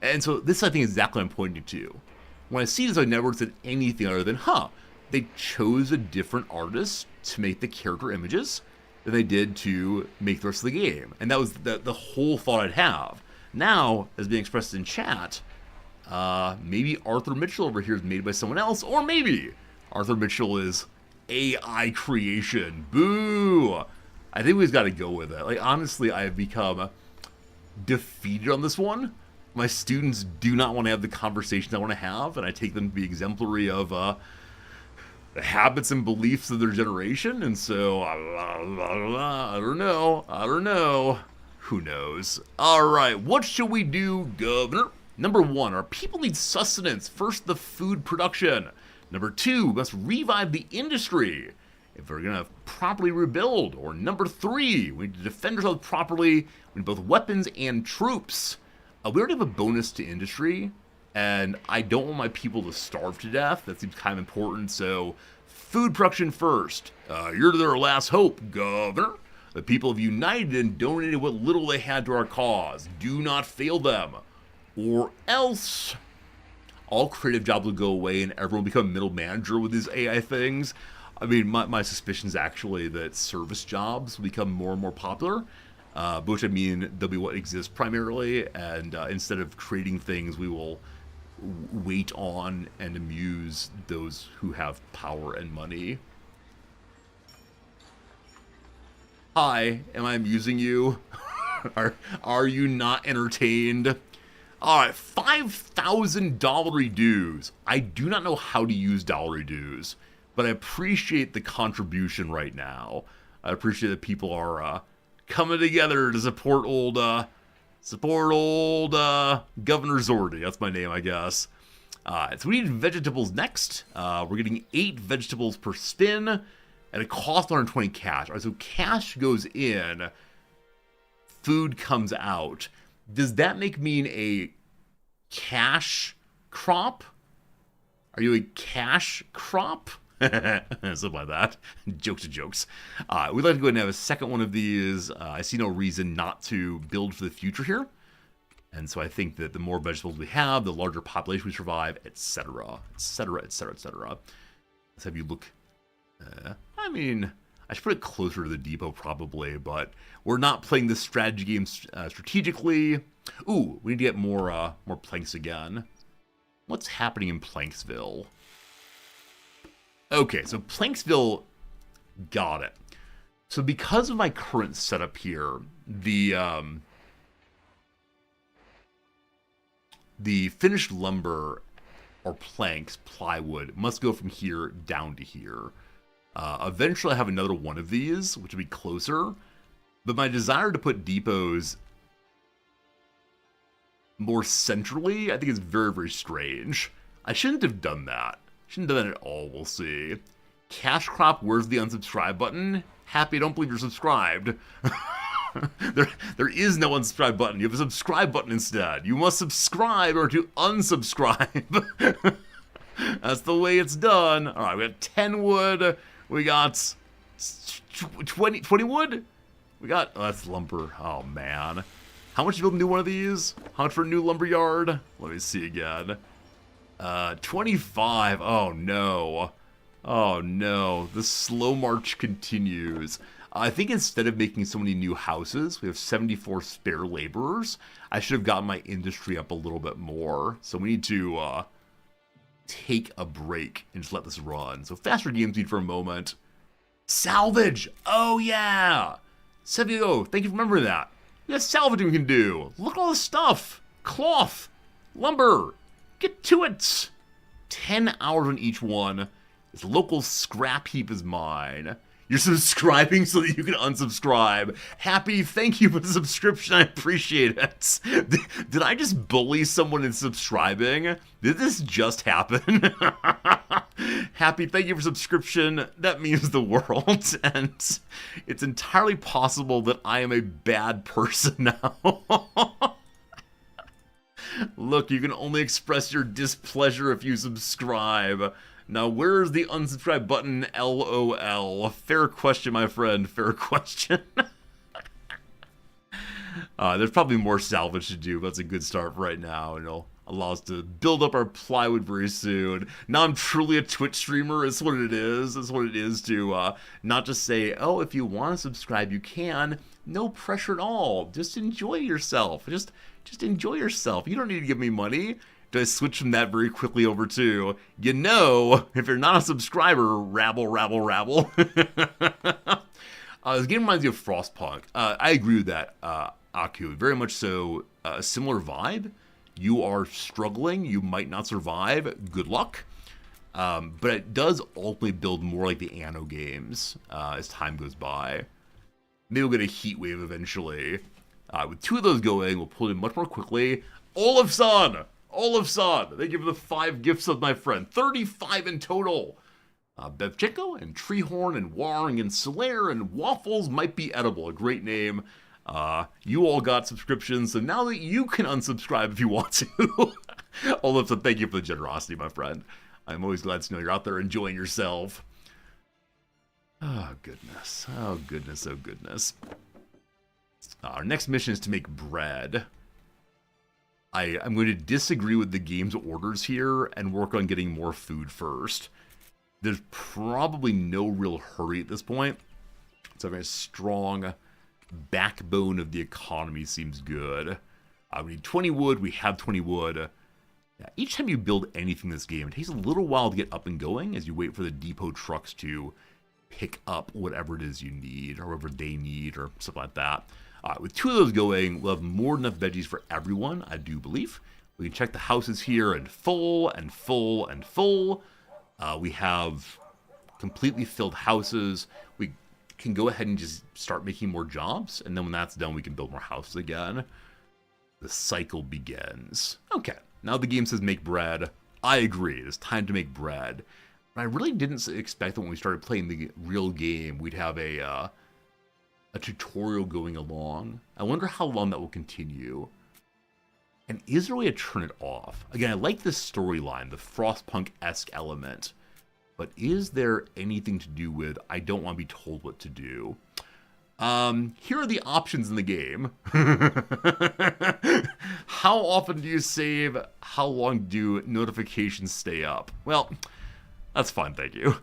And so this, I think, is exactly what I'm pointing to. When I see this, I never said anything other than, they chose a different artist to make the character images than they did to make the rest of the game. And that was the whole thought I'd have. Now, as being expressed in chat, maybe Arthur Mitchell over here is made by someone else, or maybe Arthur Mitchell is AI creation. Boo! I think we've got to go with it. Like, honestly, I have become defeated on this one. My students do not want to have the conversation I want to have, and I take them to be exemplary of the habits and beliefs of their generation, and so, I don't know. Who knows? Alright, what should we do, Governor? Number 1, our people need sustenance. First, the food production. Number 2, we must revive the industry if we're going to properly rebuild. Or number 3, we need to defend ourselves properly. We need both weapons and troops. We already have a bonus to industry, and I don't want my people to starve to death. That seems kind of important, so food production first. You're their last hope, Governor. The people have united and donated what little they had to our cause. Do not fail them, or else. all creative jobs will go away and everyone will become middle manager with these AI things. I mean, my suspicion is actually that service jobs will become more and more popular, which I mean, they'll be what exists primarily, and instead of creating things, we will wait on and amuse those who have power and money. Hi, am I amusing you? Are you not entertained? Alright, $5,000 dues. I do not know how to use dollar dues, but I appreciate the contribution right now. I appreciate that people are coming together to support old Governor Zordy. That's my name, I guess. So we need vegetables next. We're getting 8 vegetables per spin at a cost of 120 cash. All right, so cash goes in, food comes out. Does that make me a cash crop? Are you a cash crop? Something like that. Jokes. We'd like to go ahead and have a second one of these. I see no reason not to build for the future here. And so I think that the more vegetables we have, the larger population we survive, etc. Let's have you look. I mean, I should put it closer to the depot probably, but we're not playing this strategy game strategically. Ooh, we need to get more planks again. What's happening in Planksville? Okay, so Planksville, got it. So because of my current setup here, the finished lumber or planks, plywood, must go from here down to here. Eventually I have another one of these, which will be closer. But my desire to put depots more centrally, I think is very, very strange. I shouldn't have done that. Shouldn't have done that at all, we'll see. Cash crop, where's the unsubscribe button? Happy, I don't believe you're subscribed. There is no unsubscribe button. You have a subscribe button instead. You must subscribe or to unsubscribe. That's the way it's done. Alright, we got 10 wood. We got 20 wood? We got, oh, that's lumber. Oh, man. How much to build a new one of these? How much for a new lumber yard? Let me see again. 25. Oh, no. Oh, no. The slow march continues. I think instead of making so many new houses, we have 74 spare laborers. I should have gotten my industry up a little bit more. So we need to take a break and just let this run. So faster game speed for a moment. Salvage! Oh, yeah! Sevio, thank you for remembering that. We got salvaging we can do. Look at all this stuff. Cloth. Lumber. Get to it. 10 hours on each one. This local scrap heap is mine. You're subscribing so that you can unsubscribe. Happy, thank you for the subscription. I appreciate it. Did I just bully someone into subscribing? Did this just happen? Happy, thank you for subscription. That means the world. And it's entirely possible that I am a bad person now. Look, you can only express your displeasure if you subscribe. Now, where's the unsubscribe button? LOL. Fair question, my friend. Fair question. There's probably more salvage to do, but that's a good start for right now. And it'll allow us to build up our plywood very soon. Now I'm truly a Twitch streamer. It's what it is. It's what it is to not just say, oh, if you want to subscribe, you can. No pressure at all. Just enjoy yourself. Just enjoy yourself. You don't need to give me money. Do I switch from that very quickly over to, you know, if you're not a subscriber, rabble. This game reminds me of Frostpunk. I agree with that, Aku. Very much so. A similar vibe. You are struggling. You might not survive. Good luck. But it does ultimately build more like the Anno games as time goes by. Maybe we'll get a heat wave eventually. With 2 of those going, we'll pull it in much more quickly. Olafson, thank you for the 5 gifts of my friend. 35 in total. Bevchenko and Treehorn and Warring and Solaire and Waffles might be edible. A great name. You all got subscriptions, so now that you can unsubscribe if you want to. Olafson, thank you for the generosity, my friend. I'm always glad to know you're out there enjoying yourself. Oh, goodness. Oh, goodness. Oh, goodness. Our next mission is to make bread. I'm going to disagree with the game's orders here and work on getting more food first. There's probably no real hurry at this point. So having a strong backbone of the economy seems good. We need 20 wood. We have 20 wood. Yeah, each time you build anything in this game, it takes a little while to get up and going as you wait for the depot trucks to pick up whatever it is you need or whatever they need or something like that. With 2 of those going, we'll have more than enough veggies for everyone, I do believe. We can check the houses here and full and full and full. We have completely filled houses. We can go ahead and just start making more jobs, and then when that's done, we can build more houses again. The cycle begins. Okay, now the game says make bread. I agree, it's time to make bread. But I really didn't expect that when we started playing the real game, we'd have a tutorial going along. I wonder how long that will continue. And is there a way to turn it off? Again, I like this storyline, the Frostpunk-esque element. But is there anything to do with, I don't want to be told what to do? Here are the options in the game. How often do you save? How long do notifications stay up? Well, that's fine, thank you.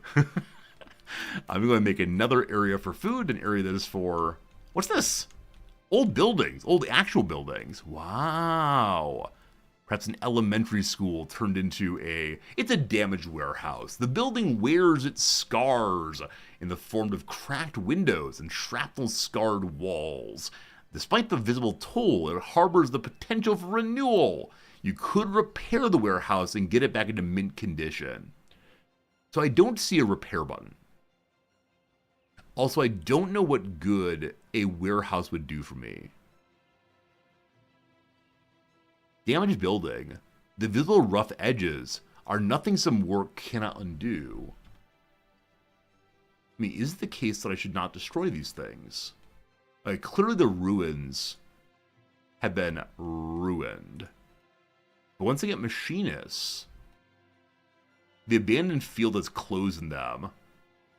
I'm going to make another area for food, an area that is for... What's this? Old buildings. Old actual buildings. Wow. Perhaps an elementary school turned into a... It's a damaged warehouse. The building wears its scars in the form of cracked windows and shrapnel-scarred walls. Despite the visible toll, it harbors the potential for renewal. You could repair the warehouse and get it back into mint condition. So I don't see a repair button. Also, I don't know what good a warehouse would do for me. Damaged building. The visible rough edges are nothing some work cannot undo. I mean, is it the case that I should not destroy these things? Like, clearly the ruins have been ruined. But once I get machinists, the abandoned field that's closed in them,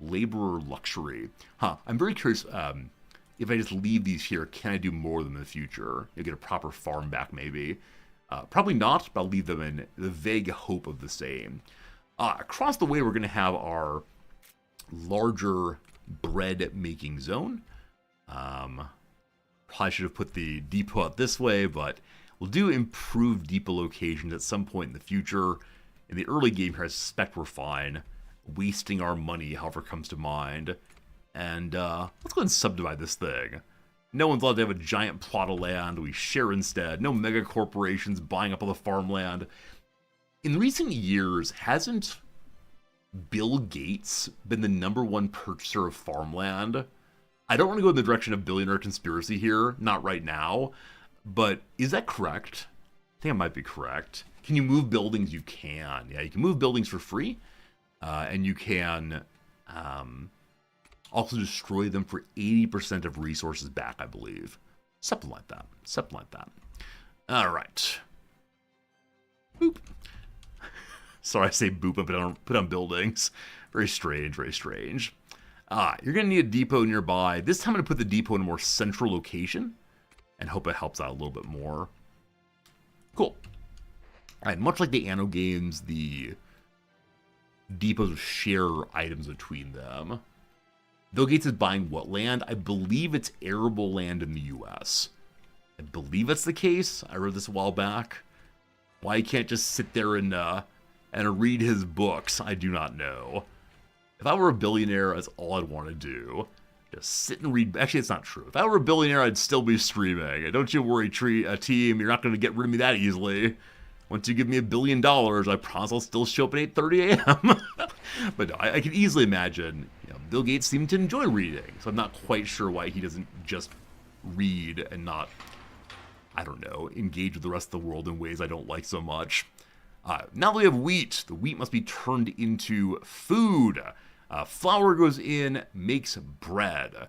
laborer luxury. I'm very curious, if I just leave these here, can I do more of them in the future? You'll get a proper farm back, maybe. Probably not, but I'll leave them in the vague hope of the same. Across the way, we're going to have our larger bread-making zone. Probably should have put the depot out this way, but we'll do improved depot locations at some point in the future. In the early game here, I suspect we're fine. Wasting our money, however comes to mind. And let's go ahead and subdivide this thing. No one's allowed to have a giant plot of land. We share instead. No mega corporations buying up all the farmland. In recent years, hasn't Bill Gates been the #1 purchaser of farmland? I don't want to go in the direction of billionaire conspiracy here, not right now, but is that correct? I think it might be correct. Can you move buildings? You can. Yeah, you can move buildings for free, and you can also destroy them for 80% of resources back, I believe. Something like that. Something like that. All right. Boop. Sorry, I say boop, but I don't put on buildings. Very strange, very strange. You're going to need a depot nearby. This time I'm going to put the depot in a more central location and hope it helps out a little bit more. Cool. All right, much like the Anno games, the depots share items between them. Bill Gates is buying what land? I believe it's arable land in the U.S. I believe that's the case. I read this a while back. Why he can't just sit there and read his books, I do not know. If I were a billionaire, that's all I'd want to do. Just sit and read. Actually, it's not true. If I were a billionaire, I'd still be streaming. Don't you worry, team. You're not going to get rid of me that easily. Once you give me $1 billion, I promise I'll still show up at 8:30 a.m. But no, I can easily imagine, Bill Gates seemed to enjoy reading, so I'm not quite sure why he doesn't just read and not, I don't know, engage with the rest of the world in ways I don't like so much. Now that we have wheat, the wheat must be turned into food. Flour goes in, makes bread.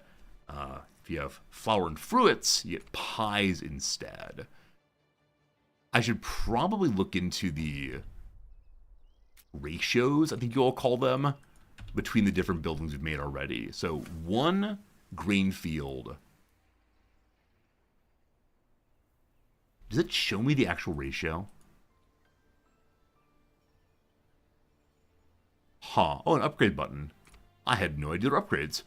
If you have flour and fruits, you get pies instead. I should probably look into the ratios, I think you all call them, between the different buildings we've made already. So 1 grain field Does it show me the actual ratio? Huh. Oh, an upgrade button. I had no idea there were upgrades.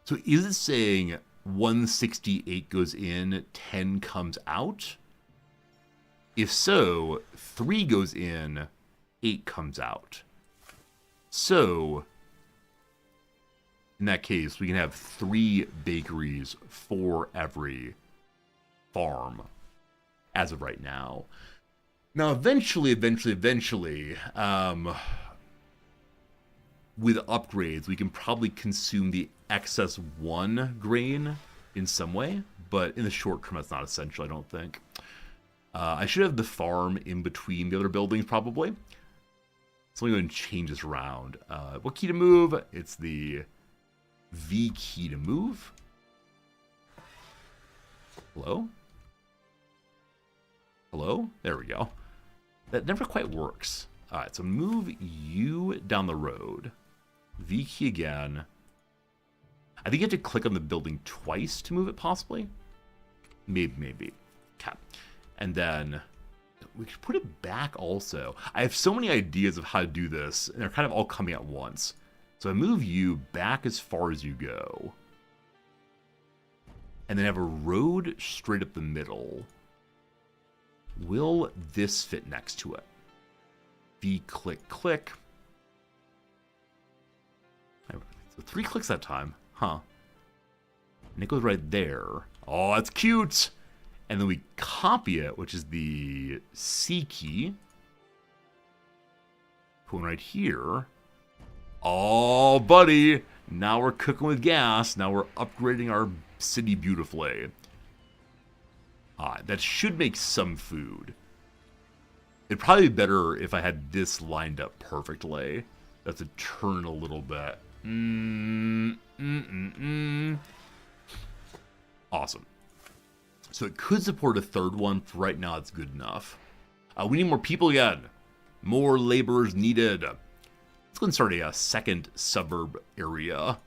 So is it saying 168 goes in, 10 comes out? If so, 3 goes in, 8 comes out. So, in that case, we can have 3 bakeries for every farm as of right now. Now, eventually, with upgrades, we can probably consume the excess 1 grain in some way, but in the short term, that's not essential, I don't think. I should have the farm in between the other buildings, probably. So let me go and change this around. What key to move? It's the V key to move. Hello? Hello? There we go. That never quite works. All right, so move you down the road. V key again. I think you have to click on the building twice to move it, possibly. Maybe. Okay. And then we should put it back also. I have so many ideas of how to do this, and they're kind of all coming at once. So I move you back as far as you go. And then have a road straight up the middle. Will this fit next to it? V click, click. So 3 clicks that time. Huh. And it goes right there. Oh, that's cute! And then we copy it, which is the C key. Put one right here. Oh, buddy! Now we're cooking with gas. Now we're upgrading our city beautifully. That should make some food. It'd probably be better if I had this lined up perfectly. That's a turn a little bit. Awesome. So it could support a third one. For right now, it's good enough. We need more people again. More laborers needed. Let's go and start a second suburb area.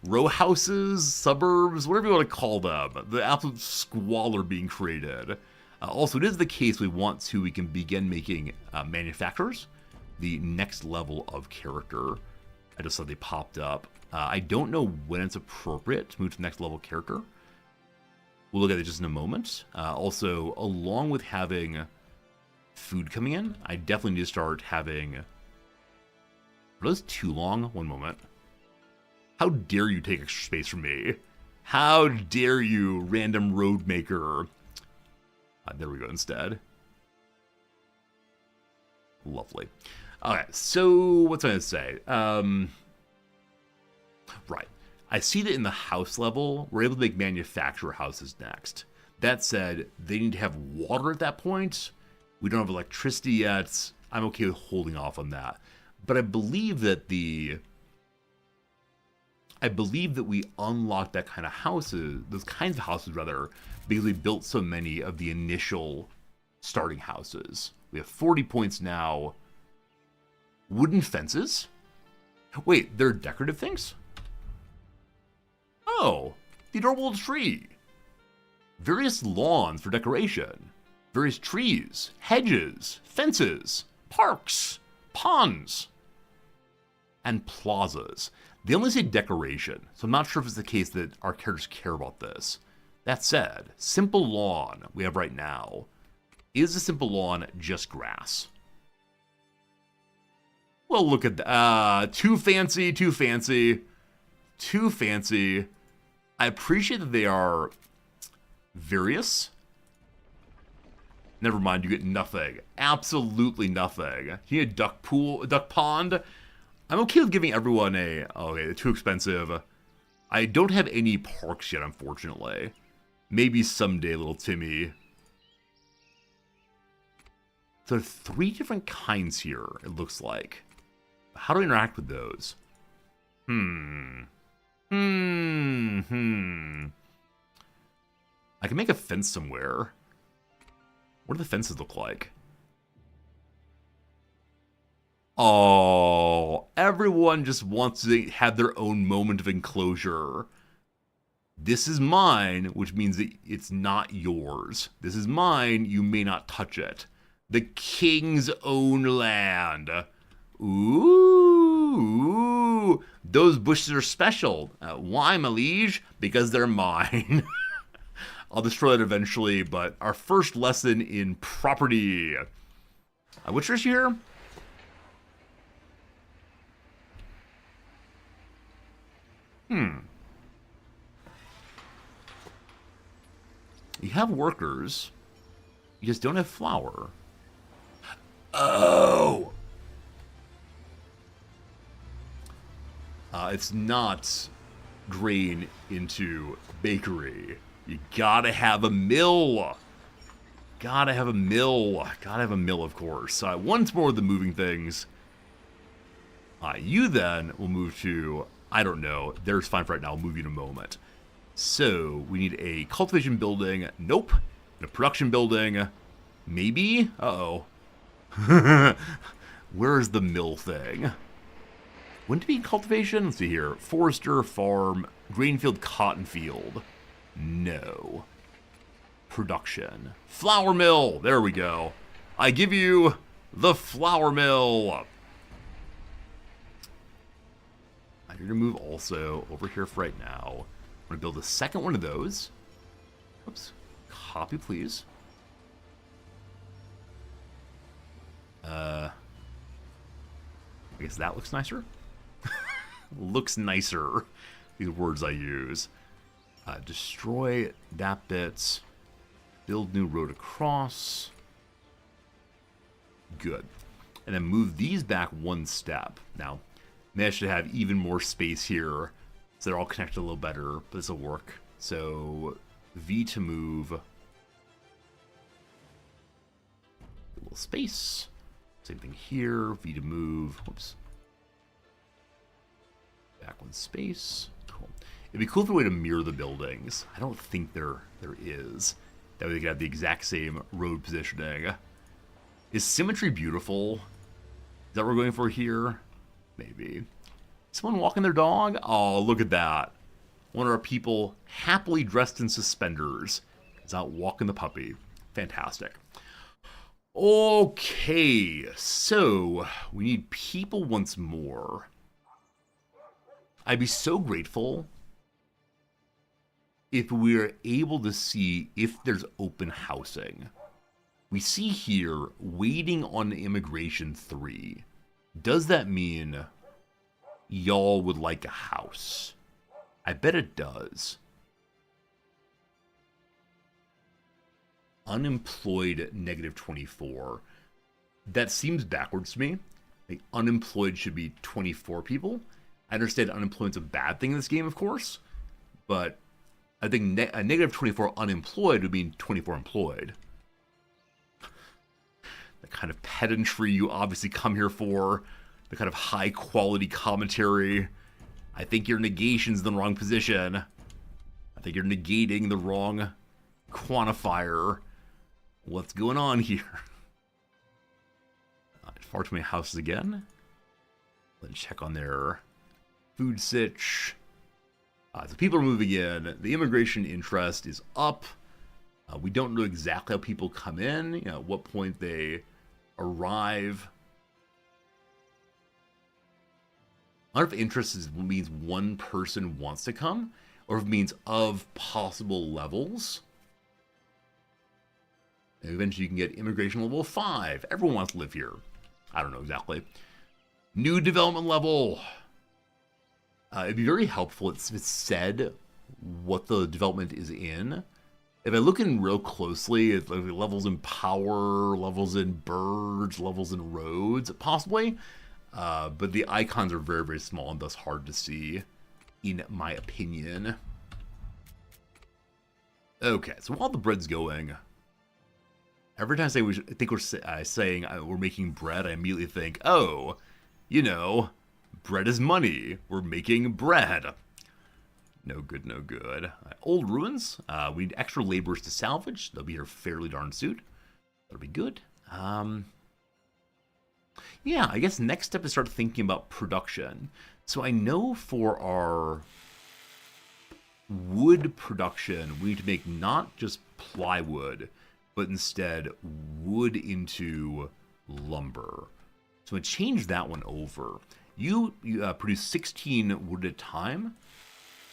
Row houses, suburbs, whatever you want to call them. The absolute squalor being created. Also, it is the case we can begin making manufacturers. The next level of character. I just saw they popped up. I don't know when it's appropriate to move to the next level character. We'll look at it just in a moment. Also, along with having food coming in, I definitely need to start having... Are those too long? One moment. How dare you take extra space from me? How dare you, random road maker? There we go instead. Lovely. Okay, so what's I going to say? Right. I see that in the house level, we're able to make manufacturer houses next. That said, they need to have water at that point. We don't have electricity yet. I'm okay with holding off on that. But I believe that we unlocked that kind of houses, those kinds of houses rather, because we built so many of the initial starting houses. We have 40 points now. Wooden fences? Wait, they're decorative things? Oh, the adorable tree. Various lawns for decoration. Various trees, hedges, fences, parks, ponds, and plazas. They only say decoration, so I'm not sure if it's the case that our characters care about this. That said, simple lawn we have right now. Is a simple lawn just grass? Well, look at that. Too fancy, too fancy, too fancy. I appreciate that they are various. Never mind, you get nothing. Absolutely nothing. You need a duck pool, a duck pond. I'm okay with giving everyone a... Okay, they're too expensive. I don't have any parks yet, unfortunately. Maybe someday, little Timmy. So there are 3 different kinds here, it looks like. How do I interact with those? I can make a fence somewhere. What do the fences look like? Oh, everyone just wants to have their own moment of enclosure. This is mine, which means that it's not yours. This is mine, you may not touch it. The king's own land. Ooh, those bushes are special. Why, my liege? Because they're mine. I'll destroy it eventually, but our first lesson in property. Which is here? You have workers. You just don't have flour. Oh! It's not grain into bakery. You gotta have a mill. Gotta have a mill. Gotta have a mill, of course. Once more with the moving things. You then will move to, I don't know. There's fine for right now. I'll move you in a moment. So, we need a cultivation building. Nope. And a production building. Maybe? Uh-oh. Where's the mill thing? Wouldn't it be cultivation? Let's see here. Forester, farm, grain field, cotton field. No. Production. Flour mill. There we go. I give you the flour mill. I'm going to move also over here for right now. I'm going to build a second one of those. Oops. Copy, please. I guess that looks nicer. Looks nicer. These words I use. Destroy that bit. Build new road across. Good. And then move these back one step. Now, maybe I should have even more space here so they're all connected a little better, but this will work. So, V to move. A little space. Same thing here. V to move. Whoops. Back one space. Cool. It'd be cool if there were a way to mirror the buildings. I don't think there is. That way they could have the exact same road positioning. Is symmetry beautiful? Is that what we're going for here? Maybe. Someone walking their dog? Oh, look at that. One of our people happily dressed in suspenders is out walking the puppy. Fantastic. Okay, so we need people once more. I'd be so grateful if we were able to see if there's open housing. We see here, waiting on immigration 3. Does that mean y'all would like a house? I bet it does. Unemployed, negative 24. That seems backwards to me. Like, unemployed should be 24 people. I understand unemployment's a bad thing in this game, of course. But I think a negative 24 unemployed would mean 24 employed. The kind of pedantry you obviously come here for. The kind of high-quality commentary. I think your negation's in the wrong position. I think you're negating the wrong quantifier. What's going on here? Far too many houses again. Let's check on their food sitch. So people are moving in. The immigration interest is up. We don't know exactly how people come in, at what point they arrive. I wonder if interest means one person wants to come, or if it means of possible levels. And eventually you can get immigration level 5. Everyone wants to live here. I don't know exactly. New development level. It'd be very helpful if it said what the development is in. If I look in real closely, it's like levels in power, levels in birds, levels in roads, possibly. But the icons are very, very small and thus hard to see, in my opinion. Okay, so while the bread's going, every time I say we're making bread, I immediately think, oh, bread is money. We're making bread. No good, no good. Old ruins. We need extra laborers to salvage. They'll be here fairly darn soon. That'll be good. Yeah, I guess next step is start thinking about production. So I know for our wood production, we need to make not just plywood, but instead wood into lumber. So I'm going to change that one over. You produce 16 wood at a time.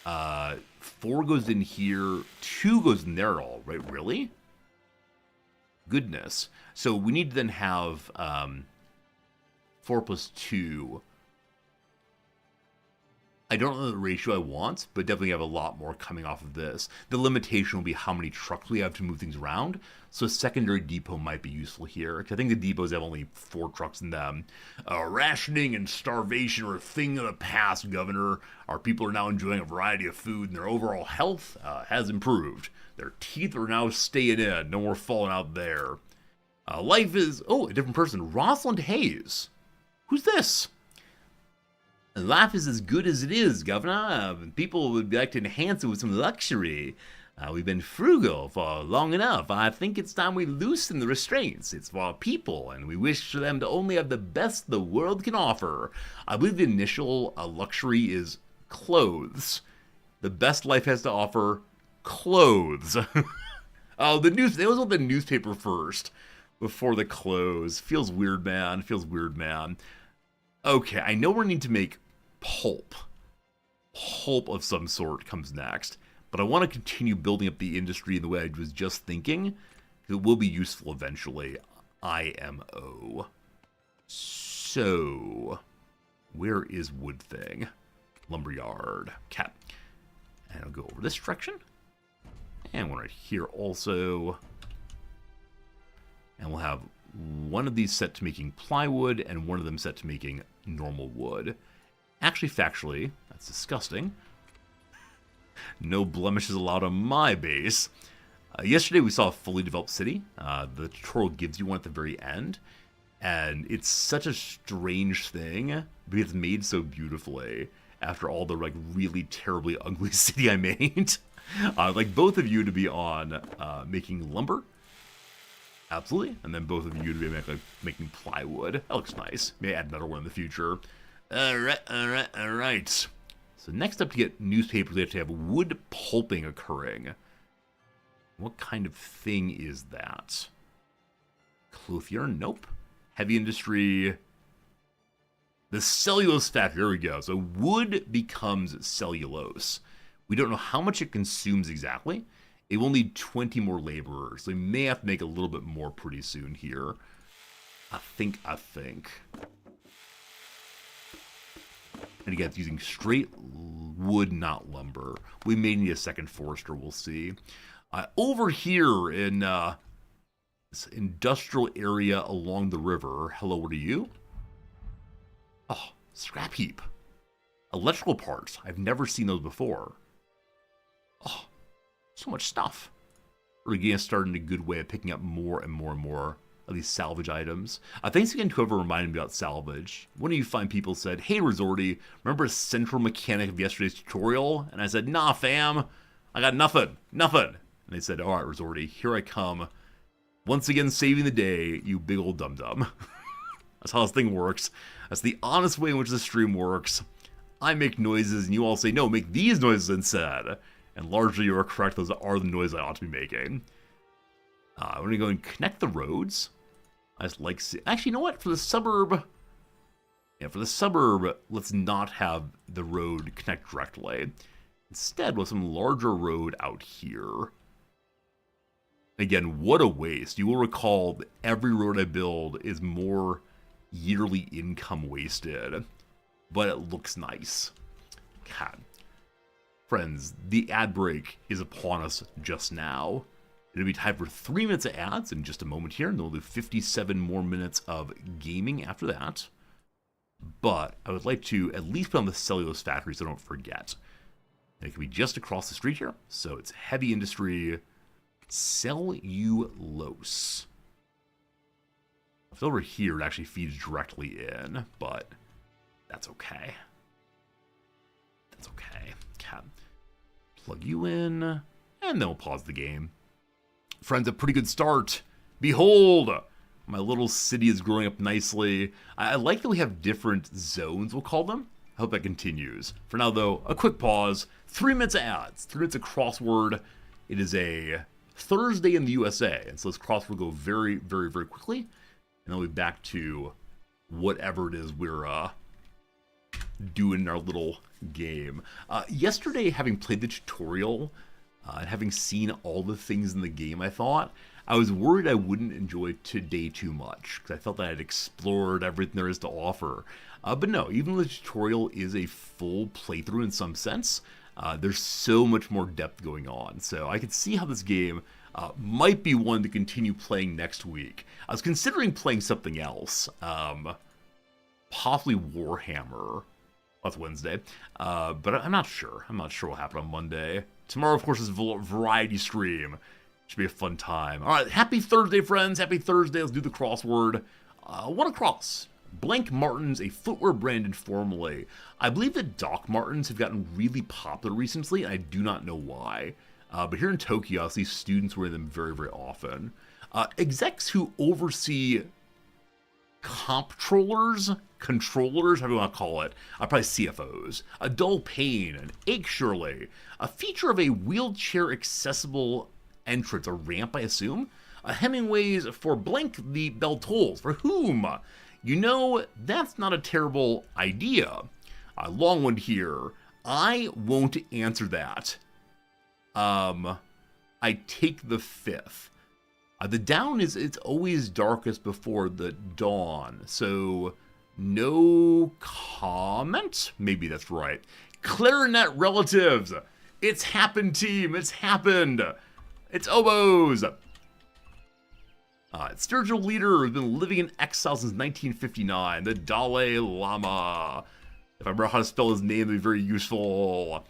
4 goes in here, 2 goes in there at all, right? Really? Goodness. So we need to then have 4 plus 2. I don't know the ratio I want, but definitely have a lot more coming off of this. The limitation will be how many trucks we have to move things around, so a secondary depot might be useful here. I think the depots have only 4 trucks in them. Rationing and starvation are a thing of the past, Governor. Our people are now enjoying a variety of food, and their overall health has improved. Their teeth are now staying in, no more falling out there. Life is... Oh, a different person. Rosalind Hayes. Who's this? Life is as good as it is, Governor. People would like to enhance it with some luxury. We've been frugal for long enough. I think it's time we loosen the restraints. It's for our people, and we wish for them to only have the best the world can offer. I believe the initial luxury is clothes. The best life has to offer clothes. Oh, they always want the newspaper first before the clothes. Feels weird, man. Feels weird, man. Okay, I know we need to make pulp. Pulp of some sort comes next. But I want to continue building up the industry in the way I was just thinking. It will be useful eventually. IMO. So, where is wood thing? Lumberyard. Cat. And I'll go over this direction. And one right here also. And we'll have one of these set to making plywood and one of them set to making normal wood. Actually, factually, that's disgusting. No blemishes allowed on my base. Yesterday we saw a fully developed city. The tutorial gives you one at the very end. And it's such a strange thing, but it's made so beautifully after all the like really terribly ugly city I made. Like both of you to be on making lumber. Absolutely. And then both of you to be making plywood. That looks nice. May add another one in the future. Alright. So next up to get newspapers, we have to have wood pulping occurring. What kind of thing is that? Clothier? Nope. Heavy industry. The cellulose factory. There we go. So wood becomes cellulose. We don't know how much it consumes exactly. It will need 20 more laborers, so we may have to make a little bit more pretty soon here. I think. And again, it's using straight wood, not lumber. We may need a second forester, we'll see. Over here in this industrial area along the river, hello, what are you? Oh, scrap heap. Electrical parts. I've never seen those before. Oh. So much stuff. We're getting started in a good way of picking up more and more and more of these salvage items. Thanks again to whoever reminded me about salvage. One of you fine people said, "Hey Resorty, remember a central mechanic of yesterday's tutorial?" And I said, "Nah, fam. I got nothing. And they said, "Alright, Resorty, here I come. Once again saving the day, you big old dum-dum." That's how this thing works. That's the honest way in which the stream works. I make noises and you all say, "No, make these noises instead." And largely you are correct, those are the noises I ought to be making. I'm going to go and connect the roads. I just like... Actually, you know what? For the suburb... Yeah, for the suburb, let's not have the road connect directly. Instead, we'll have some larger road out here. Again, what a waste. You will recall that every road I build is more yearly income wasted. But it looks nice. God. Friends, the ad break is upon us just now. It'll be time for 3 minutes of ads in just a moment here, and then we'll do 57 more minutes of gaming after that. But I would like to at least put on the cellulose factory so I don't forget. And it can be just across the street here, so it's heavy industry cellulose. If over here, it actually feeds directly in, but that's okay. That's okay. Plug you in, and then we'll pause the game. Friends, a pretty good start. Behold, my little city is growing up nicely. I like that we have different zones, we'll call them. I hope that continues. For now, though, a quick pause. 3 minutes of ads, 3 minutes of crossword. It is a Thursday in the USA, and so this crossword will go very, very, very quickly, and then we'll be back to whatever it is we're doing in our little game. Yesterday, having played the tutorial and having seen all the things in the game, I was worried I wouldn't enjoy today too much, because I felt that I had explored everything there is to offer. But no, even though the tutorial is a full playthrough in some sense, there's so much more depth going on. So I could see how this game might be one to continue playing next week. I was considering playing something else, possibly Warhammer. That's Wednesday, but I'm not sure. I'm not sure what happened on Monday. Tomorrow, of course, is variety stream. Should be a fun time. All right, happy Thursday, friends. Happy Thursday. Let's do the crossword. What across? Blank Martens, a footwear brand informally. I believe that Doc Martens have gotten really popular recently, and I do not know why. But here in Tokyo, I see students wear them very, very often. Execs who oversee controllers, however you want to call it, probably CFOs, a dull pain, an ache surely, a feature of a wheelchair accessible entrance, a ramp I assume, a Hemingway's for blank the bell tolls, for whom? You know, that's not a terrible idea. Long one here. I won't answer that. I take the fifth. The down is, it's always darkest before the dawn, so no comment? Maybe that's right. Clarinet relatives! It's happened, team! It's happened! It's oboes! Spiritual leader who's been living in exile since 1959, the Dalai Lama. If I remember how to spell his name, it'd be very useful.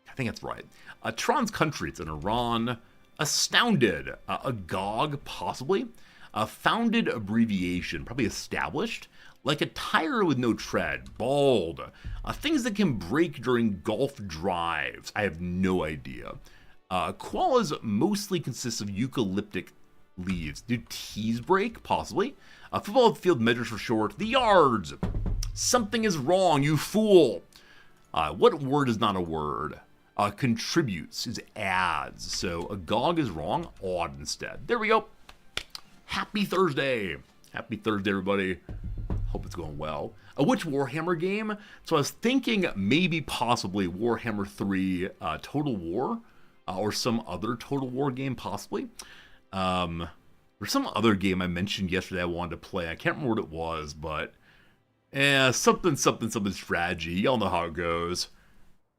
I think that's right. Tron's country, it's in Iran. Astounded, agog, possibly. A founded abbreviation, probably established. Like a tire with no tread, bald. Things that can break during golf drives. I have no idea. Koalas mostly consists of eucalyptic leaves. Do teas break? Possibly. Football field measures for short. The yards. Something is wrong, you fool. What word is not a word? Contributes is adds. So agog is wrong. Odd instead. There we go. Happy Thursday. Happy Thursday, everybody. Hope it's going well. Which Warhammer game? So I was thinking maybe possibly Warhammer 3 Total War. Or some other Total War game, possibly. There's some other game I mentioned yesterday I wanted to play. I can't remember what it was, but something strategy. Y'all know how it goes.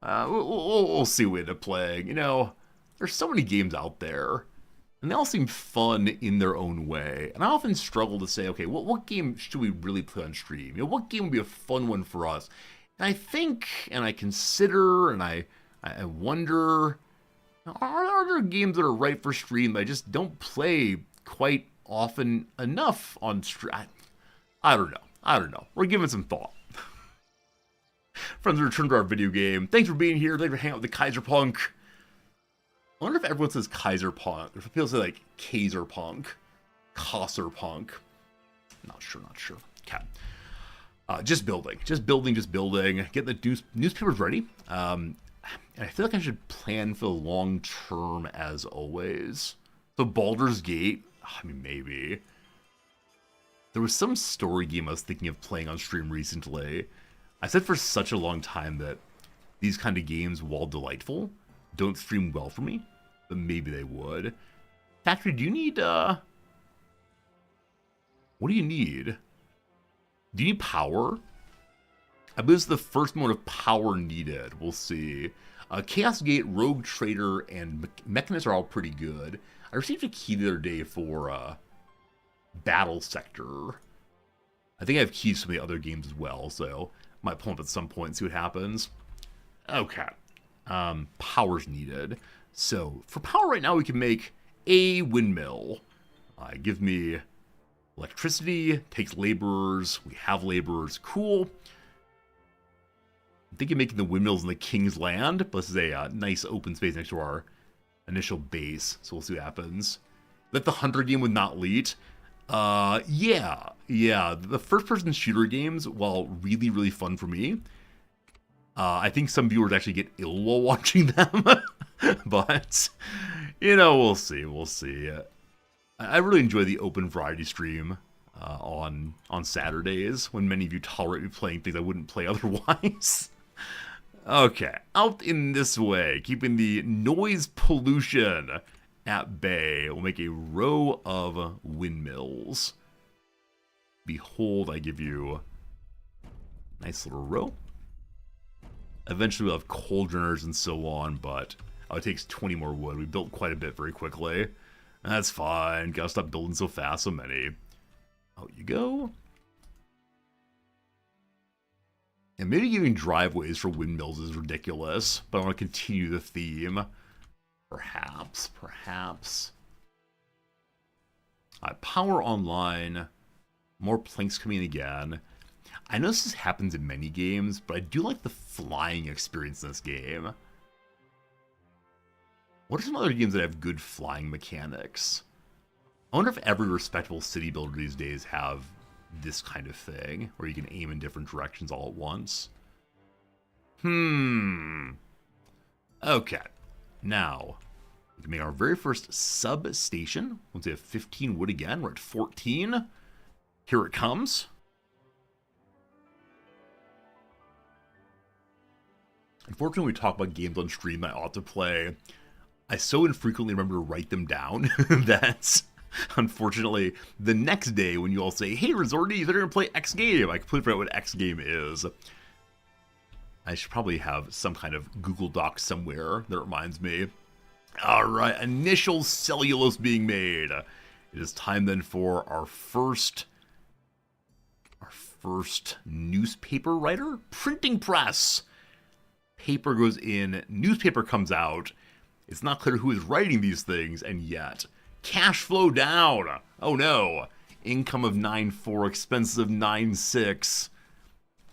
We'll see what we end up playing. You know, there's so many games out there, and they all seem fun in their own way. And I often struggle to say, okay, what game should we really play on stream? You know, what game would be a fun one for us? And I think, and I consider, and I wonder, are there games that are right for stream that I just don't play quite often enough on stream? I don't know. We're giving some thought. Friends, return to our video game. Thanks for being here. Thanks for hanging out with the Kaiserpunk. I wonder if everyone says Kaiserpunk, or if people say like Kaiserpunk, Kaiserpunk. Not sure. Okay. Just building. Getting the newspapers ready. And I feel like I should plan for the long term as always. So Baldur's Gate, I mean, maybe. There was some story game I was thinking of playing on stream recently. I said for such a long time that these kind of games, while delightful, don't stream well for me, but maybe they would. Factory, do you need, what do you need? Do you need power? I believe it's the first moment of power needed. We'll see. Chaos Gate, Rogue Trader, and Mechanist are all pretty good. I received a key the other day for Battle Sector. I think I have keys from the other games as well, so might pull up at some point and see what happens. Okay. Power's needed. So, for power right now, we can make a windmill. Give me electricity, takes laborers. We have laborers. Cool. I'm thinking of making the windmills in the King's Land, but this is a nice open space next to our initial base, so we'll see what happens. Let the Hunter game with not lead. Yeah. The first-person shooter games, while really, really fun for me, I think some viewers actually get ill while watching them, but we'll see. We'll see. I really enjoy the open variety stream on Saturdays when many of you tolerate me playing things I wouldn't play otherwise. Okay, out in this way, keeping the noise pollution at bay, we'll make a row of windmills. Behold, I give you a nice little row. Eventually we'll have cauldroners and so on, but it takes 20 more wood. We built quite a bit very quickly. That's fine. Gotta stop building so fast, so many. Out you go. And maybe giving driveways for windmills is ridiculous, but I want to continue the theme. Perhaps. Power online. More planks coming in again. I know this happens in many games, but I do like the flying experience in this game. What are some other games that have good flying mechanics? I wonder if every respectable city builder these days have this kind of thing, where you can aim in different directions all at once. Okay. Now, we can make our very first substation. Once we have 15 wood again, we're at 14. Here it comes. Unfortunately, when we talk about games on stream I ought to play, I so infrequently remember to write them down that, unfortunately, the next day when you all say, hey, Resorty, you're going to play X game, I completely forgot what X game is. I should probably have some kind of Google Doc somewhere that reminds me. Alright, initial cellulose being made. It is time then for our first newspaper writer? Printing press! Paper goes in, newspaper comes out. It's not clear who is writing these things, and yet, cash flow down. Oh no. Income of 9.4, expenses of 9.6.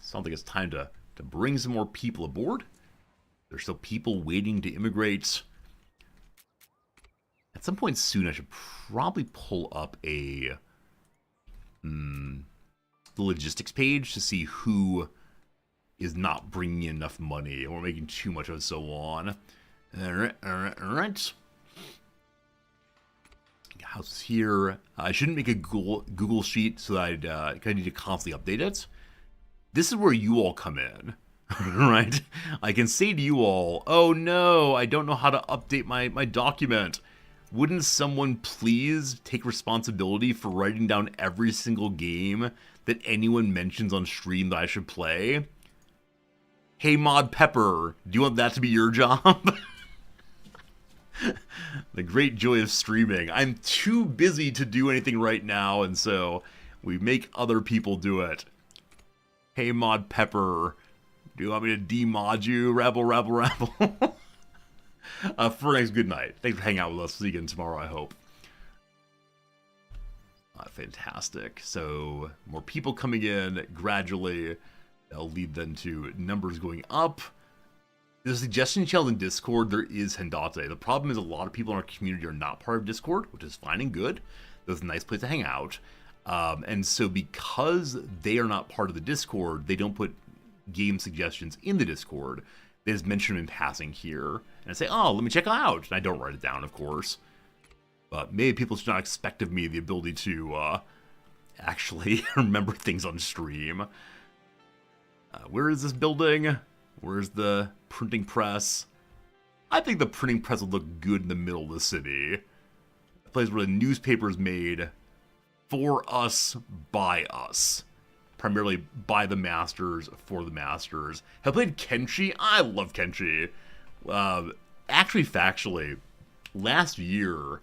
Sounds like it's time to bring some more people aboard. There's still people waiting to immigrate. At some point soon, I should probably pull up the logistics page to see who is not bringing in enough money and we're making too much of it, so on. Alright. House here. I shouldn't make a Google sheet so that I need to constantly update it. This is where you all come in, right? I can say to you all, oh no, I don't know how to update my document. Wouldn't someone please take responsibility for writing down every single game that anyone mentions on stream that I should play? Hey, Mod Pepper, do you want that to be your job? The great joy of streaming. I'm too busy to do anything right now, and so we make other people do it. Hey, Mod Pepper, do you want me to demod you? Rabble, rabble, rabble. For next good night. Thanks for hanging out with us. See you again tomorrow, I hope. Fantastic. So, more people coming in gradually. That'll lead then to numbers going up. There's a suggestion channel in Discord. There is Hendate. The problem is a lot of people in our community are not part of Discord, which is fine and good. That's a nice place to hang out. And so because they are not part of the Discord, they don't put game suggestions in the Discord. They just mention them in passing here. And I say, oh, let me check it out. And I don't write it down, of course. But maybe people should not expect of me the ability to actually remember things on stream. Where is this building? Where's the printing press? I think the printing press would look good in the middle of the city. A place where the newspaper is made for us, by us. Primarily by the masters, for the masters. Have I played Kenshi? I love Kenshi. Actually, factually, last year,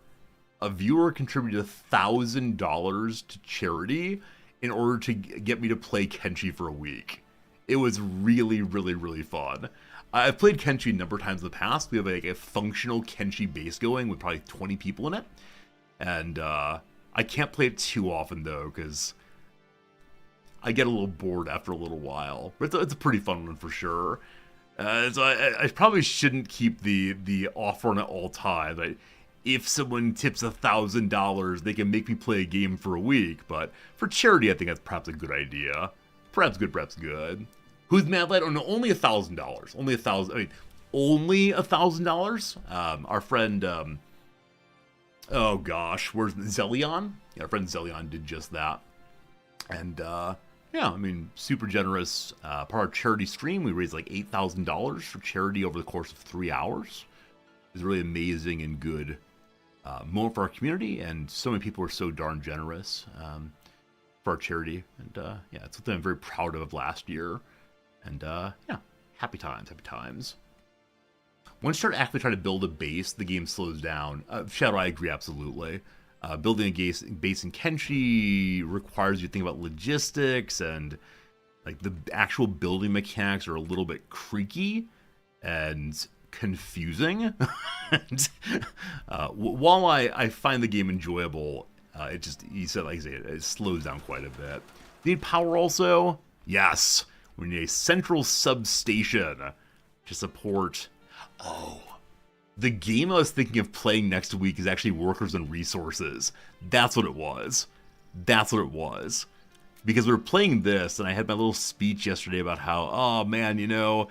a viewer contributed $1,000 to charity in order to get me to play Kenshi for a week. It was really, really, really fun. I've played Kenshi a number of times in the past. We have like a functional Kenshi base going with probably 20 people in it. And I can't play it too often though, because I get a little bored after a little while. But it's a pretty fun one for sure. So I probably shouldn't keep the offer on at all times. If someone tips $1,000, they can make me play a game for a week. But for charity, I think that's perhaps a good idea. Perhaps good, perhaps good. Who's Mad Lad? Oh no, only $1,000. Only 1,000. I mean, only $1,000. Our friend, oh gosh, where's Zelion? Yeah, our friend Zelion did just that. And yeah, I mean, super generous. Part of our charity stream, we raised like $8,000 for charity over the course of 3 hours. It was really amazing and good moment for our community, and so many people were so darn generous for our charity. And yeah, it's something I'm very proud of last year. And yeah, happy times, happy times. Once you start actually trying to build a base, the game slows down. Shadow, I agree absolutely. Building a base in Kenshi requires you to think about logistics, and like the actual building mechanics are a little bit creaky and confusing. And, while I find the game enjoyable, it just, you said, like I say, it slows down quite a bit. Need power also? Yes. We need a central substation to support. Oh, the game I was thinking of playing next week is actually Workers and Resources. That's what it was. That's what it was. Because we were playing this, and I had my little speech yesterday about how, oh man, you know,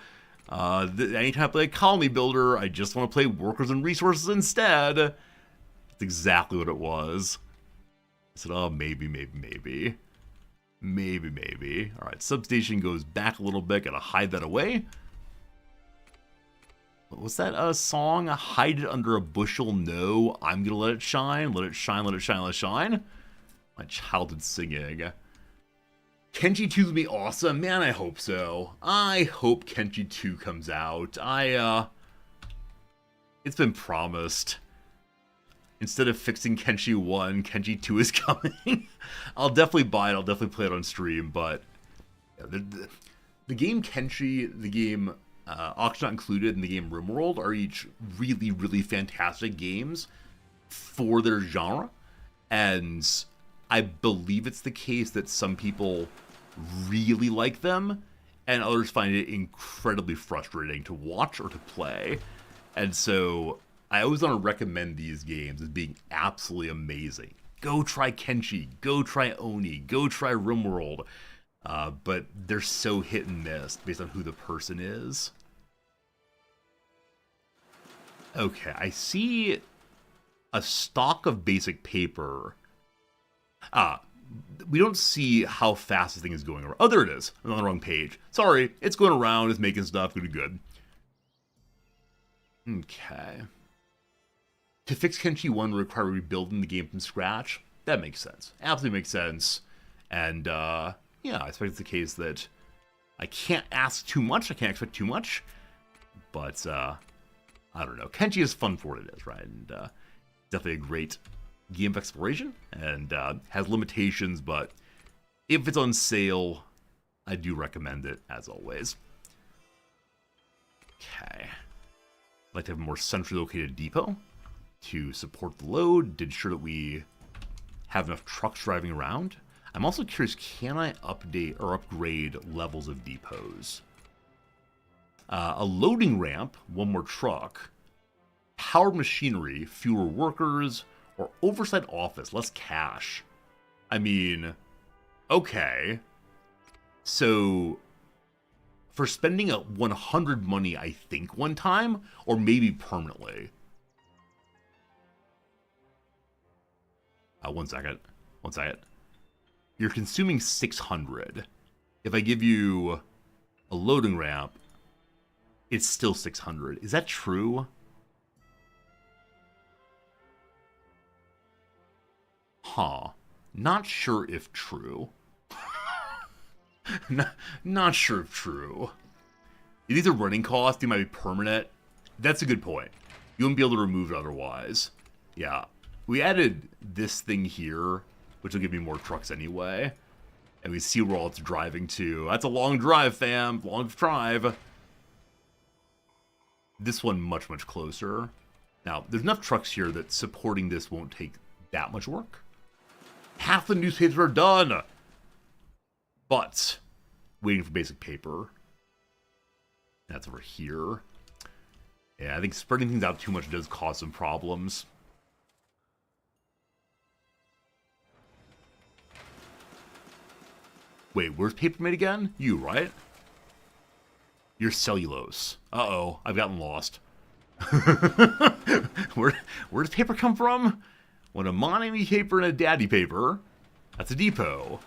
anytime I play a colony builder, I just want to play Workers and Resources instead. That's exactly what it was. I said, oh, maybe. All right, substation goes back a little bit. Gotta hide that away. Was that a song? Hide it under a bushel? No, I'm gonna let it shine. Let it shine, let it shine, let it shine. My childhood singing. Kenshi 2's gonna be awesome. Man, I hope so. I hope Kenshi 2 comes out. It's been promised. Instead of fixing Kenshi 1, Kenshi 2 is coming. I'll definitely buy it. I'll definitely play it on stream, but the game Kenshi, the game Auction Not Included, and the game RimWorld are each really, really fantastic games for their genre. And I believe it's the case that some people really like them, and others find it incredibly frustrating to watch or to play. And so I always want to recommend these games as being absolutely amazing. Go try Kenshi, go try Oni, go try RimWorld. But they're so hit and miss based on who the person is. Okay, I see a stock of basic paper. We don't see how fast this thing is going around. Oh, there it is. I'm on the wrong page. Sorry, it's going around, it's making stuff, good. Okay. To fix Kenshi 1 would require rebuilding the game from scratch. That makes sense. Absolutely makes sense. And, yeah, I expect it's the case that I can't ask too much. I can't expect too much. But, I don't know. Kenshi is fun for what it is, right? And, definitely a great game of exploration. And, has limitations, but if it's on sale, I do recommend it, as always. Okay. I'd like to have a more centrally located depot to support the load, to ensure that we have enough trucks driving around. I'm also curious, can I update or upgrade levels of depots? A loading ramp, one more truck, powered machinery, fewer workers, or oversight office, less cash. I mean, okay. So, for spending 100 money, I think, one time, or maybe permanently. One second. You're consuming 600. If I give you a loading ramp, it's still 600. Is that true? Huh. Not sure if true. Not sure if true. If these are running costs, they might be permanent. That's a good point. You wouldn't be able to remove it otherwise. Yeah. We added this thing here, which will give me more trucks anyway. And we see where all it's driving to. That's a long drive, fam. Long drive. This one much, much closer. Now, there's enough trucks here that supporting this won't take that much work. Half the newspapers are done. But, waiting for basic paper. That's over here. Yeah, I think spreading things out too much does cause some problems. Wait, where's paper made again? You, right? You're cellulose. Uh-oh, I've gotten lost. Where does paper come from? When a mommy paper and a daddy paper, that's a depot.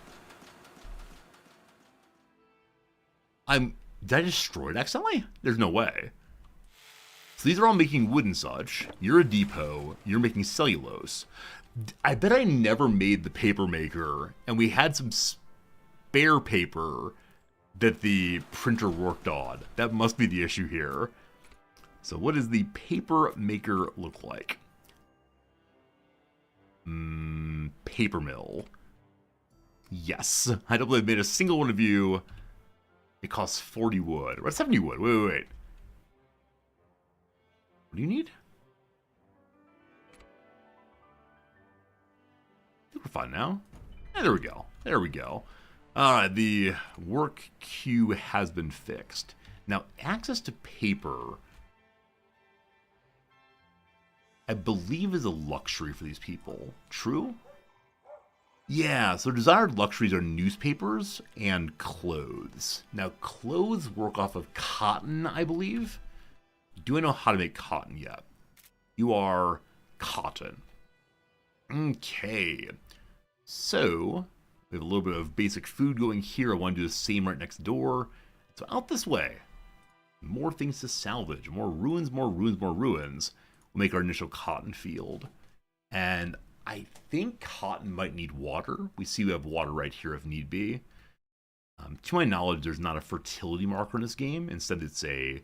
Did I destroy it accidentally? There's no way. So these are all making wood and such. You're a depot. You're making cellulose. I bet I never made the paper maker, and we had some spare paper that the printer worked on. That must be the issue here. So what does the paper maker look like? Paper mill. Yes. I don't believe I made a single one of you. It costs 40 wood. Or 70 wood. Wait. What do you need? I think we're fine now. Yeah, there we go. There we go. Alright, the work queue has been fixed. Now, access to paper, I believe, is a luxury for these people. True? Yeah, so desired luxuries are newspapers and clothes. Now, clothes work off of cotton, I believe. Do I know how to make cotton yet? You are cotton. Okay. So, we have a little bit of basic food going here. I want to do the same right next door. So out this way. More things to salvage. More ruins, more ruins, more ruins. We'll make our initial cotton field. And I think cotton might need water. We see we have water right here if need be. To my knowledge, there's not a fertility marker in this game. Instead, it's a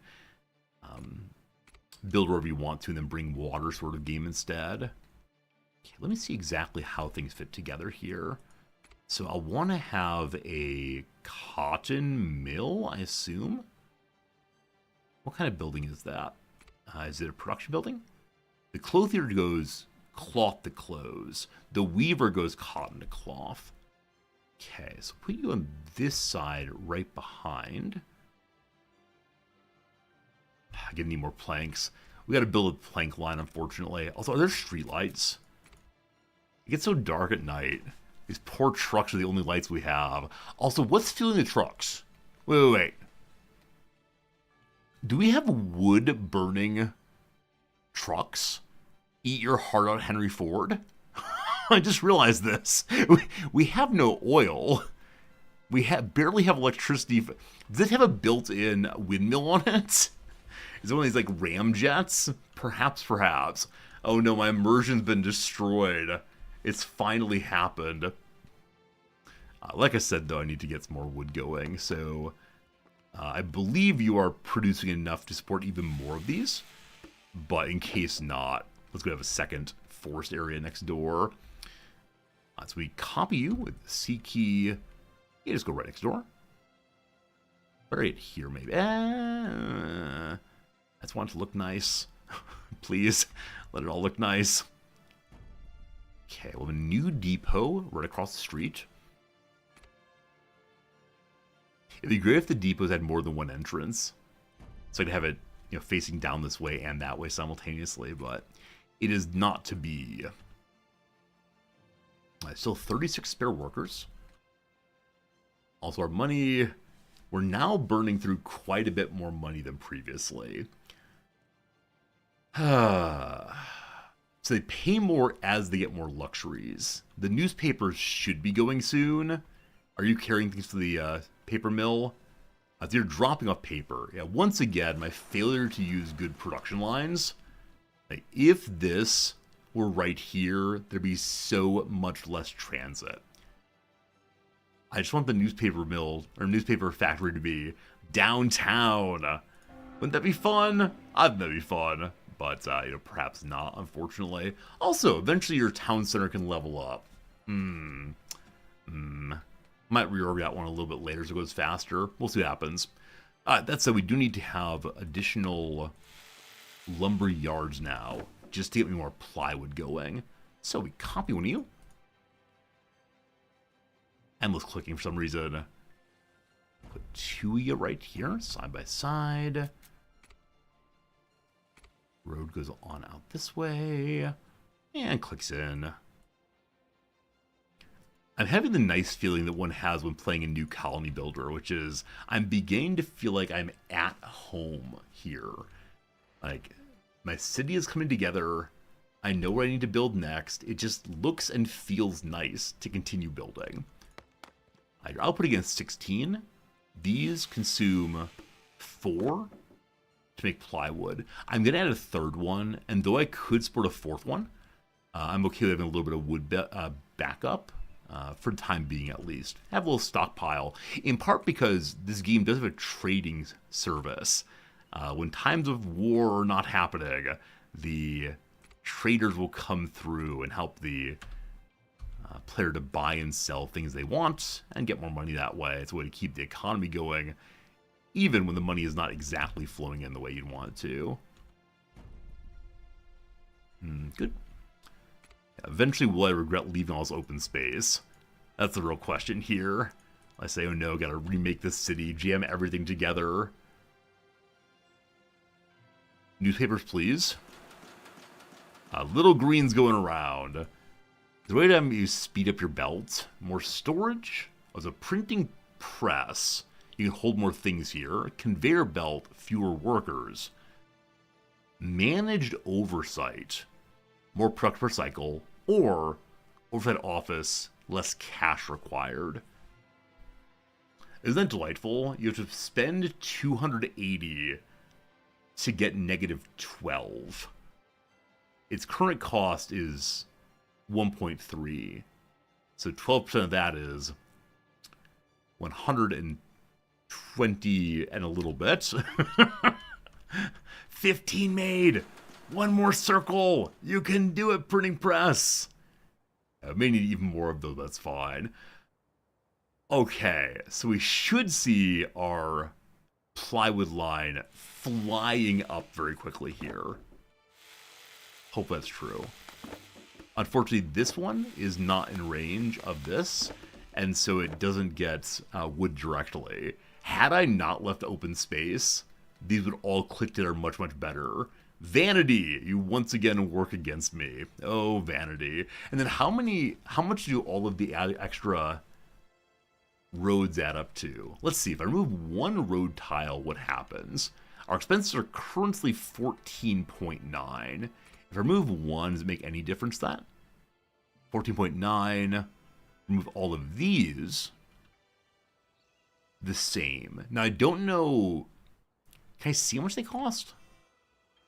build wherever you want to and then bring water sort of game instead. Okay, let me see exactly how things fit together here. So I'll want to have a cotton mill, I assume. What kind of building is that? Is it a production building? The clothier goes cloth to clothes. The weaver goes cotton to cloth. Okay, so put you on this side right behind. I'm gonna need more planks. We gotta build a plank line, unfortunately. Also, are there street lights? It gets so dark at night. These poor trucks are the only lights we have. Also, what's fueling the trucks? Wait. Do we have wood-burning trucks? Eat your heart out, Henry Ford? I just realized this. We have no oil. We barely have electricity. Does it have a built-in windmill on it? Is it one of these, like, ramjets? Perhaps. Oh no, my immersion's been destroyed. It's finally happened. Like I said, though, I need to get some more wood going, so I believe you are producing enough to support even more of these, but in case not, let's go have a second forest area next door. So we copy you with the C key. You just go right next door. Right here, maybe. I just want it to look nice. Please, let it all look nice. Okay, we'll have a new depot right across the street. It'd be great if the depots had more than one entrance, so I could have it, facing down this way and that way simultaneously. But it is not to be. Still 36 spare workers. Also, our money, we're now burning through quite a bit more money than previously. So they pay more as they get more luxuries. The newspapers should be going soon. Are you carrying things to the paper mill? You're dropping off paper. Yeah, once again, my failure to use good production lines. Like, if this were right here, there'd be so much less transit. I just want the newspaper mill, or newspaper factory, to be downtown. Wouldn't that be fun? I think that'd be fun. But, perhaps not, unfortunately. Also, eventually your town center can level up. Might reorg that one a little bit later so it goes faster. We'll see what happens. That said, we do need to have additional lumber yards now, just to get me more plywood going. So we copy one of you. Endless clicking for some reason. Put two of you right here, side by side. Road goes on out this way. And clicks in. I'm having the nice feeling that one has when playing a new colony builder, which is I'm beginning to feel like I'm at home here. Like, my city is coming together. I know what I need to build next. It just looks and feels nice to continue building. I'll put against 16. These consume 4 to make plywood. I'm going to add a third one, and though I could sport a fourth one, I'm okay with having a little bit of wood backup, for the time being at least. Have a little stockpile, in part because this game does have a trading service. When times of war are not happening, the traders will come through and help the player to buy and sell things they want and get more money that way. It's a way to keep the economy going, even when the money is not exactly flowing in the way you'd want it to. Good. Eventually, will I regret leaving all this open space? That's the real question here. I say, oh no, gotta remake this city, jam everything together. Newspapers, please. Little greens going around. The way to you speed up your belt. More storage. As a printing press, you can hold more things here. Conveyor belt, fewer workers. Managed oversight. More product per cycle. Or oversight office, less cash required. Isn't that delightful? You have to spend 280 to get negative 12. Its current cost is 1.3. So 12% of that is 120 and a little bit. 15 made! One more circle! You can do it, printing press! I may need even more of those, that's fine. Okay, so we should see our plywood line flying up very quickly here. Hope that's true. Unfortunately, this one is not in range of this, and so it doesn't get wood directly. Had I not left open space, these would all click together much, much better. Vanity, you once again work against me. Oh, vanity. And then how much do all of the extra roads add up to? Let's see, if I remove one road tile, what happens? Our expenses are currently 14.9. If I remove one, does it make any difference to that? 14.9. Remove all of these. The same. Now, I don't know. Can I see how much they cost?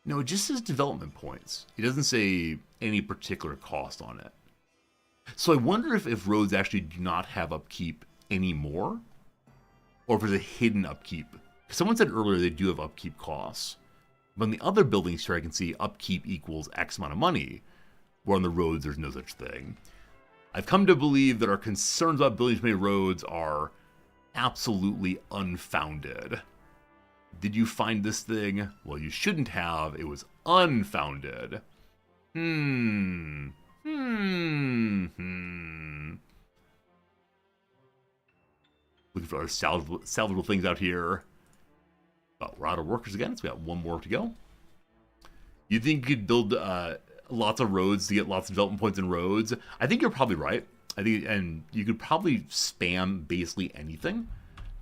No, it just says development points. It doesn't say any particular cost on it. So I wonder if roads actually do not have upkeep anymore, or if there's a hidden upkeep. Someone said earlier they do have upkeep costs. But on the other buildings here, I can see upkeep equals X amount of money, where on the roads, there's no such thing. I've come to believe that our concerns about building too many roads are absolutely unfounded. Did you find this thing? Well, you shouldn't have. It was unfounded. Looking for other salvageable things out here. But we're out of workers again, so we got one more to go. You think you could build lots of roads to get lots of development points in roads? I think you're probably right. I think, and you could probably spam basically anything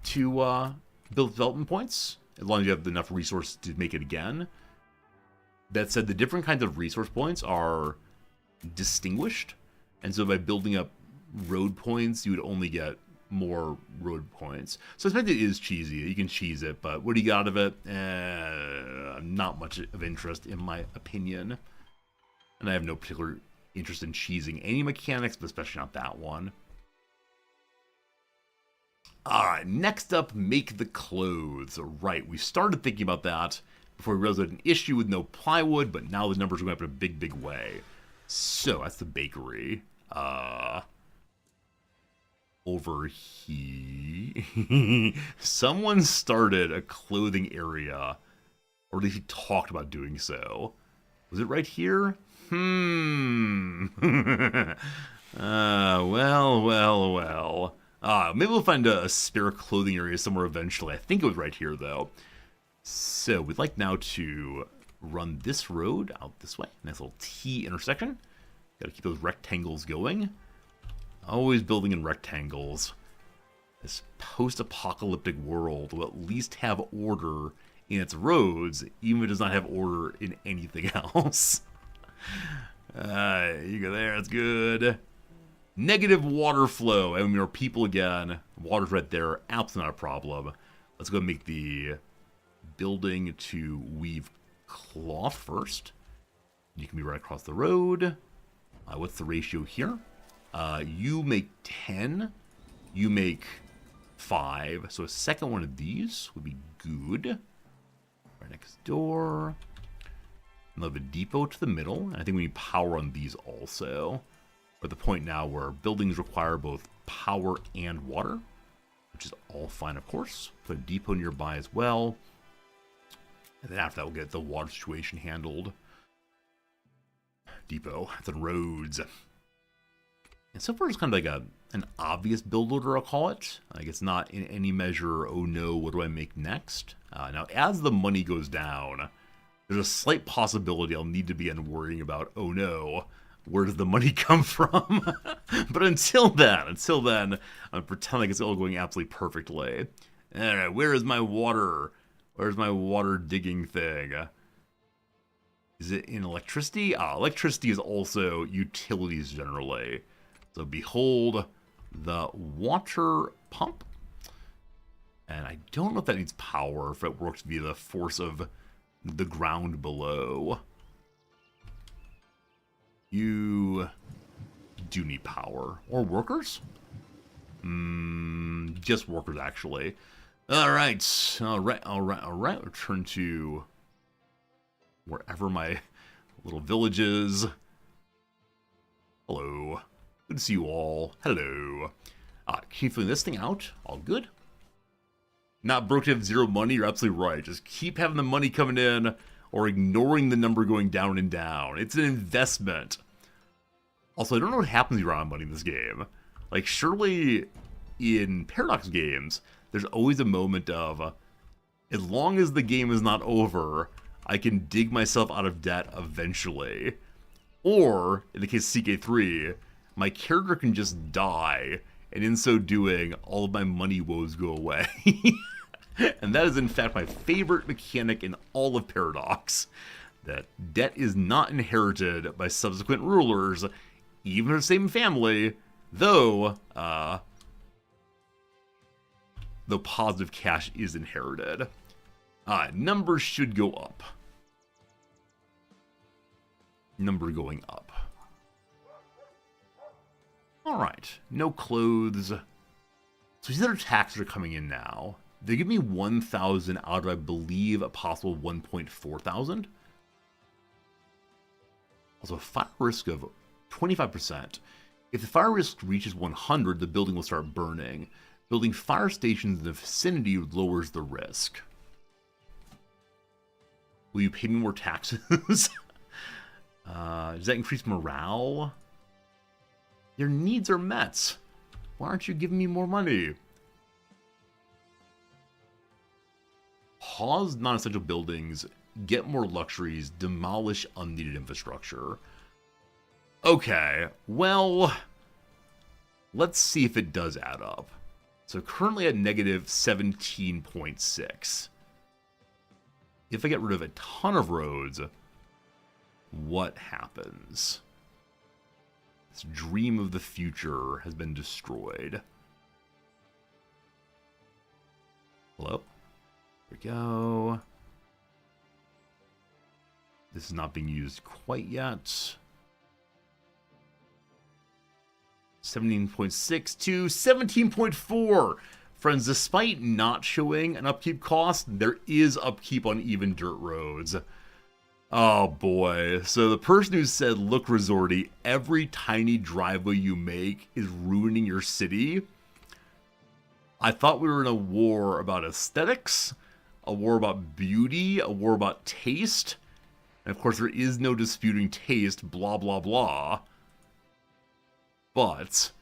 to build development points, as long as you have enough resources to make it again. That said, the different kinds of resource points are distinguished, and so by building up road points, you would only get more road points. So I suppose it is cheesy. You can cheese it, but what do you get out of it? Not much of interest, in my opinion. And I have no particular interest in cheesing any mechanics, but especially not that one. Alright, next up, make the clothes. Right, we started thinking about that before we realized we had an issue with no plywood, but now the numbers are going up in a big, big way. So, that's the bakery. Over here. Someone started a clothing area, or at least he talked about doing so. Was it right here? Well. Maybe we'll find a spare clothing area somewhere eventually. I think it was right here, though. So, we'd like now to run this road out this way. Nice little T intersection. Gotta keep those rectangles going. Always building in rectangles. This post-apocalyptic world will at least have order in its roads, even if it does not have order in anything else. You go there, that's good. Negative water flow, and we are people again. Water's right there, absolutely not a problem. Let's go make the building to weave cloth first. You can be right across the road. What's the ratio here? You make 10. You make 5. So a second one of these would be good. Right next door. We'll have a depot to the middle. And I think we need power on these also. We're at the point now where buildings require both power and water, which is all fine, of course. Put a depot nearby as well. And then after that, we'll get the water situation handled. Depot, then roads. And so far, it's kind of like an obvious build order, I'll call it. Like, it's not in any measure, oh no, what do I make next? Now, as the money goes down, there's a slight possibility I'll need to begin worrying about, oh no, where does the money come from? But until then, I'm pretending like it's all going absolutely perfectly. All right, where is my water? Where's my water digging thing? Is it in electricity? Electricity is also utilities generally. So behold the water pump. And I don't know if that needs power, if it works via the force of the ground below. You do need power. Or workers? Just workers, actually. Alright. Return to wherever my little village is. Hello. Good to see you all. Hello. Keep filling this thing out. All good. Not broke to have zero money. You're absolutely right. Just keep having the money coming in or ignoring the number going down and down. It's an investment. Also, I don't know what happens around money in this game. Like, surely in Paradox games, there's always a moment of, as long as the game is not over, I can dig myself out of debt eventually. Or, in the case of CK3, my character can just die, and in so doing, all of my money woes go away. And that is, in fact, my favorite mechanic in all of Paradox. That debt is not inherited by subsequent rulers, even the same family, though positive cash is inherited. Numbers should go up. Number going up. Alright, no clothes. So these other taxes are coming in now. They give me 1,000 out of, I believe, a possible 1.4 thousand. Also, a fire risk of 25%. If the fire risk reaches 100, the building will start burning. Building fire stations in the vicinity lowers the risk. Will you pay me more taxes? Does that increase morale? Your needs are met. Why aren't you giving me more money? Pause non-essential buildings, get more luxuries, demolish unneeded infrastructure. Okay, well, let's see if it does add up. So currently at negative 17.6. If I get rid of a ton of roads, what happens? This dream of the future has been destroyed. Hello? There we go. This is not being used quite yet. 17.6 to 17.4. Friends, despite not showing an upkeep cost, there is upkeep on even dirt roads. Oh boy. So the person who said, look, Resorty, every tiny driveway you make is ruining your city. I thought we were in a war about aesthetics, a war about beauty, a war about taste. And of course, there is no disputing taste, blah, blah, blah. But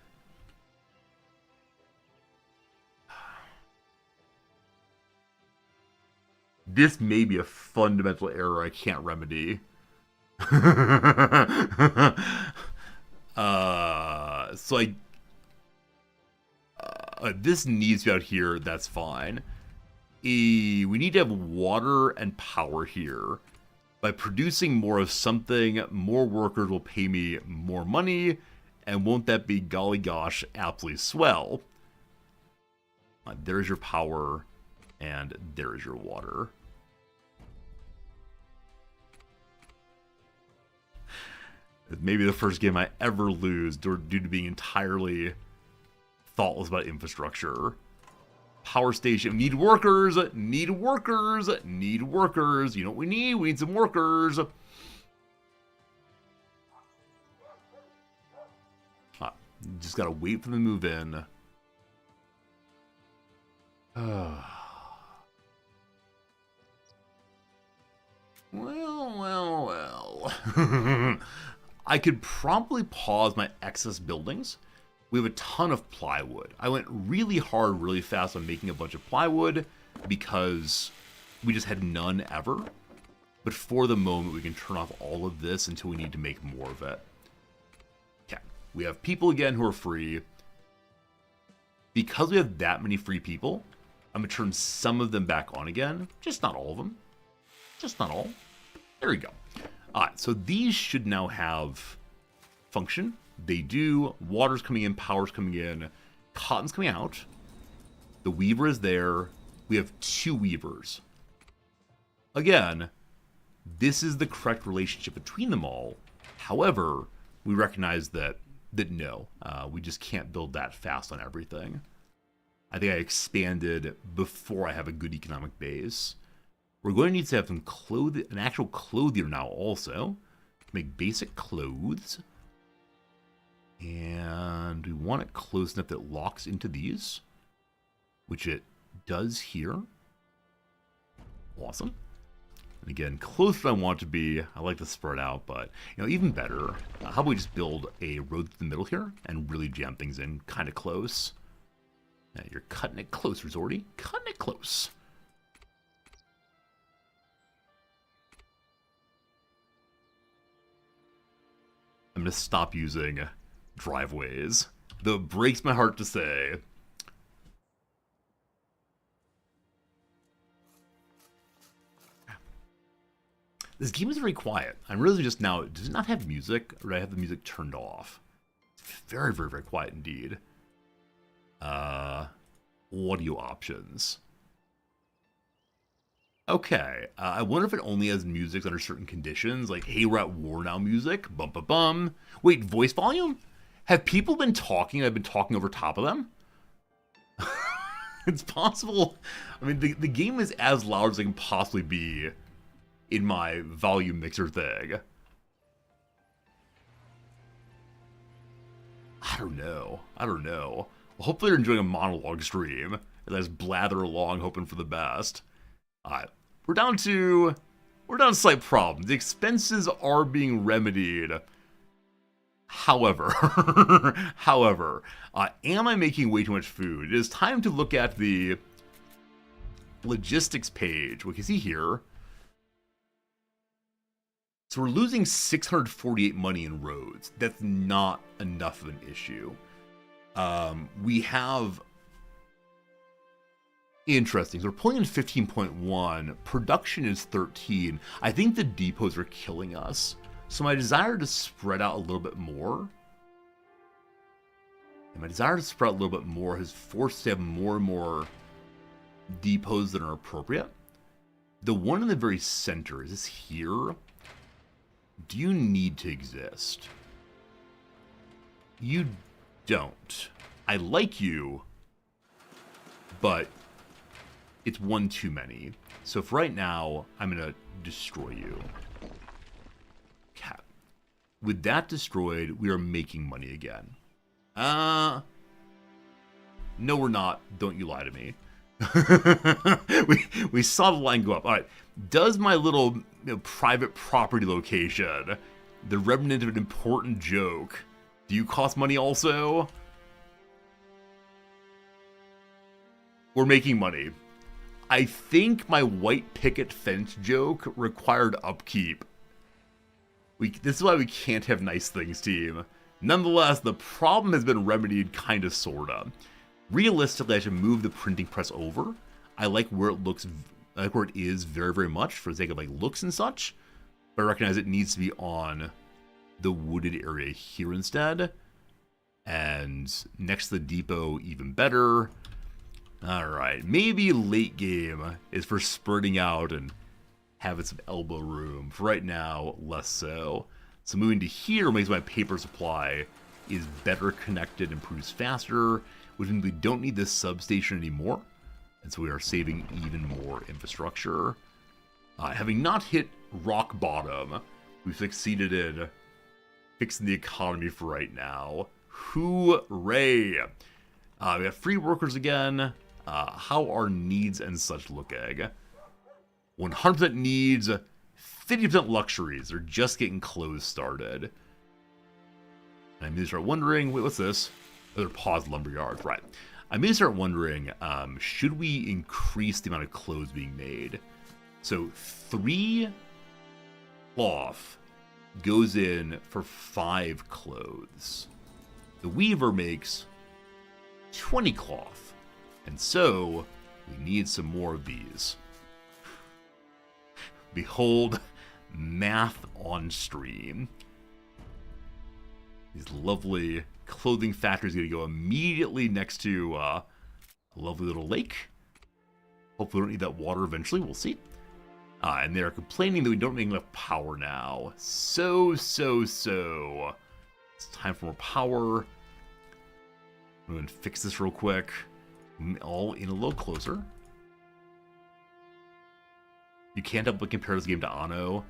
this may be a fundamental error I can't remedy. So This needs to be out here. That's fine. We need to have water and power here. By producing more of something, more workers will pay me more money, and won't that be golly gosh absolutely swell? There's your power, and there's your water. Maybe the first game I ever lose due to being entirely thoughtless about infrastructure. Power station. Need workers. Need workers. Need workers. You know what we need? We need some workers. Just gotta wait for them to move in. Well. I could probably pause my excess buildings. We have a ton of plywood. I went really hard, really fast on making a bunch of plywood because we just had none ever. But for the moment, we can turn off all of this until we need to make more of it. Okay, we have people again who are free. Because we have that many free people, I'm going to turn some of them back on again. Just not all of them. Just not all. There we go. Alright, so these should now have function. They do. Water's coming in, power's coming in, cotton's coming out. The weaver is there. We have 2 weavers. Again, this is the correct relationship between them all. However, we recognize that no, we just can't build that fast on everything. I think I expanded before I have a good economic base. We're going to need to have some an actual clothier now also. Make basic clothes. And we want it close enough that it locks into these. Which it does here. Awesome. And again, close to I want it to be. I like to spread out, but even better. How about we just build a road through the middle here and really jam things in kind of close. Now you're cutting it close, Resorty. Cutting it close. I'm going to stop using driveways. Though it breaks my heart to say. This game is very quiet. I'm really just now, does it not have music? Or do I have the music turned off? It's very, very, very quiet indeed. Audio options. Okay, I wonder if it only has music under certain conditions, like, hey, we're at war now music, bum bum bum. Wait, voice volume? Have people been talking and I've been talking over top of them? It's possible. I mean, the game is as loud as it can possibly be in my volume mixer thing. I don't know. Well, hopefully you're enjoying a monologue stream, and I just blather along hoping for the best. Alright. We're down to slight problems. The expenses are being remedied. However, am I making way too much food? It is time to look at the logistics page. We can see here. So we're losing 648 money in roads. That's not enough of an issue. We have... Interesting. So we're pulling in 15.1. Production is 13. I think the depots are killing us. So my desire to spread out a little bit more. And my desire to spread out a little bit more has forced to have more and more depots that are appropriate. The one in the very center, is this here? Do you need to exist? You don't. I like you, but it's one too many. So for right now, I'm going to destroy you. Cat. With that destroyed, we are making money again. No, we're not. Don't you lie to me. we saw the line go up. All right. Does my little private property location, the remnant of an important joke, do you cost money also? We're making money. I think my white picket fence joke required upkeep. This is why we can't have nice things, team. Nonetheless, the problem has been remedied kinda sorta. Realistically, I should move the printing press over. I like where it looks, I like where it is very, very much for the sake of like looks and such. But I recognize it needs to be on the wooded area here instead. And next to the depot, even better. Alright, maybe late game is for spurting out and having some elbow room. For right now, less so. So moving to here makes my paper supply is better connected and produce faster, which means we don't need this substation anymore. And so we are saving even more infrastructure. Having not hit rock bottom, we've succeeded in fixing the economy for right now. Hooray! We got free workers again. How are needs and such looking? 100% needs, 50% luxuries. They're just getting clothes started. And I may start wondering, wait, what's this? Oh, they're paused lumberyards, right. I may start wondering, should we increase the amount of clothes being made? So 3 cloth goes in for 5 clothes. The weaver makes 20 cloth. And so we need some more of these. Behold, math on stream. These lovely clothing factories are going to go immediately next to a lovely little lake. Hopefully we don't need that water eventually, we'll see. And they're complaining that we don't make enough power now. So. It's time for more power. I'm going to fix this real quick. All in a little closer. You can't help but compare this game to Anno.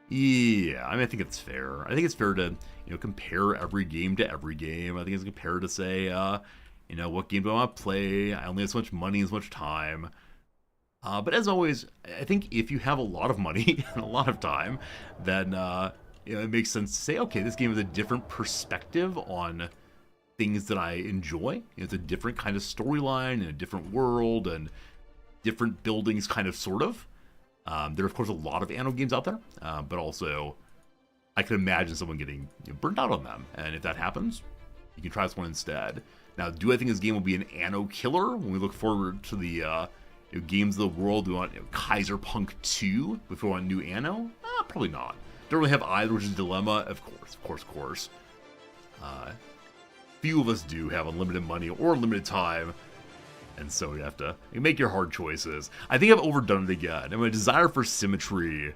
Yeah, I mean, I think it's fair. I think it's fair to, compare every game to every game. I think it's fair to say, what game do I want to play? I only have so much money and so much time. But as always, I think if you have a lot of money and a lot of time, then it makes sense to say, okay, this game has a different perspective on things that I enjoy. It's a different kind of storyline and a different world and different buildings, kind of, sort of. There are, of course, a lot of Anno games out there, but also I can imagine someone getting burnt out on them. And if that happens, you can try this one instead. Now, do I think this game will be an Anno killer when we look forward to the games of the world? Do we want Kaiserpunk 2 if we want new Anno? Probably not. Don't really have either, which is a dilemma. Of course. Few of us do have unlimited money or limited time. And so you have to make your hard choices. I think I've overdone it again. And my desire for symmetry,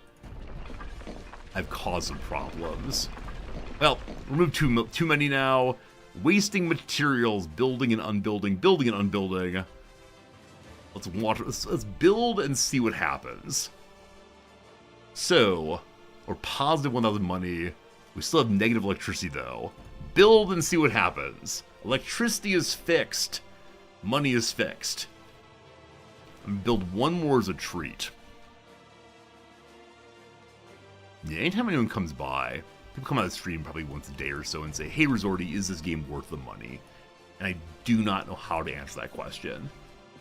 I've caused some problems. Well, remove too many now. Wasting materials, building and unbuilding, building and unbuilding. Let's build and see what happens. So, we're positive 1,000 money. We still have negative electricity though. Build and see what happens. Electricity is fixed. Money is fixed. And build one more as a treat. Yeah, anytime anyone comes by, people come out of the stream probably once a day or so and say, hey, Resorty, is this game worth the money? And I do not know how to answer that question.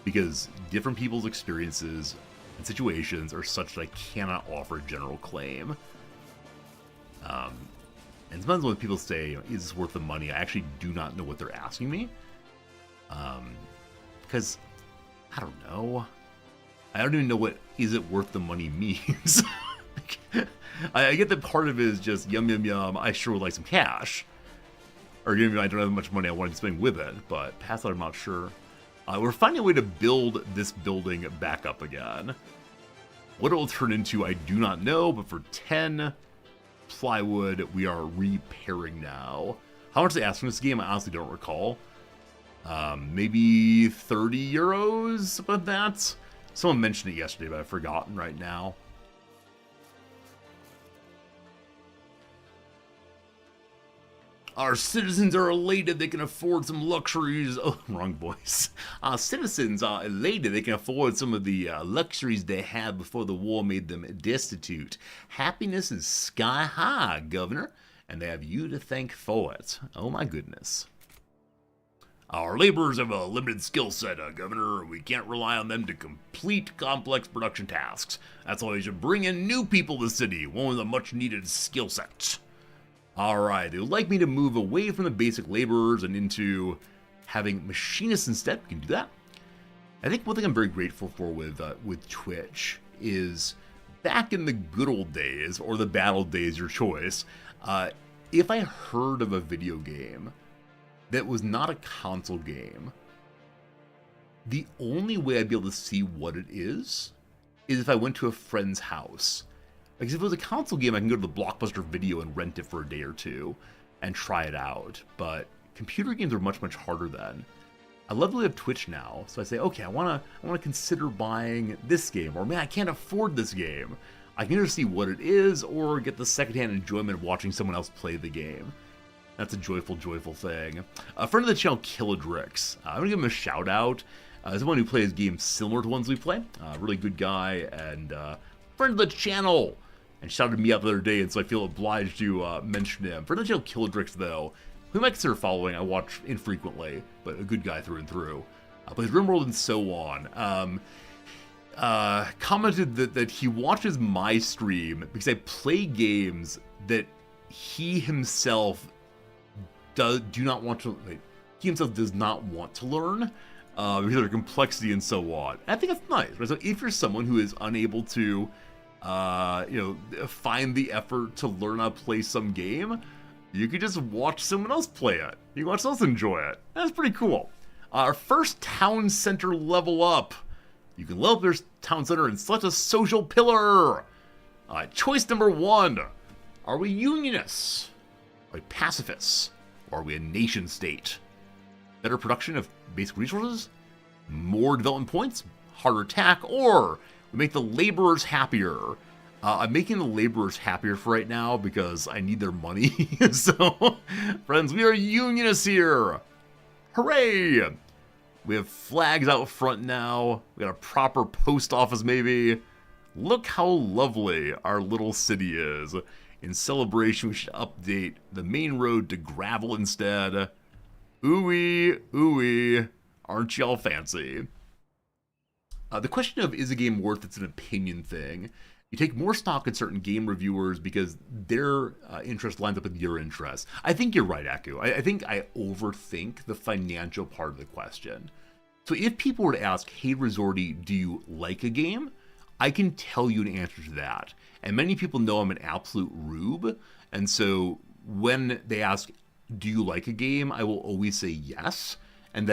Because different people's experiences and situations are such that I cannot offer a general claim. And sometimes when people say, is this worth the money, I actually do not know what they're asking me. Because, I don't know. I don't even know what is it worth the money means. I get that part of it is just yum, I sure would like some cash. Or I don't have much money I want to spend with it, but past that I'm not sure. We're finding a way to build this building back up again. What it will turn into, I do not know, but for 10 plywood, we are repairing now. How much they asked for this game, I honestly don't recall. Maybe 30 euros, something like that. Someone mentioned it yesterday, but I've forgotten right now. Our citizens are elated they can afford some luxuries. Oh, wrong voice. Our citizens are elated they can afford some of the luxuries they had before the war made them destitute. Happiness is sky high, Governor, and they have you to thank for it. Oh my goodness. Our laborers have a limited skill set, Governor. We can't rely on them to complete complex production tasks. That's why we should bring in new people to the city, one with a much-needed skill set. Alright, they would like me to move away from the basic laborers and into having machinists instead, we can do that. I think one thing I'm very grateful for with Twitch is back in the good old days, or the bad old days, your choice, if I heard of a video game that was not a console game, the only way I'd be able to see what it is if I went to a friend's house. Because if it was a console game, I can go to the Blockbuster Video and rent it for a day or two and try it out. But computer games are much, much harder then. I love that we have Twitch now, so I say, okay, I wanna consider buying this game, or man, I can't afford this game. I can either see what it is, or get the secondhand enjoyment of watching someone else play the game. That's a joyful, joyful thing. A friend of the channel, Killadrix. I'm gonna give him a shout out. Someone who plays games similar to ones we play. Really good guy, and friend of the channel. And shouted me out the other day, and so I feel obliged to mention him. Friend of the channel, Killadrix, though, who you might consider following. I watch infrequently, but a good guy through and through. Plays RimWorld and so on. Commented that he watches my stream because I play games that he himself does not want to learn because of their complexity and so on. And I think that's nice. Right? So if you're someone who is unable to, find the effort to learn how to play some game, you could just watch someone else play it. You can watch someone else enjoy it. That's pretty cool. Our first town center level up. You can level up your town center and select a social pillar. Choice number 1. Are we unionists? Are we pacifists? Or are we a nation state? Better production of basic resources? More development points? Harder attack? Or we make the laborers happier? I'm making the laborers happier for right now because I need their money. So, friends, we are unionists here. Hooray! We have flags out front now. We got a proper post office, maybe. Look how lovely our little city is. In celebration, we should update the main road to gravel instead. Ooey, ooey. Aren't y'all fancy? The question of is a game worth it's an opinion thing. You take more stock in certain game reviewers because their interest lines up with your interest. I think you're right, Aku. I think I overthink the financial part of the question. So if people were to ask, hey, Resorty, do you like a game? I can tell you an answer to that. And many people know I'm an absolute rube. And so when they ask, do you like a game? I will always say yes. And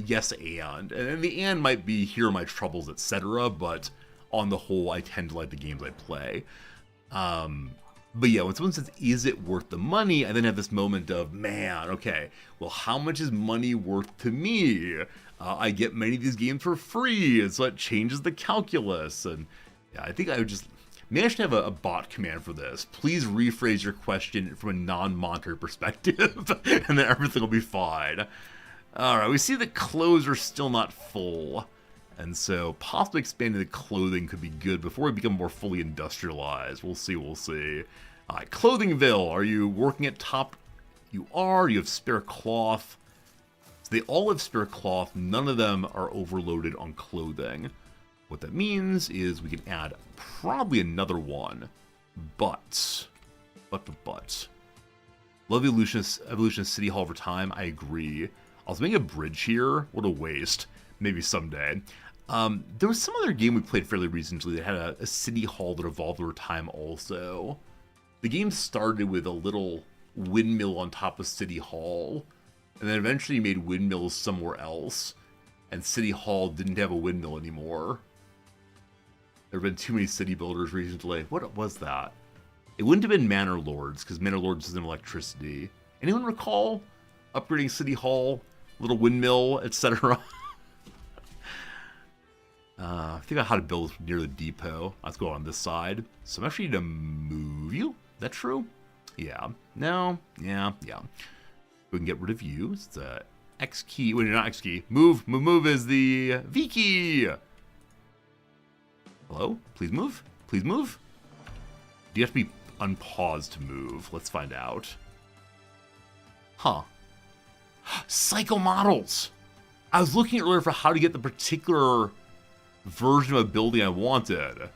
yes, and the and might be here are my troubles, etc. But on the whole, I tend to like the games I play. But yeah, when someone says, is it worth the money? I then have this moment of, man, okay, well, how much is money worth to me? I get many of these games for free, and so it changes the calculus. And yeah, I think I would just, maybe I should have a bot command for this. Please rephrase your question from a non-monetary perspective, and then everything will be fine. All right, we see that clothes are still not full. And so possibly expanding the clothing could be good before we become more fully industrialized. We'll see, we'll see. Clothingville, are you working at top? You are, you have spare cloth. So they all have spare cloth, none of them are overloaded on clothing. What that means is we can add probably another one, but. Love the evolution of City Hall over time, I agree. I was making a bridge here, what a waste. Maybe someday. There was some other game we played fairly recently that had a city hall that evolved over time also. The game started with a little windmill on top of City Hall, and then eventually made windmills somewhere else, and City Hall didn't have a windmill anymore. There have been too many city builders recently. What was that? It wouldn't have been Manor Lords, because Manor Lords isn't electricity. Anyone recall upgrading City Hall, little windmill, etc.? Figure out how to build near the depot. Let's go on this side. So I'm actually need to move you. Is that true? Yeah. No. Yeah. We can get rid of you. It's the X key. Wait, not X key. Move is the V key. Hello? Please move. Please move. Do you have to be unpaused to move? Let's find out. Huh. Cycle models. I was looking earlier for how to get the particular version of a building I wanted.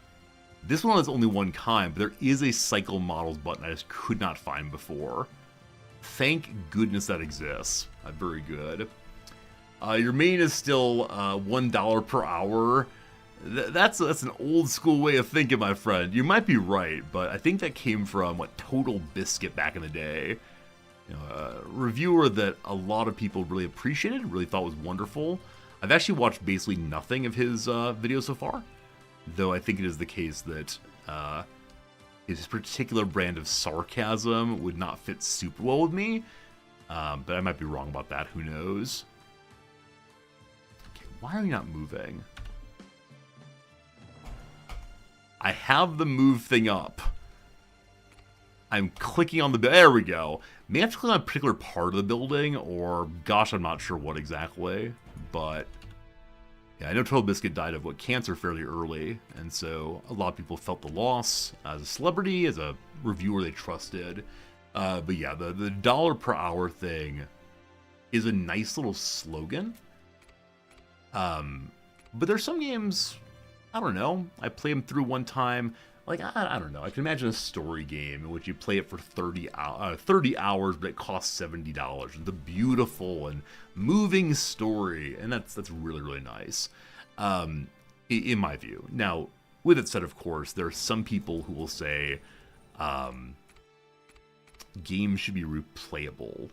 This one has only one kind, but there is a cycle models button I just could not find before. Thank goodness that exists. Very good. Your main is still $1 per hour. That's an old school way of thinking, my friend. You might be right, but I think that came from what Total Biscuit back in the day. You know, a reviewer that a lot of people really appreciated, really thought was wonderful. I've actually watched basically nothing of his videos so far, though I think it is the case that his particular brand of sarcasm would not fit super well with me. But I might be wrong about that. Who knows? Okay, why are you not moving? I have the move thing up. I'm clicking on the... There we go. May have to click on a particular part of the building, or... Gosh, I'm not sure what exactly. But... Yeah, I know Total Biscuit died of, cancer fairly early. And so a lot of people felt the loss as a celebrity, as a reviewer they trusted. But yeah, the dollar per hour thing is a nice little slogan. But there's some games... I don't know. I played them through one time. Like, I don't know. I can imagine a story game in which you play it for 30 hours, but it costs $70. It's a beautiful and moving story, and that's really, really nice, in my view. Now, with it said, of course, there are some people who will say games should be replayable.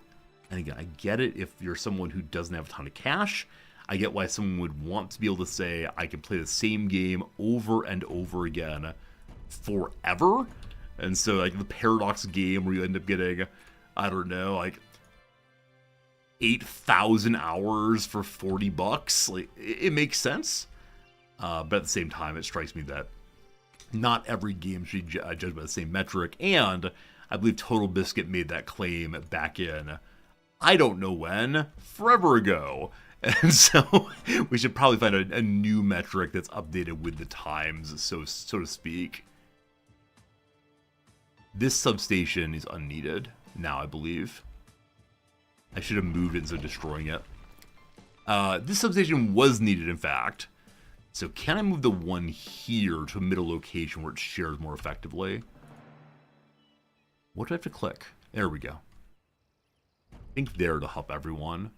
And again, I get it if you're someone who doesn't have a ton of cash. I get why someone would want to be able to say, I can play the same game over and over again forever. And so, like, the Paradox game where you end up getting, I don't know, like, 8,000 hours for $40. Like, it makes sense. But at the same time, it strikes me that not every game should be judged by the same metric. And I believe Total Biscuit made that claim back in, I don't know when, forever ago. And so we should probably find a new metric that's updated with the times, so to speak. This substation is unneeded now, I believe. I should have moved it instead of destroying it. This substation was needed, in fact. So can I move the one here to a middle location where it shares more effectively? What do I have to click? There we go. I think there to help everyone.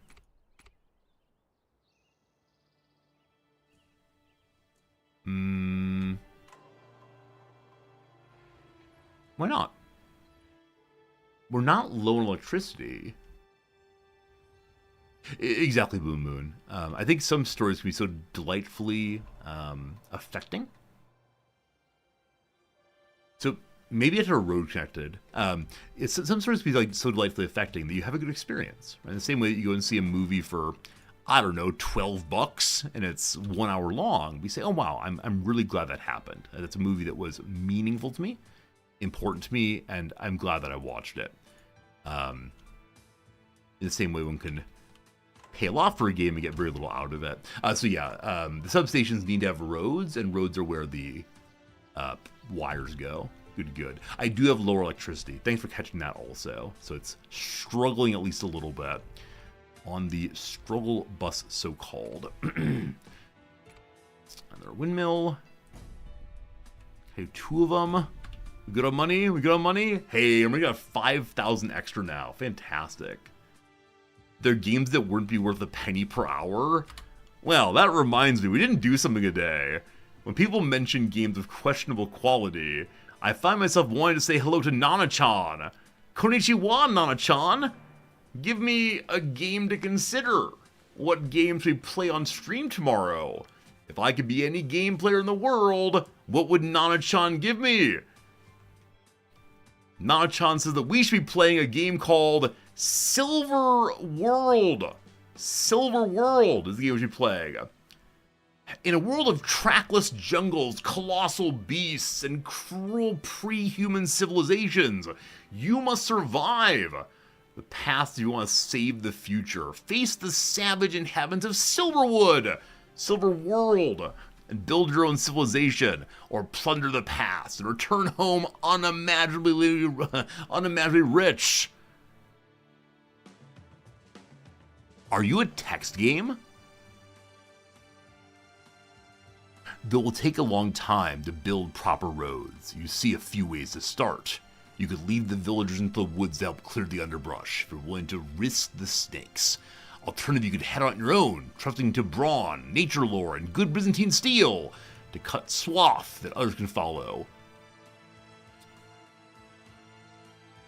Why not? We're not low on electricity. Exactly, Blue Moon. I think some stories can be so delightfully affecting. So maybe it's a road connected. Some stories can be like so delightfully affecting that you have a good experience. Right? The same way that you go and see a movie for, I don't know, $12 and it's 1 hour long. We say, oh wow, I'm really glad that happened. That's a movie that was meaningful to me, important to me, and I'm glad that I watched it. In the same way one can pay a lot for a game and get very little out of it. So yeah, the substations need to have roads, and roads are where the wires go. Good. I do have lower electricity. Thanks for catching that also. So it's struggling at least a little bit on the struggle bus, so-called. Another windmill. Okay, 2 of them. We good on money? Hey, we got 5,000 extra now. Fantastic. They're games that wouldn't be worth a penny per hour? Well, that reminds me, we didn't do something today. When people mention games of questionable quality, I find myself wanting to say hello to Nana-chan. Konnichiwa, Nana-chan. Give me a game to consider. What games we play on stream tomorrow? If I could be any game player in the world, what would Nana-chan give me? Nana-chan says that we should be playing a game called Silver World. Silver World is the game we should be playing. In a world of trackless jungles, colossal beasts, and cruel pre-human civilizations, you must survive. The past if you want to save the future. Face the savage inhabitants of Silverwood, Silver World, and build your own civilization, or plunder the past and return home unimaginably rich. Are you a text game? Though it will take a long time to build proper roads, you see a few ways to start. You could lead the villagers into the woods to help clear the underbrush if you're willing to risk the snakes. Alternatively, you could head out on your own, trusting to brawn, nature lore, and good Byzantine steel to cut swath that others can follow.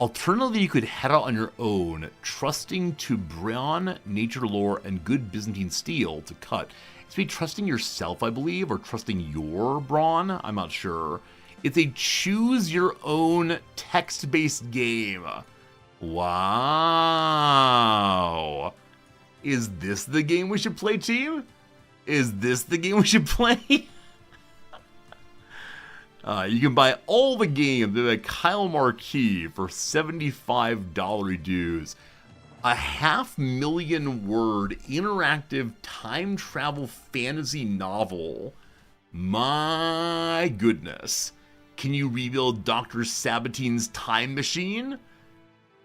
Alternatively, you could head out on your own, trusting to brawn, nature lore, and good Byzantine steel to cut. It's be trusting yourself, I believe, or trusting your brawn. I'm not sure. It's a choose-your-own text-based game. Wow. Is this the game we should play, team? Is this the game we should play? You can buy all the games at Kyle Marquis for $75 dues. A 500,000-word interactive time travel fantasy novel. My goodness. Can you rebuild Dr. Sabatine's time machine?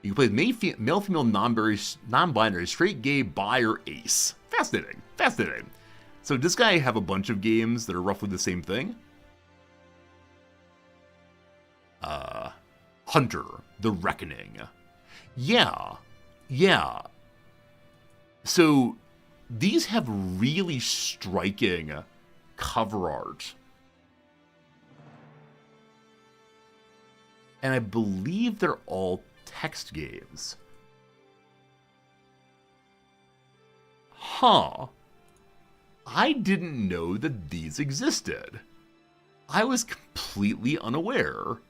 You can play male, female, non-binary, straight, gay, bi, or ace. Fascinating. Fascinating. So does this guy have a bunch of games that are roughly the same thing? Hunter, The Reckoning. Yeah. So these have really striking cover art. And I believe they're all text games. Huh. I didn't know that these existed. I was completely unaware.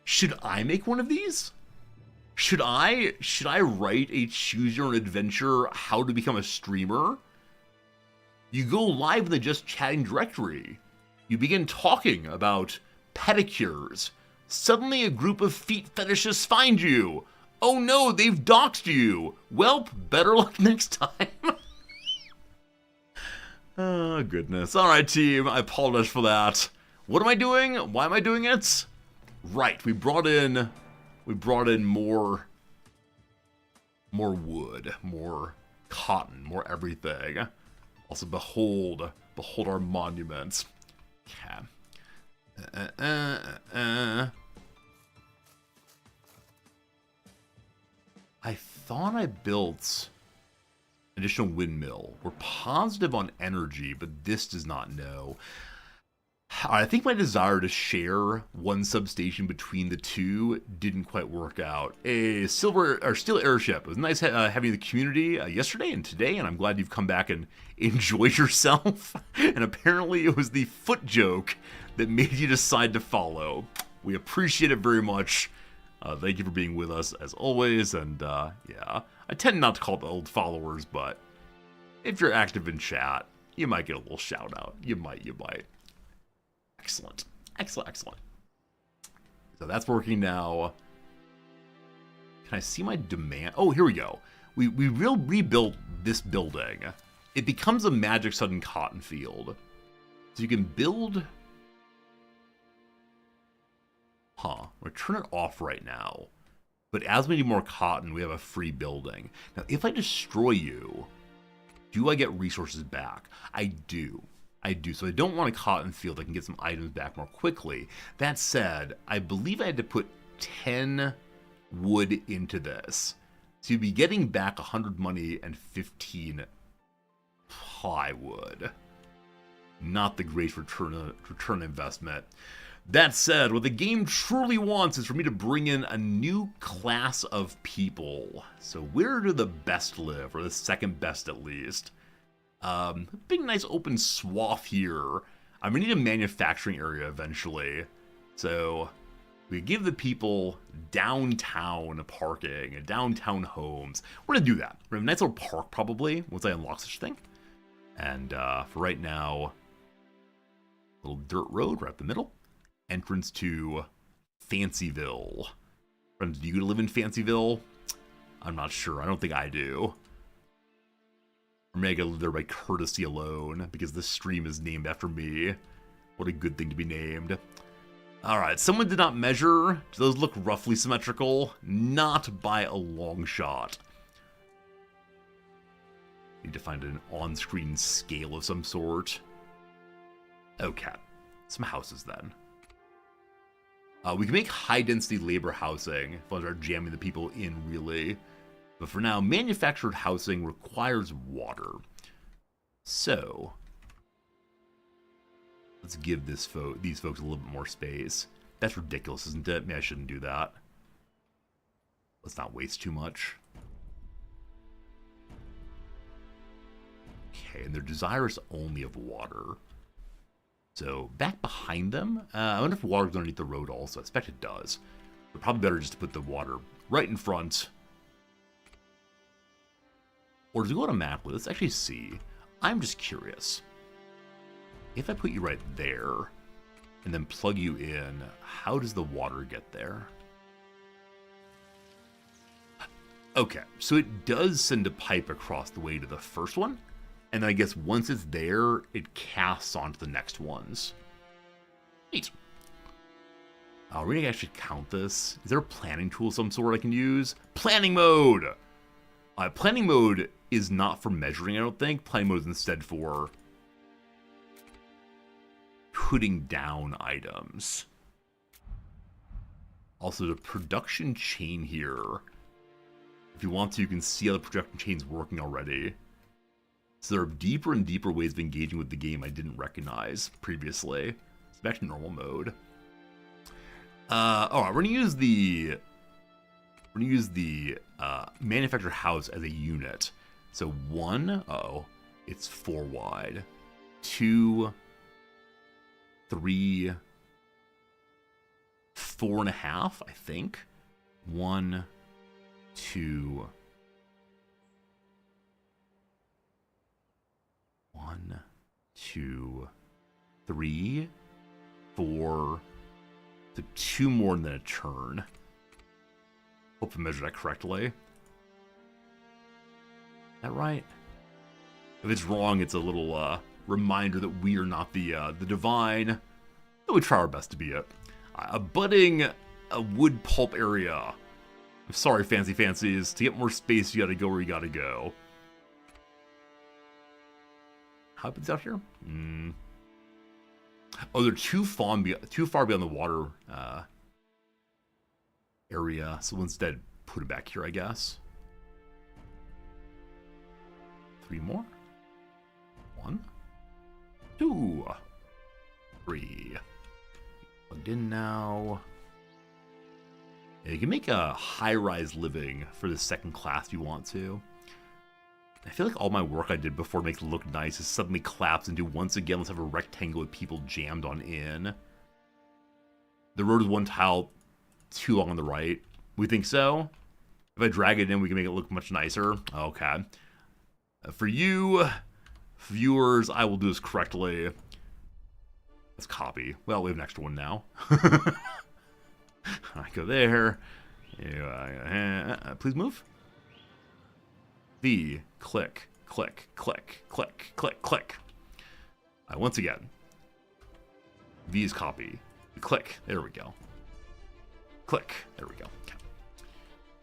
Should I make one of these? Should I write a choose your own adventure how to become a streamer? You go live in the just chatting directory. You begin talking about pedicures. Suddenly a group of feet fetishists find you. Oh no, they've doxed you. Welp, better luck next time. Oh goodness. Alright team, I apologize for that. What am I doing? Why am I doing it? Right, we brought in more wood, more cotton, more everything. Also behold our monuments. Okay. I thought I built an additional windmill. We're positive on energy, but this does not know. I think my desire to share one substation between the two didn't quite work out. A steel airship. It was nice having the community yesterday and today, and I'm glad you've come back and enjoyed yourself. And apparently it was the foot joke that made you decide to follow. We appreciate it very much. Thank you for being with us as always, and yeah, I tend not to call the old followers, but if you're active in chat, you might get a little shout out. You might. Excellent. So that's working now. Can I see my demand? Oh, here we go. We rebuilt this building. It becomes a magic sudden cotton field. So you can build... Huh. We're gonna turn it off right now. But as we need more cotton, we have a free building. Now, if I destroy you, do I get resources back? I do. So I don't want a cotton field. I can get some items back more quickly. That said, I believe I had to put 10 wood into this. So you'd be getting back 100 money and 15 plywood. Not the great return investment. That said, what the game truly wants is for me to bring in a new class of people. So where do the best live, or the second best at least? Big nice open swath here. I'm gonna need a manufacturing area eventually. So we give the people downtown parking and downtown homes. We're gonna do that. We're gonna have a nice little park probably once I unlock such a thing. And for right now, little dirt road right up the middle. Entrance to Fancyville. Friends, do you live in Fancyville? I'm not sure. I don't think I do. Or maybe I live there by courtesy alone, because this stream is named after me. What a good thing to be named. Alright, someone did not measure. Do those look roughly symmetrical? Not by a long shot. Need to find an on-screen scale of some sort. Okay. Some houses then. We can make high-density labor housing if I start jamming the people in, really. But for now, manufactured housing requires water. So, let's give these folks a little bit more space. That's ridiculous, isn't it? Maybe I shouldn't do that. Let's not waste too much. Okay, and they're desirous only of water. So, back behind them, I wonder if water's underneath the road also. I expect it does. But probably better just to put the water right in front. Or to go automatically, let's actually see. I'm just curious. If I put you right there, and then plug you in, how does the water get there? Okay, so it does send a pipe across the way to the first one, and then I guess once it's there, it casts onto the next ones. Neat. We're gonna actually count this. Is there a planning tool of some sort I can use? Planning mode! Planning mode is not for measuring, I don't think. Planning mode is instead for putting down items. Also, the production chain here. If you want to, you can see how the production chain's working already. So there are deeper and deeper ways of engaging with the game I didn't recognize previously. It's back to normal mode. Alright, we're gonna use the manufactured house as a unit. So 1, it's 4 wide. 2, 3, 4.5, I think. 1, 2, 1, 2, 3, 4. So 2 more than a turn. Hope I measured that correctly. Is that right? If it's wrong, it's a little reminder that we are not the divine. But we try our best to be it. A budding wood pulp area. I'm sorry, fancy fancies. To get more space, you gotta go where you gotta go. How happens out here? Oh, they're too far beyond the water area, so we'll instead put it back here, I guess. 3 more. 1, 2, 3. Plugged in now. Yeah, you can make a high-rise living for the second class if you want to. I feel like all my work I did before makes it look nice is suddenly collapsed into, once again, let's have a rectangle with people jammed on in. The road is 1 tile too long on the right. We think so? If I drag it in, we can make it look much nicer. Okay. For you, viewers, I will do this correctly. Let's copy. Well, we have an extra one now. I go there. Please move. V, click, click, click, click, click, click. Once again, V is copy. Click, there we go. Click, there we go. Okay.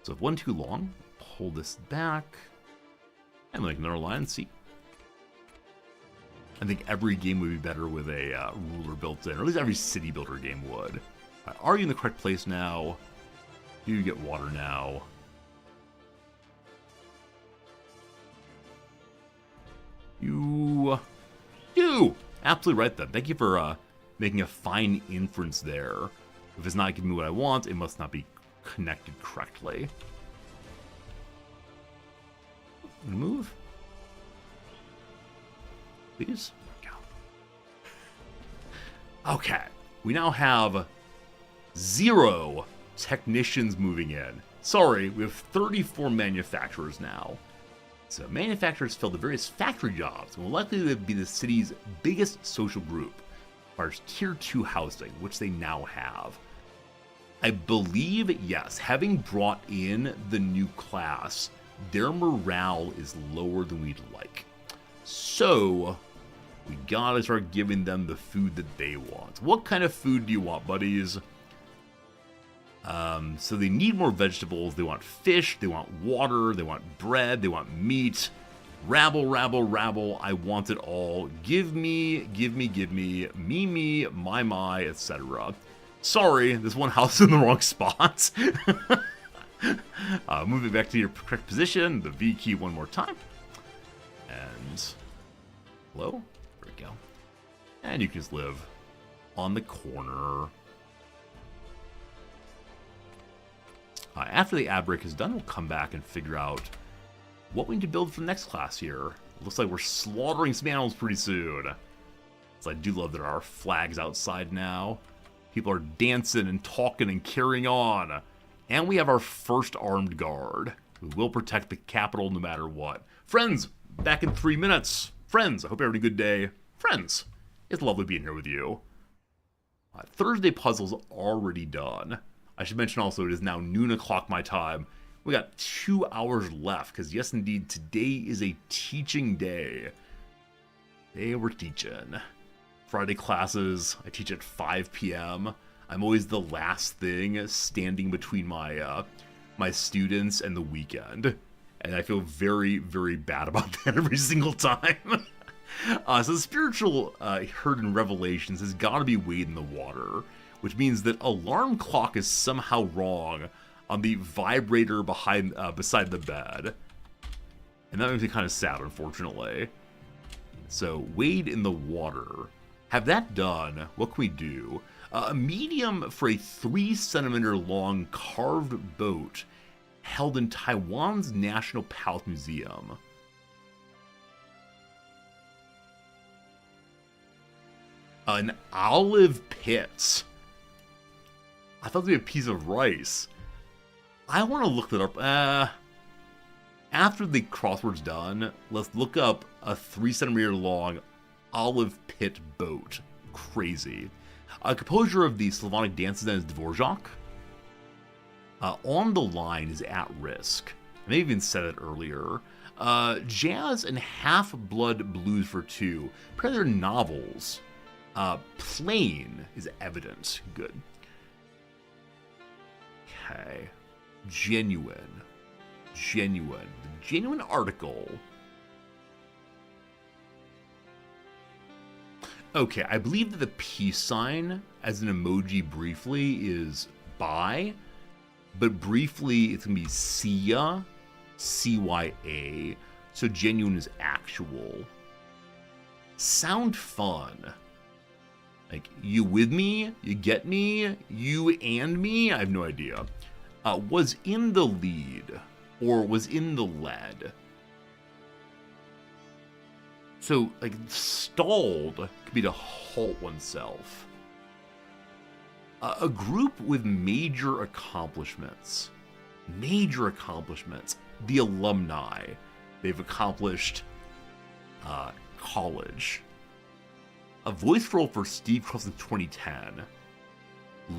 So if 1 too long, pull this back, and make another line, see. I think every game would be better with a ruler built in, or at least every city builder game would. Are you in the correct place now? Do you get water now? You do! Absolutely right then. Thank you for making a fine inference there. If it's not giving me what I want, it must not be connected correctly. Move. Please. There we go. Okay. We now have 0 technicians moving in. Sorry, we have 34 manufacturers now. So manufacturers fill the various factory jobs and will likely be the city's biggest social group. Requires tier 2 housing, which they now have. I believe, yes, having brought in the new class, their morale is lower than we'd like. So we gotta start giving them the food that they want. What kind of food do you want, buddies? So they need more vegetables, they want fish, they want water, they want bread, they want meat. Rabble, rabble, rabble, I want it all. Give me, give me, give me, me, my, etc. Sorry, this one house is in the wrong spot. Moving back to your correct position, the V key one more time. And hello? There we go. And you can just live on the corner. After the ad break is done, we'll come back and figure out what we need to build for the next class here. Looks like we're slaughtering some animals pretty soon. So I do love that there are flags outside now. People are dancing and talking and carrying on. And we have our first armed guard, who will protect the capital no matter what. Friends, back in 3 minutes. Friends, I hope you're having a good day. Friends, it's lovely being here with you. Thursday puzzle's already done. I should mention also it is now noon o'clock my time. We got 2 hours left, because yes indeed, today is a teaching day. Today we're teaching. Friday classes, I teach at 5 p.m. I'm always the last thing standing between my my students and the weekend. And I feel very, very bad about that every single time. So the spiritual herd in Revelations has got to be weighed in the water, which means that alarm clock is somehow wrong on the vibrator beside the bed. And that makes me kind of sad, unfortunately. So, weighed in the water. Have that done, what can we do? A medium for a 3-centimeter long carved boat held in Taiwan's National Palace Museum. An olive pit. I thought it would be a piece of rice. I want to look that up. After the crossword's done, let's look up a 3-centimeter long olive pit boat. Crazy. A composer of the Slavonic dances is Dvorak. On the Line is at risk. I may have even said it earlier. Jazz and Half-Blood Blues for Two. Apparently they're novels. Plain is evident. Good. Okay. Genuine. The genuine article. Okay, I believe that the peace sign as an emoji briefly is bye, but briefly it's gonna be Cia, CYA, so genuine is actual. Sound fun. Like, you with me? You get me? You and me? I have no idea. Was in the lead, or was in the lead. So, like, stalled could be to halt oneself. A group with major accomplishments. Major accomplishments. The alumni. They've accomplished college. A voice role for Steve Cross in 2010.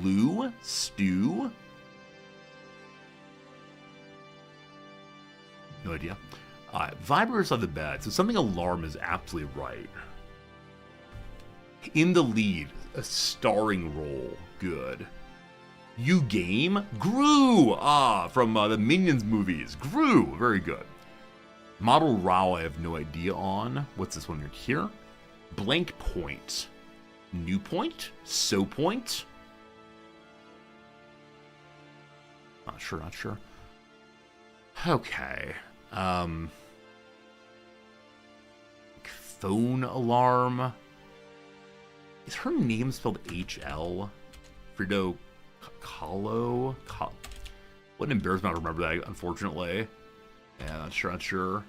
Lou? Stu? No idea. Vibrators on the bed. So something alarm is absolutely right. In the lead, a starring role. Good. You game? Gru! From the Minions movies. Gru! Very good. Model Rao I have no idea on. What's this one here? Blank point. New point? So point? Not sure. Okay. Phone alarm. Is her name spelled HL? Frido Kahlo? What an embarrassment to remember that, unfortunately. Yeah, not sure.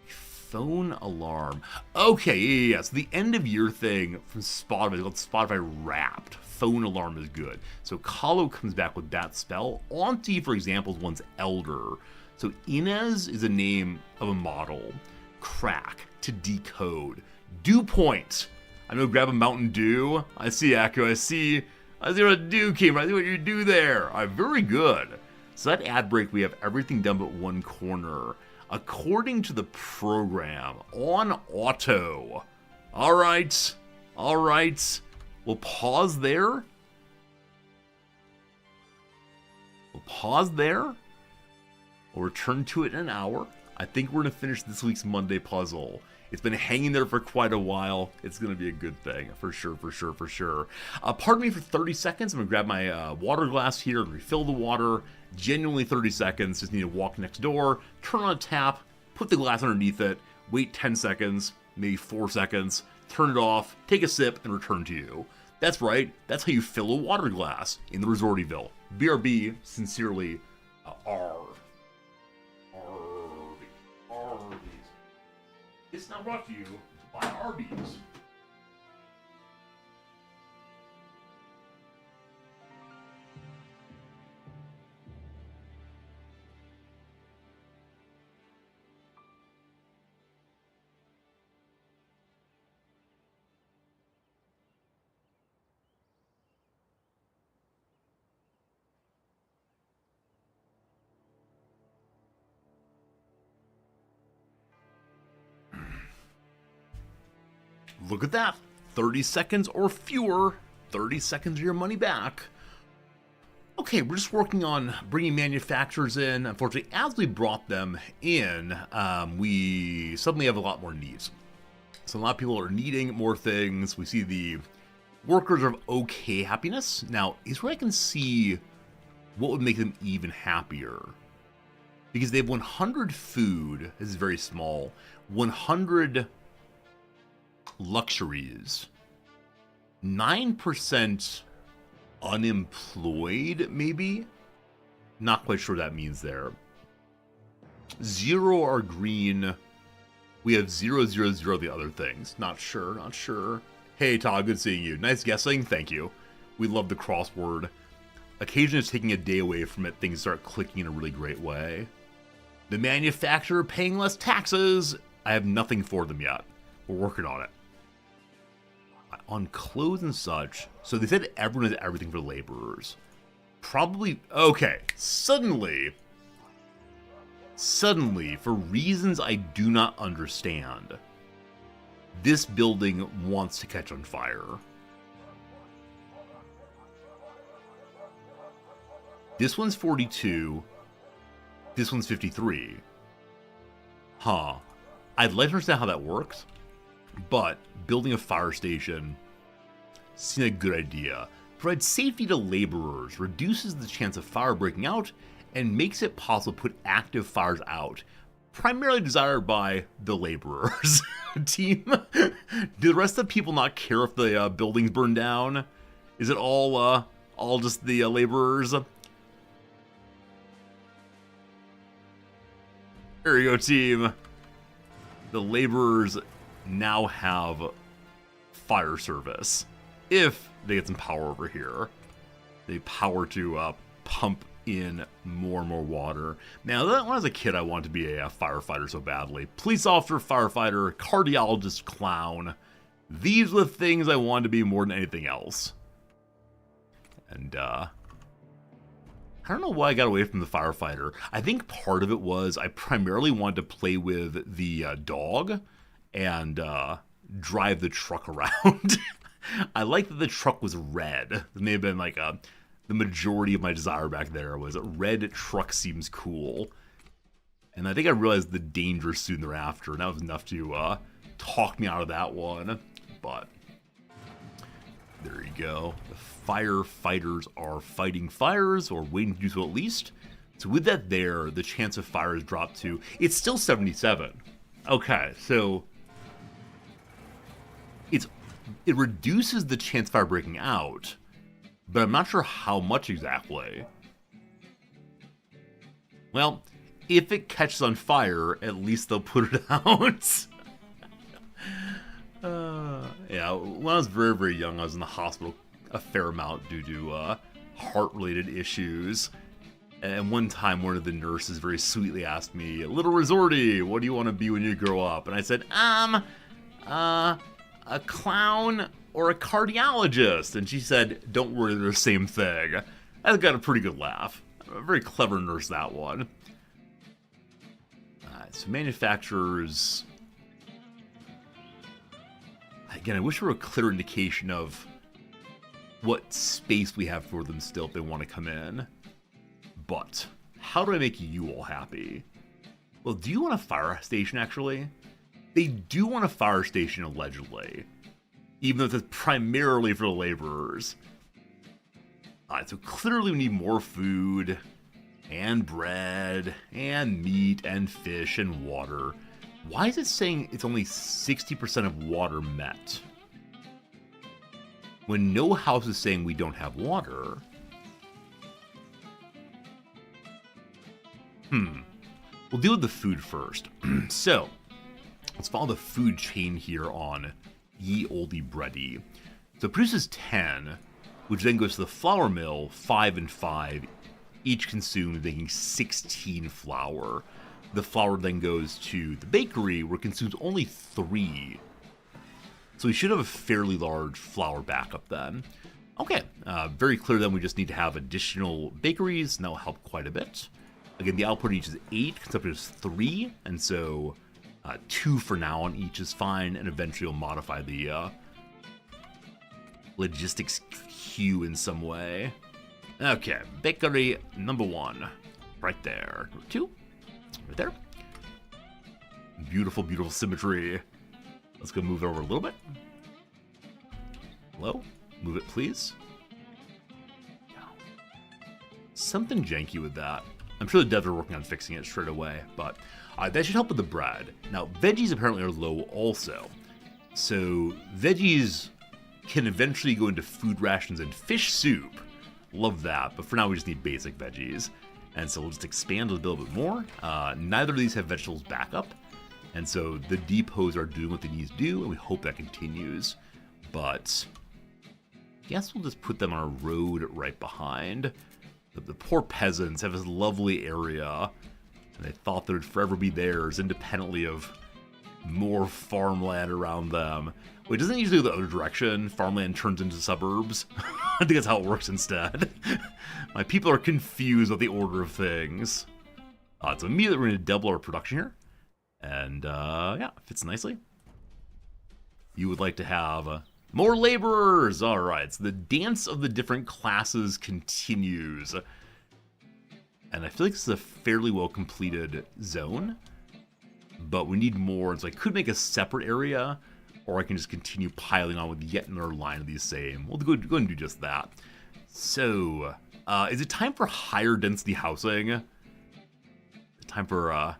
Phone alarm. Okay, yeah. So the end of year thing from Spotify, called Spotify Wrapped. Phone alarm is good. So Kahlo comes back with that spell. Auntie, for example, is one's elder. So Inez is a name of a model. Crack, to decode. Dew point. I'm gonna grab a Mountain Dew. I see Akko, I see what a dew came from. I see what you do there. All right, very good. So that ad break, we have everything done but one corner. According to the program, on auto. All right. We'll pause there. We'll return to it in an hour. I think we're going to finish this week's Monday puzzle. It's been hanging there for quite a while. It's going to be a good thing, for sure, for sure, for sure. Pardon me for 30 seconds. I'm going to grab my water glass here and refill the water. Genuinely 30 seconds. Just need to walk next door, turn on a tap, put the glass underneath it, wait 10 seconds, maybe 4 seconds, turn it off, take a sip, and return to you. That's right. That's how you fill a water glass in the Resortyville. BRB, sincerely, R. Arby's. It's now brought to you by Arby's. Look at that. 30 seconds or fewer. 30 seconds of your money back. Okay, we're just working on bringing manufacturers in. Unfortunately, as we brought them in, we suddenly have a lot more needs. So a lot of people are needing more things. We see the workers are of okay happiness. Now, is where I can see what would make them even happier. Because they have 100 food. This is very small. 100 luxuries. 9% unemployed, maybe? Not quite sure what that means there. 0 are green. We have 0, 0, 0 the other things. Not sure, not sure. Hey, Todd, good seeing you. Nice guessing, thank you. We love the crossword. Occasionally, it's taking a day away from it, things start clicking in a really great way. The manufacturer paying less taxes. I have nothing for them yet. We're working on it. On clothes and such, so they said everyone has everything for laborers. Probably, okay, suddenly, for reasons I do not understand, this building wants to catch on fire. This one's 42, this one's 53. Huh. I'd like to understand how that works. But building a fire station seems a good idea. Provides safety to laborers, reduces the chance of fire breaking out, and makes it possible to put active fires out. Primarily desired by the laborers. Team, do the rest of the people not care if the buildings burn down? Is it all just the laborers? There you go, team. The laborers now have fire service. If they get some power over here. They power to pump in more and more water. Now, when I was a kid, I wanted to be a firefighter so badly. Police officer, firefighter, cardiologist, clown. These were the things I wanted to be more than anything else. And, I don't know why I got away from the firefighter. I think part of it was I primarily wanted to play with the dog and drive the truck around. I like that the truck was red. It may have been like the majority of my desire back there was a red truck seems cool. And I think I realized the danger soon thereafter, and that was enough to talk me out of that one. But there you go. The firefighters are fighting fires, or waiting to do so at least. So with that there, the chance of fire has dropped to, it's still 77. Okay, so it reduces the chance of fire breaking out, but I'm not sure how much exactly. Well, if it catches on fire, at least they'll put it out. Yeah, when I was very, very young, I was in the hospital a fair amount due to heart-related issues. And one time, one of the nurses very sweetly asked me, "Little Resorty, what do you want to be when you grow up?" And I said, a clown or a cardiologist. And she said, "Don't worry, they're the same thing." I got a pretty good laugh. A very clever nurse, that one. So manufacturers... Again, I wish there were a clear indication of what space we have for them still if they want to come in. But how do I make you all happy? Well, do you want a fire station, actually? They do want a fire station, allegedly. Even though it's primarily for the laborers. Alright, so clearly we need more food, and bread, and meat, and fish, and water. Why is it saying it's only 60% of water met? When no house is saying we don't have water. We'll deal with the food first. So, let's follow the food chain here on Ye Olde Bready. So it produces 10, which then goes to the flour mill, 5 and 5, each consumed, making 16 flour. The flour then goes to the bakery, where it consumes only 3. So we should have a fairly large flour backup then. Okay, very clear then we just need to have additional bakeries, and that will help quite a bit. Again, the output each is 8, consumption is 3, and so 2 for now on each is fine, and eventually we'll modify the logistics queue in some way. Okay, bakery number 1, right there. Number 2, right there. Beautiful, beautiful symmetry. Let's go move it over a little bit. Hello? Move it, please. Something janky with that. I'm sure the devs are working on fixing it straight away, but that should help with the bread. Now, veggies apparently are low also. So, veggies can eventually go into food rations and fish soup. Love that, but for now we just need basic veggies. And so we'll just expand a little bit more. Neither of these have vegetables backup, and so the depots are doing what they need to do, and we hope that continues. But I guess we'll just put them on a road right behind. The poor peasants have this lovely area, and they thought that it would forever be theirs, independently of more farmland around them. Wait, doesn't it usually go the other direction? Farmland turns into suburbs? I think that's how it works instead. My people are confused with the order of things. So immediately we're going to double our production here. And, yeah, fits nicely. You would like to have more laborers! Alright, so the dance of the different classes continues. And I feel like this is a fairly well completed zone. But we need more, so I could make a separate area, or I can just continue piling on with yet another line of these same. We'll go and do just that. So, is it time for higher density housing? Time for,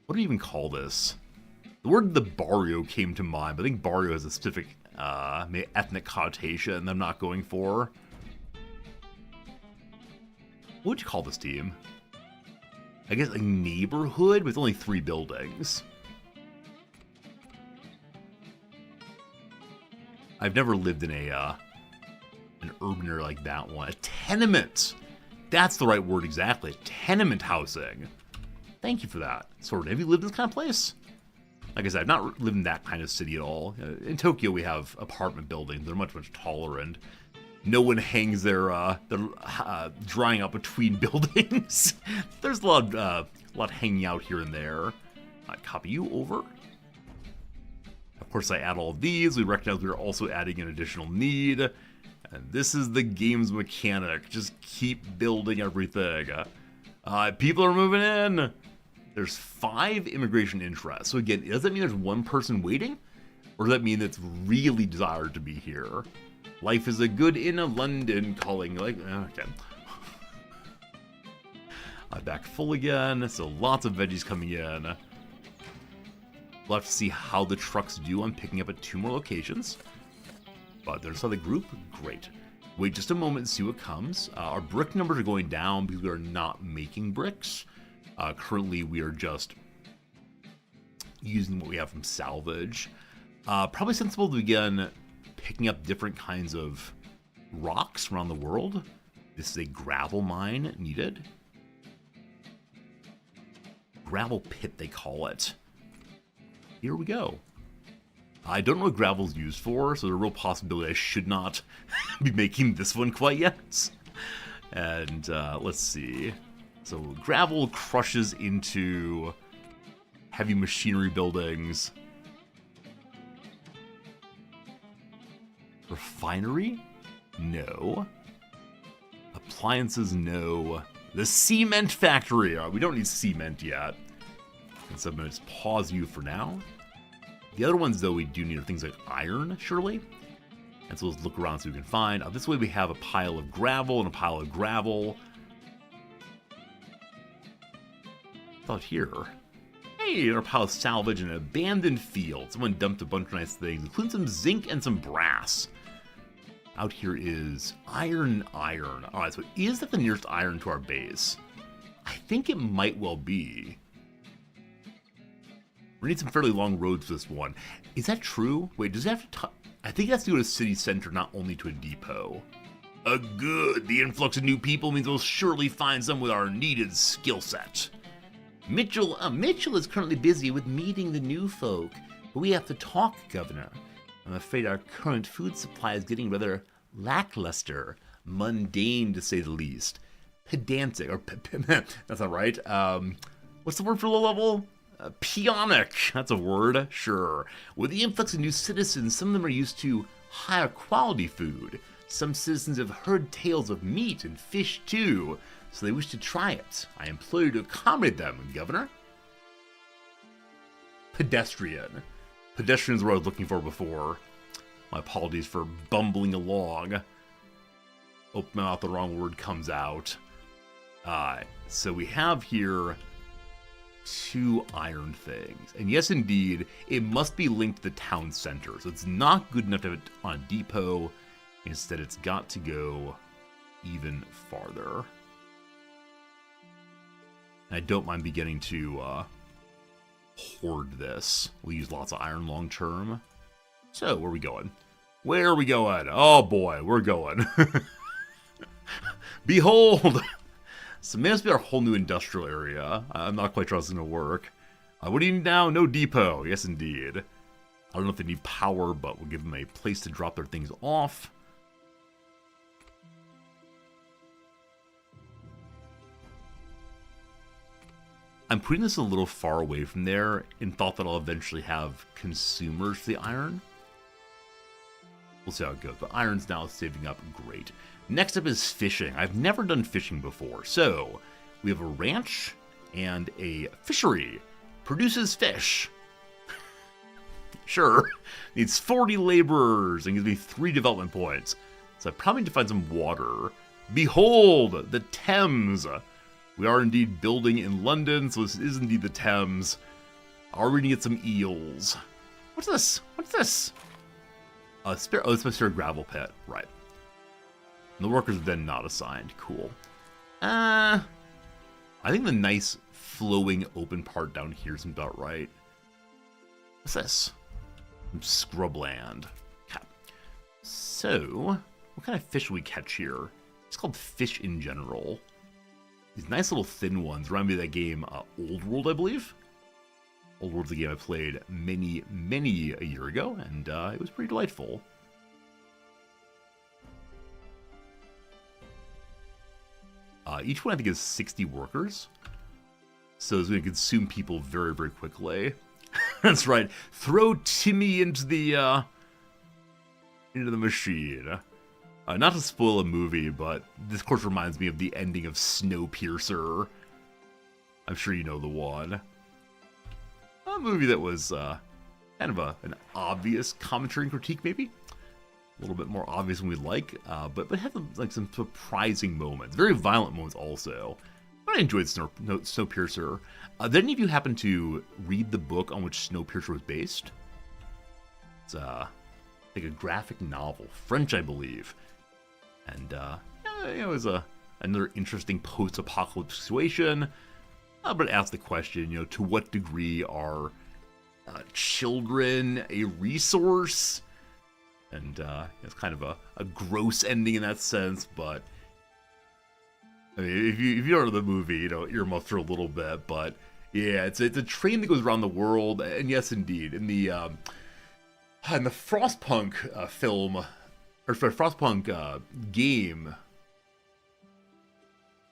what do you even call this? The word the barrio came to mind, but I think barrio has a specific ethnic connotation that I'm not going for. What would you call this team? I guess a neighborhood with only 3 buildings. I've never lived in an urban area like that one. A tenement! That's the right word exactly. Tenement housing. Thank you for that. Sort of. Have you lived in this kind of place? Like I said, I've not lived in that kind of city at all. In Tokyo, we have apartment buildings. They're much, much taller, and no one hangs their drying out between buildings. There's a lot hanging out here and there. Copy you over. Of course, I add all of these. We recognize we're also adding an additional need. And this is the game's mechanic. Just keep building everything. People are moving in. There's 5 immigration interests. So again, does that mean there's 1 person waiting? Or does that mean it's really desired to be here? Life is a good in a London calling, like, okay. Back full again, so lots of veggies coming in. We'll have to see how the trucks do on picking up at 2 more locations. But there's another group, great. Wait just a moment and see what comes. Our brick numbers are going down because we are not making bricks. Currently, we are just using what we have from salvage. Probably sensible to begin picking up different kinds of rocks around the world. This is a gravel mine needed. Gravel pit, they call it. Here we go. I don't know what gravel's used for, so there's a real possibility I should not be making this one quite yet. And let's see. So gravel crushes into heavy machinery buildings. Refinery? No. Appliances? No. The cement factory! We don't need cement yet. And so I'm going to just pause you for now. The other ones, though, we do need are things like iron, surely. And so let's look around so we can find. This way we have a pile of gravel and a pile of gravel. Out here. Hey, another pile of salvage in an abandoned field. Someone dumped a bunch of nice things, including some zinc and some brass. Out here is iron. Alright, so is that the nearest iron to our base? I think it might well be. We need some fairly long roads for this one. Is that true? Wait, does it have to... I think it has to go to a city center, not only to a depot. Good. The influx of new people means we'll surely find some with our needed skill set. Mitchell is currently busy with meeting the new folk, but we have to talk, Governor. I'm afraid our current food supply is getting rather lackluster, mundane to say the least. Pedantic, or that's not right. What's the word for low level? Peonic, that's a word, sure. With the influx of new citizens, some of them are used to higher quality food. Some citizens have heard tales of meat and fish too, so they wish to try it. I implore you to accommodate them, Governor. Pedestrian. Pedestrian is what I was looking for before. My apologies for bumbling along. Open my mouth, the wrong word comes out. So we have here 2 iron things. And yes, indeed, it must be linked to the town center. So it's not good enough to have it on a depot. Instead, it's got to go even farther. And I don't mind beginning to hoard this. We'll use lots of iron long term. So, where are we going? Where are we going? Oh boy, we're going. Behold! So maybe this will be our whole new industrial area. I'm not quite sure how it's going to work. What do you need now? No depot. Yes, indeed. I don't know if they need power, but we'll give them a place to drop their things off. I'm putting this a little far away from there in thought that I'll eventually have consumers for the iron. We'll see how it goes, but iron's now saving up great. Next up is fishing. I've never done fishing before, so we have a ranch and a fishery. Produces fish. Sure. Needs 40 laborers and gives me 3 development points. So I probably need to find some water. Behold, the Thames. We are indeed building in London, so this is indeed the Thames. Are we going to get some eels? What's this? What's this? It's my spare gravel pit. Right. And the workers are then not assigned. Cool. I think the nice flowing open part down here is about right. What's this? Some scrubland. Okay. So, what kind of fish will we catch here? It's called fish in general. These nice little thin ones remind me of that game, Old World, I believe. Old World's a game I played many a year ago, and it was pretty delightful. Each one, I think, is 60 workers. So it's going to consume people very, very quickly. That's right. Throw Timmy into the machine. Not to spoil a movie, but this, of course, reminds me of the ending of Snowpiercer. I'm sure you know the one. A movie that was kind of an obvious commentary and critique, maybe. A little bit more obvious than we'd like, but had like some surprising moments. Very violent moments also. But I enjoyed Snowpiercer. Did any of you happen to read the book on which Snowpiercer was based? It's like a graphic novel, French, I believe. And it was another interesting post-apocalyptic situation. But it asked the question, to what degree are children a resource? And it's kind of a gross ending in that sense, but I mean, if you don't know the movie, earmuffs for a little bit, but yeah, it's a train that goes around the world, and yes, indeed, in the Frostpunk film, or sorry, Frostpunk game,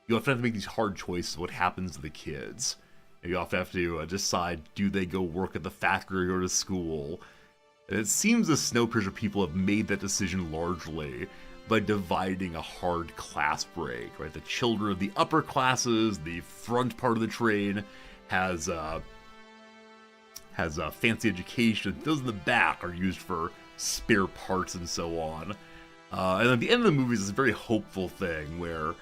you often have to make these hard choices. What happens to the kids? You often have to decide: do they go work at the factory or to school? And it seems the Snowpiercer people have made that decision largely by dividing a hard class break, right? The children of the upper classes, the front part of the train, has has a fancy education. Those in the back are used for spare parts and so on. And at the end of the movie is this very hopeful thing where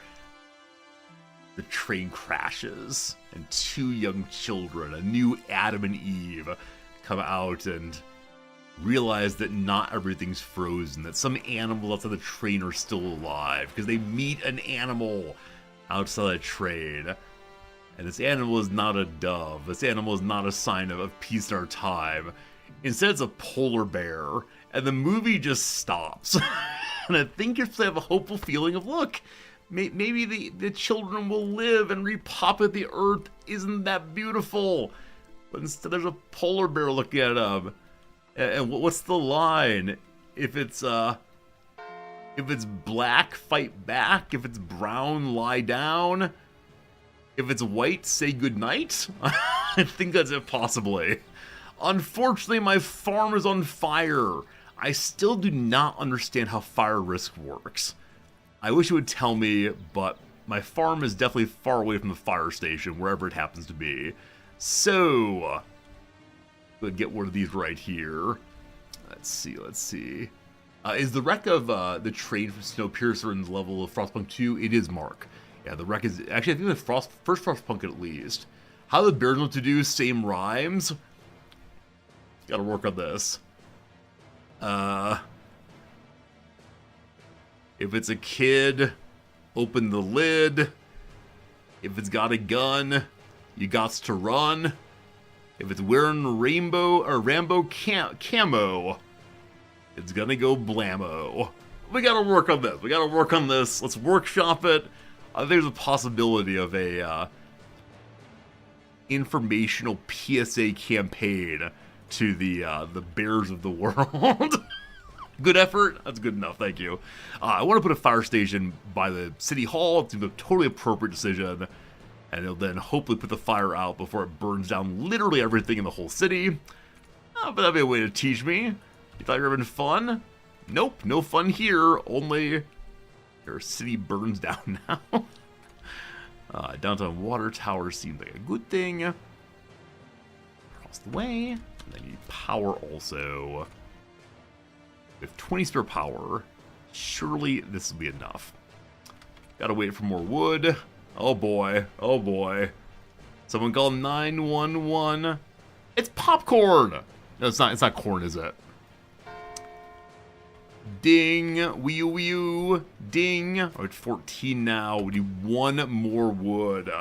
the train crashes and two young children, a new Adam and Eve, come out and realize that not everything's frozen, that some animals outside the train are still alive, because they meet an animal outside the train. And this animal is not a dove. This animal is not a sign of peace in our time. Instead, it's a polar bear. And the movie just stops. And I think you're supposed to have a hopeful feeling of, look, maybe the children will live and repopulate the earth. Isn't that beautiful? But instead, there's a polar bear looking at them. And what's the line? If it's black, fight back. If it's brown, lie down. If it's white, say goodnight? I think that's it, possibly. Unfortunately, my farm is on fire. I still do not understand how fire risk works. I wish it would tell me, but my farm is definitely far away from the fire station, wherever it happens to be. So, let's get one of these right here. Let's see. Is the wreck of the train from Snowpiercer in the level of Frostpunk 2? It is, Mark. Yeah, the wreck is... Actually, I think the first Frostpunk at least. How the bears know to do, same rhymes. Gotta work on this. If it's a kid, open the lid. If it's got a gun, you gots to run. If it's wearing Rambo camo, it's gonna go blammo. We gotta work on this. Let's workshop it. I think there's a possibility of a informational PSA campaign to the bears of the world. Good effort. That's good enough. Thank you. I want to put a fire station by the city hall. It seems a totally appropriate decision. And it'll then hopefully put the fire out before it burns down literally everything in the whole city. But that'd be a way to teach me. You thought you were having fun? Nope, no fun here. Only your city burns down now. Downtown water tower seems like a good thing. Across the way. And then you need power also. With 20 spare power, surely this will be enough. Gotta wait for more wood. Oh boy, oh boy. Someone call 911. It's popcorn! No, it's not corn, is it? Ding, wee ding. Oh, it's 14 now. We need one more wood.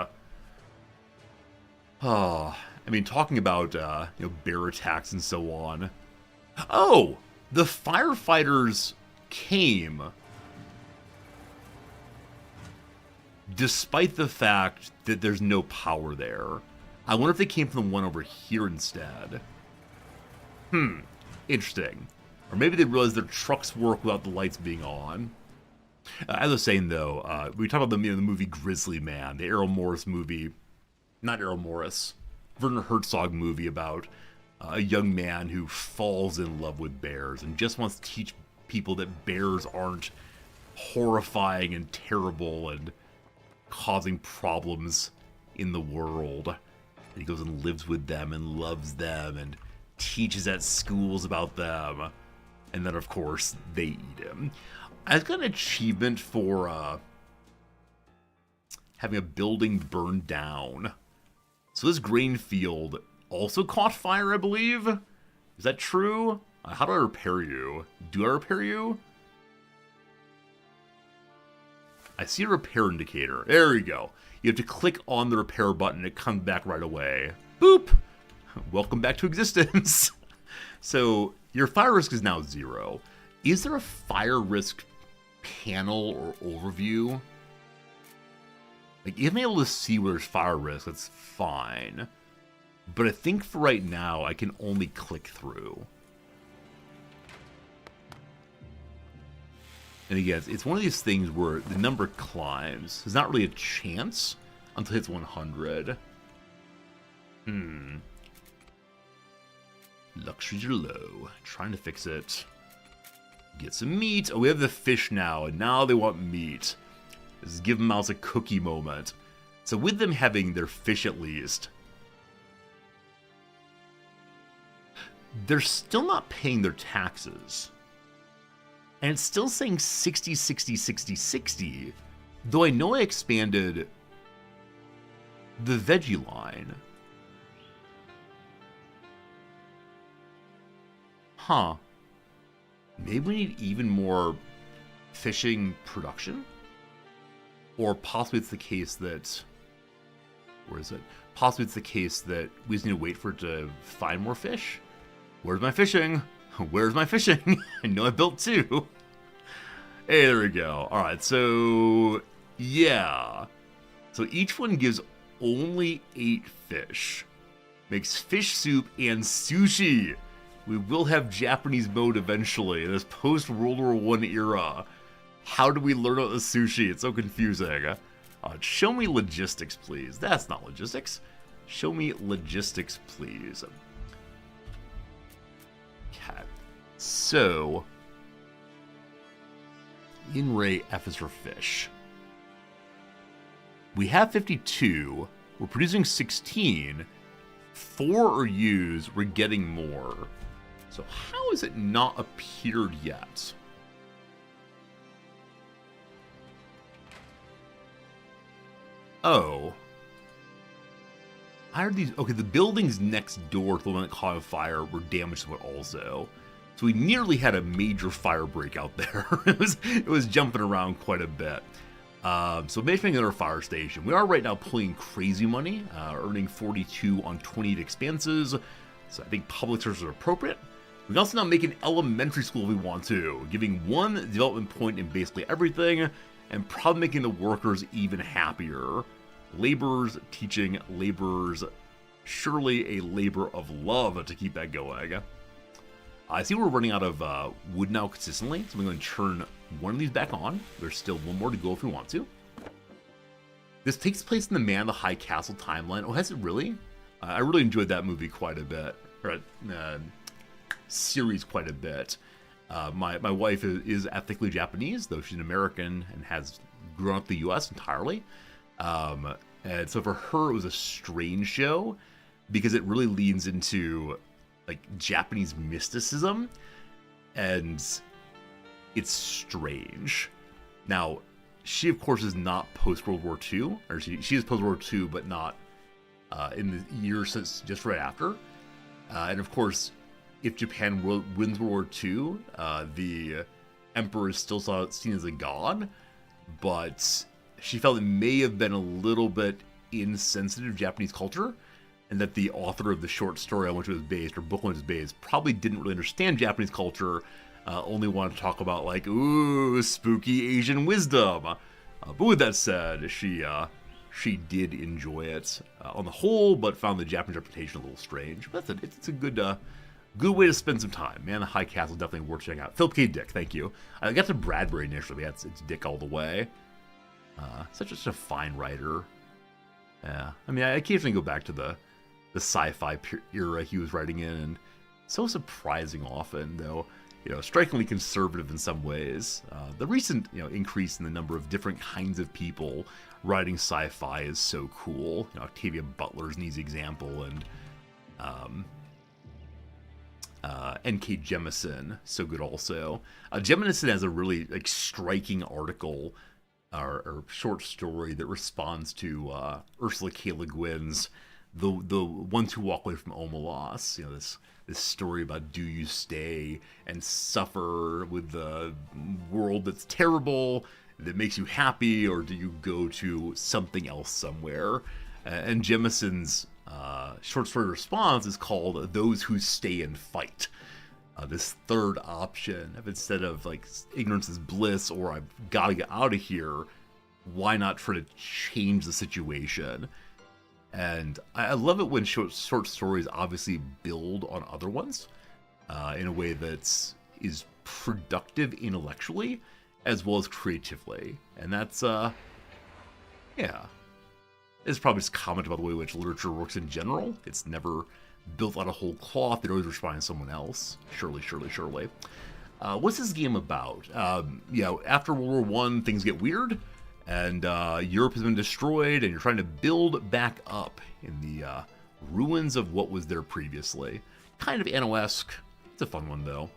Oh, I mean, talking about, bear attacks and so on. Oh! The firefighters came despite the fact that there's no power there. I wonder if they came from the one over here instead. Interesting. Or maybe they realized their trucks work without the lights being on. As I was saying, though, we talked about the movie Grizzly Man, the Errol Morris movie. Not Errol Morris. Werner Herzog movie about a young man who falls in love with bears and just wants to teach people that bears aren't horrifying and terrible and causing problems in the world. And he goes and lives with them and loves them and teaches at schools about them. And then, of course, they eat him. I've got an achievement for having a building burned down. So this grain field also caught fire, I believe. Is that true? How do I repair you? Do I repair you? I see a repair indicator. There you go. You have to click on the repair button. It comes back right away. Boop! Welcome back to existence. So your fire risk is now 0. Is there a fire risk panel or overview? Like, if I'm able to see where there's fire risk, that's fine. But I think for right now, I can only click through. And again, it's one of these things where the number climbs. There's not really a chance until it hits 100. Luxuries are low. Trying to fix it. Get some meat. Oh, we have the fish now, and now they want meat. This is give them out a cookie moment. So with them having their fish at least, they're still not paying their taxes. And it's still saying 60, 60, 60, 60, though I know I expanded the veggie line. Huh. Maybe we need even more fishing production? Or possibly it's the case that... Where is it? Possibly it's the case that we just need to wait for it to find more fish. Where's my fishing? Where's my fishing? I know I built 2. Hey, there we go. Alright, so... Yeah. So each one gives only 8 fish. Makes fish soup and sushi. We will have Japanese mode eventually in this post-World War I era. How do we learn about the sushi? It's so confusing. Show me logistics, please. That's not logistics. Show me logistics, please. Okay. So, in Ray, F is for fish. We have 52. We're producing 16. 4 are used. We're getting more. So how has it not appeared yet? Oh. I heard these... Okay, the buildings next door to the one that caught on fire were damaged somewhat also. So we nearly had a major fire break out there. it was jumping around quite a bit. So making another fire station. We are right now pulling crazy money, earning 42 on 28 expenses. So I think public services are appropriate. We can also now make an elementary school if we want to, giving 1 development point in basically everything, and probably making the workers even happier. Laborers teaching laborers, surely a labor of love to keep that going. I see we're running out of wood now consistently, so I'm going to turn one of these back on. There's still 1 more to go if we want to. This takes place in the Man in the High Castle timeline. Oh, has it really? I really enjoyed that movie quite a bit. Or, series quite a bit. My wife is ethnically Japanese, though she's an American and has grown up in the U.S. entirely. And so for her, it was a strange show because it really leans into like Japanese mysticism, and it's strange. Now, she of course is not post World War II, or she is post World War II, but not in the years since just right after. And of course, if Japan wins World War II, the emperor is still seen as a god, but she felt it may have been a little bit insensitive to Japanese culture, and that the author of the short story on which it was based, or book on which it was based, probably didn't really understand Japanese culture, only wanted to talk about, like, ooh, spooky Asian wisdom. But with that said, she did enjoy it on the whole, but found the Japanese reputation a little strange. But that's it. It's a good way to spend some time. Man, the High Castle definitely worth checking out. Philip K. Dick, thank you. I got to Bradbury initially. It's Dick all the way. Such a fine writer. Yeah, I mean, I occasionally go back to the sci-fi era he was writing in, and so surprising often, though, strikingly conservative in some ways. The recent, increase in the number of different kinds of people writing sci-fi is so cool. Octavia Butler's an easy example, and N.K. Jemisin, so good also. Jemisin has a really striking article or short story that responds to Ursula K. Le Guin's the Ones Who Walk Away from Omelas. This story about do you stay and suffer with the world that's terrible, that makes you happy, or do you go to something else somewhere? And Jemisin's short story response is called Those Who Stay and Fight. This third option of, instead of ignorance is bliss or I've got to get out of here, why not try to change the situation? And I love it when short stories obviously build on other ones in a way that is productive intellectually as well as creatively. And that's, yeah. It's probably just a comment about the way in which literature works in general. It's never built out of whole cloth. They're always responding to someone else. Surely. What's this game about? After World War I, things get weird, and Europe has been destroyed, and you're trying to build back up in the ruins of what was there previously. Kind of Anno-esque. It's a fun one, though.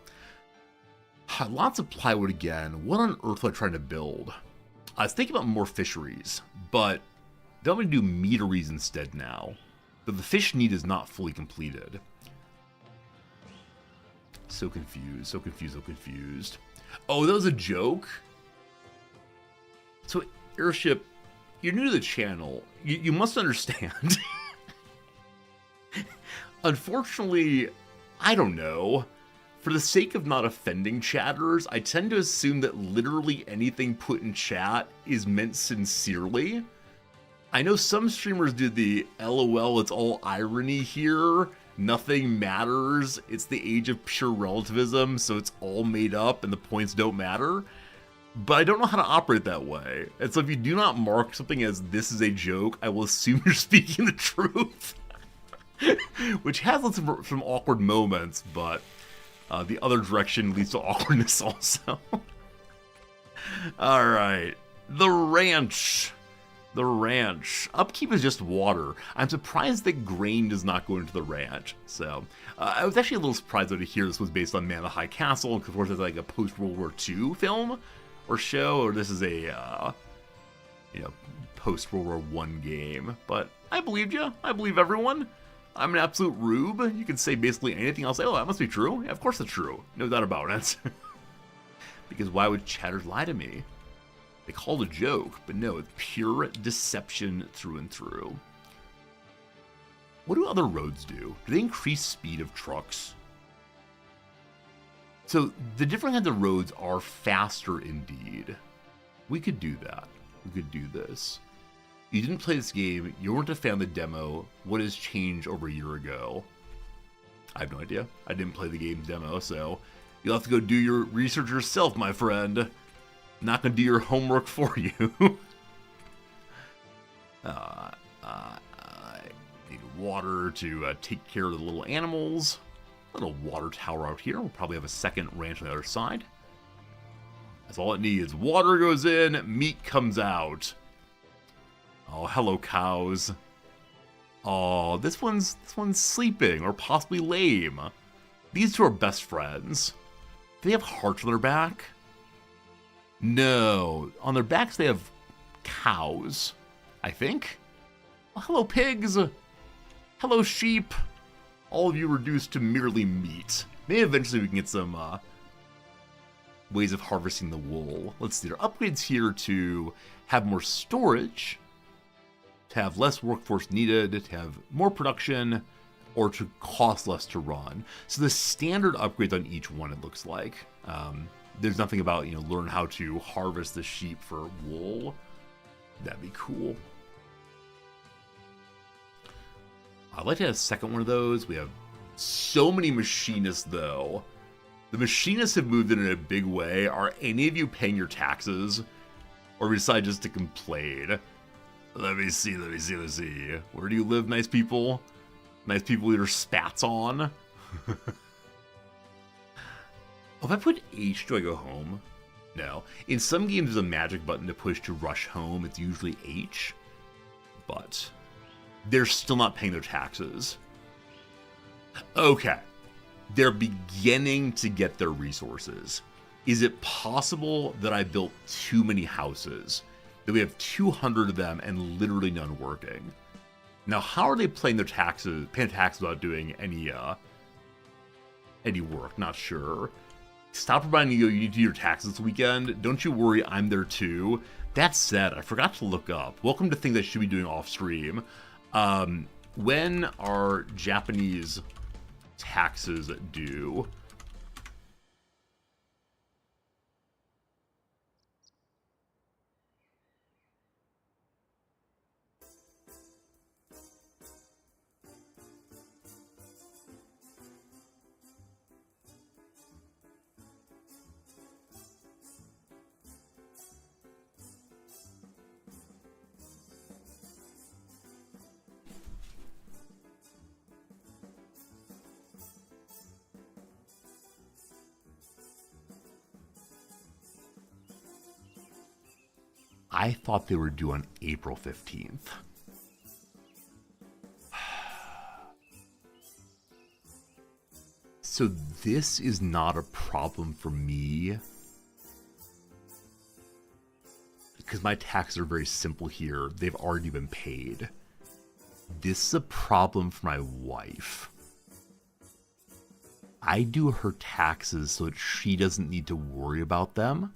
Lots of plywood again. What on earth am I trying to build? I was thinking about more fisheries, but I'm going to do meaderies instead now. But the fish need is not fully completed. So confused, so confused, so confused. Oh, that was a joke? So, Airship, you're new to the channel. You must understand. Unfortunately, I don't know. For the sake of not offending chatters, I tend to assume that literally anything put in chat is meant sincerely. I know some streamers do the LOL, it's all irony here. Nothing matters. It's the age of pure relativism, so it's all made up and the points don't matter. But I don't know how to operate that way. And so if you do not mark something as this is a joke, I will assume you're speaking the truth. Which has some awkward moments, but the other direction leads to awkwardness also. Alright. The ranch. The ranch. Upkeep is just water. I'm surprised that grain does not go into the ranch. So, I was actually a little surprised though to hear this was based on Man of the High Castle, because of course it's like a post-World War II film or show, or this is a, post-World War I game. But I believed you. I believe everyone. I'm an absolute rube. You can say basically anything. I'll say, oh, that must be true. Yeah, of course it's true. No doubt about it. Because why would chatters lie to me? They call it a joke, but no, it's pure deception through and through. What do other roads do? Do they increase speed of trucks? So the different kinds of roads are faster indeed. We could do that. We could do this. You didn't play this game, you weren't a fan of the demo. What has changed over a year ago? I have no idea. I didn't play the game's demo, so you'll have to go do your research yourself, my friend. Not gonna do your homework for you. I need water to take care of the little animals. Little water tower out here. We'll probably have a second ranch on the other side. That's all it needs. Water goes in, meat comes out. Oh, hello, cows. Oh, this one's sleeping or possibly lame. These two are best friends. Do they have hearts on their back? No. On their backs they have cows, I think. Oh, hello, pigs. Hello, sheep. All of you reduced to merely meat. Maybe eventually we can get some ways of harvesting the wool. Let's see. There are upgrades here to have more storage, to have less workforce needed, to have more production, or to cost less to run. So the standard upgrades on each one, it looks like. There's nothing about, learn how to harvest the sheep for wool. That'd be cool. I'd like to have a second one of those. We have so many machinists, though. The machinists have moved in a big way. Are any of you paying your taxes? Or decide just to complain? Let me see. Where do you live, nice people? Nice people with your spats on? If I put H, do I go home? No. In some games, there's a magic button to push to rush home. It's usually H. But they're still not paying their taxes. Okay. They're beginning to get their resources. Is it possible that I built too many houses? That we have 200 of them and literally none working? Now, how are they paying taxes without doing any work? Not sure. Stop reminding you need to do your taxes this weekend. Don't you worry, I'm there too. That said, I forgot to look up. Welcome to things I should be doing off stream. When are Japanese taxes due? I thought they were due on April 15th. So this is not a problem for me, because my taxes are very simple here. They've already been paid. This is a problem for my wife. I do her taxes so that she doesn't need to worry about them.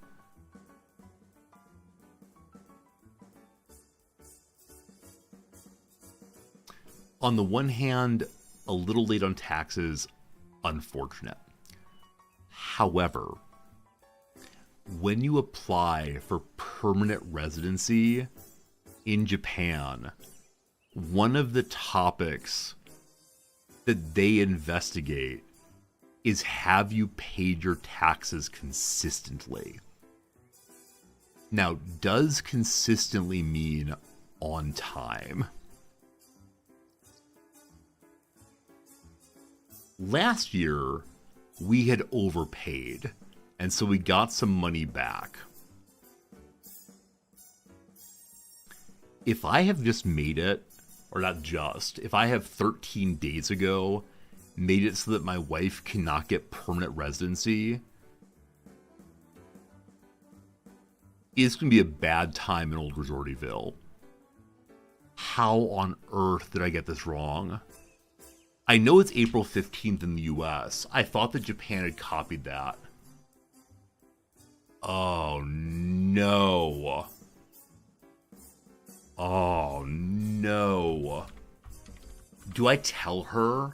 On the one hand, a little late on taxes, unfortunate. However, when you apply for permanent residency in Japan, one of the topics that they investigate is, have you paid your taxes consistently? Now, does consistently mean on time? Last year, we had overpaid, and so we got some money back. If I have just made it, or not just, if I have 13 days ago made it so that my wife cannot get permanent residency, it's going to be a bad time in Old Resortyville. How on earth did I get this wrong? I know it's April 15th in the US. I thought that Japan had copied that. Oh no. Oh no. Do I tell her?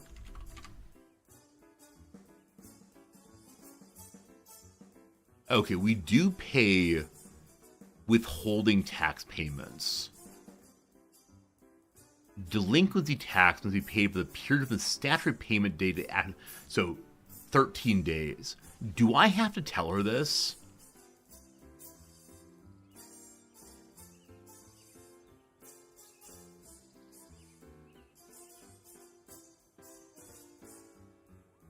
Okay, we do pay withholding tax payments. Delinquency tax must be paid for the period of the statutory payment date to act. So, 13 days. Do I have to tell her this?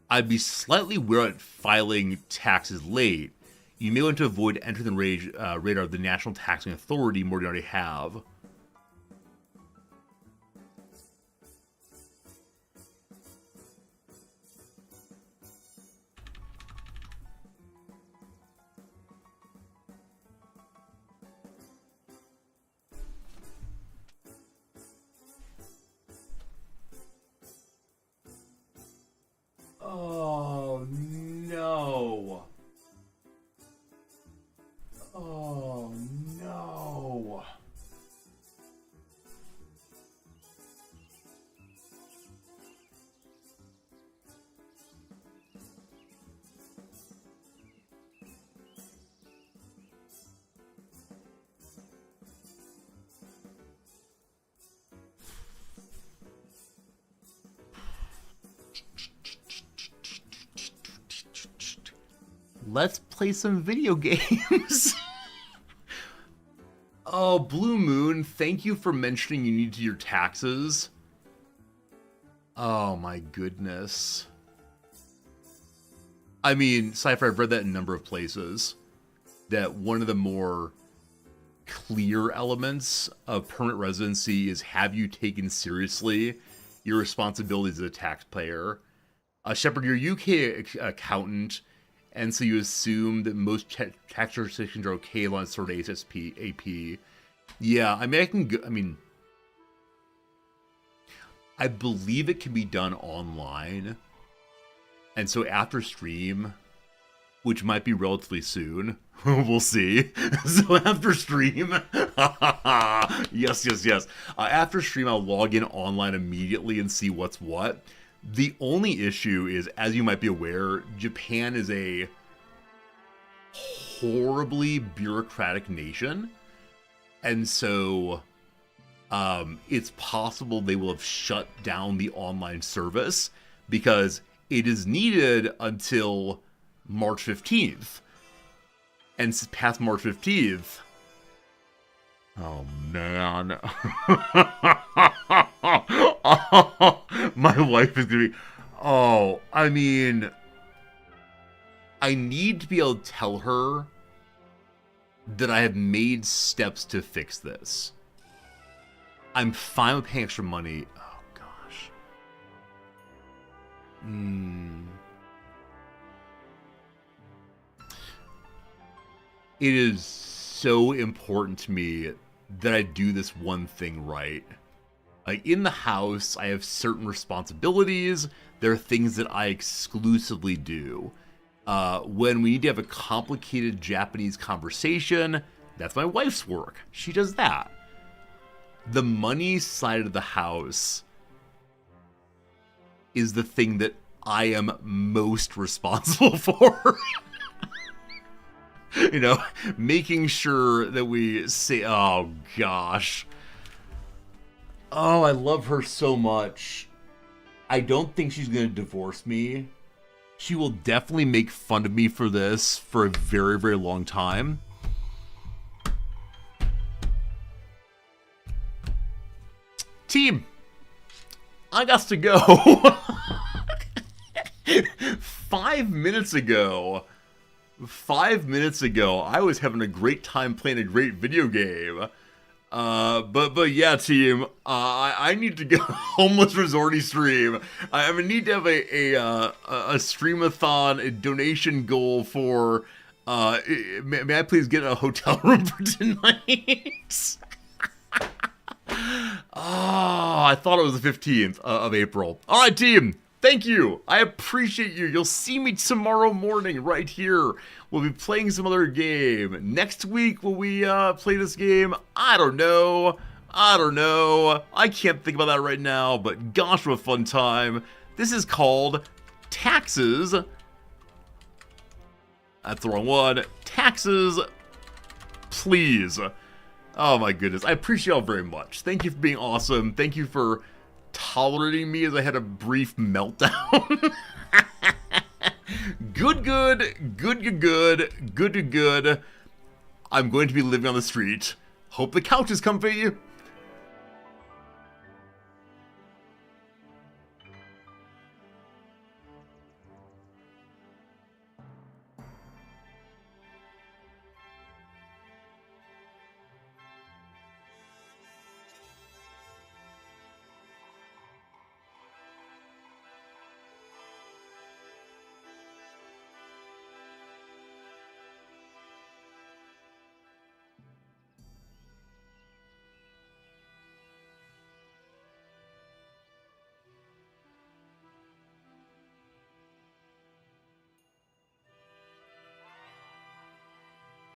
I'd be slightly wary at filing taxes late. You may want to avoid entering the radar of the National Taxing Authority more than you already have. Oh, no. Oh, no. Let's play some video games. Oh, Blue Moon, thank you for mentioning you need to do your taxes. Oh my goodness. I mean, Cypher, I've read that in a number of places, that one of the more clear elements of permanent residency is, have you taken seriously your responsibilities as a taxpayer? Shepard, you're a UK accountant, and so you assume that most tax jurisdictions are okay on sort of HSP, AP. Yeah, I mean, I believe it can be done online. And so after stream, which might be relatively soon, we'll see. So after stream, yes. After stream, I'll log in online immediately and see what's what. The only issue is, as you might be aware, Japan is a horribly bureaucratic nation. And so it's possible they will have shut down the online service because it is needed until March 15th. And past March 15th... Oh, man. My wife is going to be... Oh, I mean... I need to be able to tell her that I have made steps to fix this. I'm fine with paying extra money. Oh, gosh. it is so important to me that I do this one thing right. Like, in the house, I have certain responsibilities. There are things that I exclusively do. When we need to have a complicated Japanese conversation, that's my wife's work. She does that. The money side of the house is the thing that I am most responsible for. You know, making sure that we say, oh gosh. Oh, I love her so much. I don't think she's going to divorce me. She will definitely make fun of me for this for a very, very long time. Team, I got to go. 5 minutes ago, I was having a great time playing a great video game. But yeah, team, I need to go homeless resorty stream. I need to have a streamathon, a donation goal for, may I please get a hotel room for tonight? Oh, I thought it was the 15th of April. All right, team. Thank you. I appreciate you. You'll see me tomorrow morning right here. We'll be playing some other game. Next week, will we play this game? I don't know. I can't think about that right now, but gosh, what a fun time. This is called Taxes. That's the wrong one. Taxes, please. Oh my goodness. I appreciate y'all very much. Thank you for being awesome. Thank you for tolerating me as I had a brief meltdown. Good. I'm going to be living on the street. Hope the couch is comfy.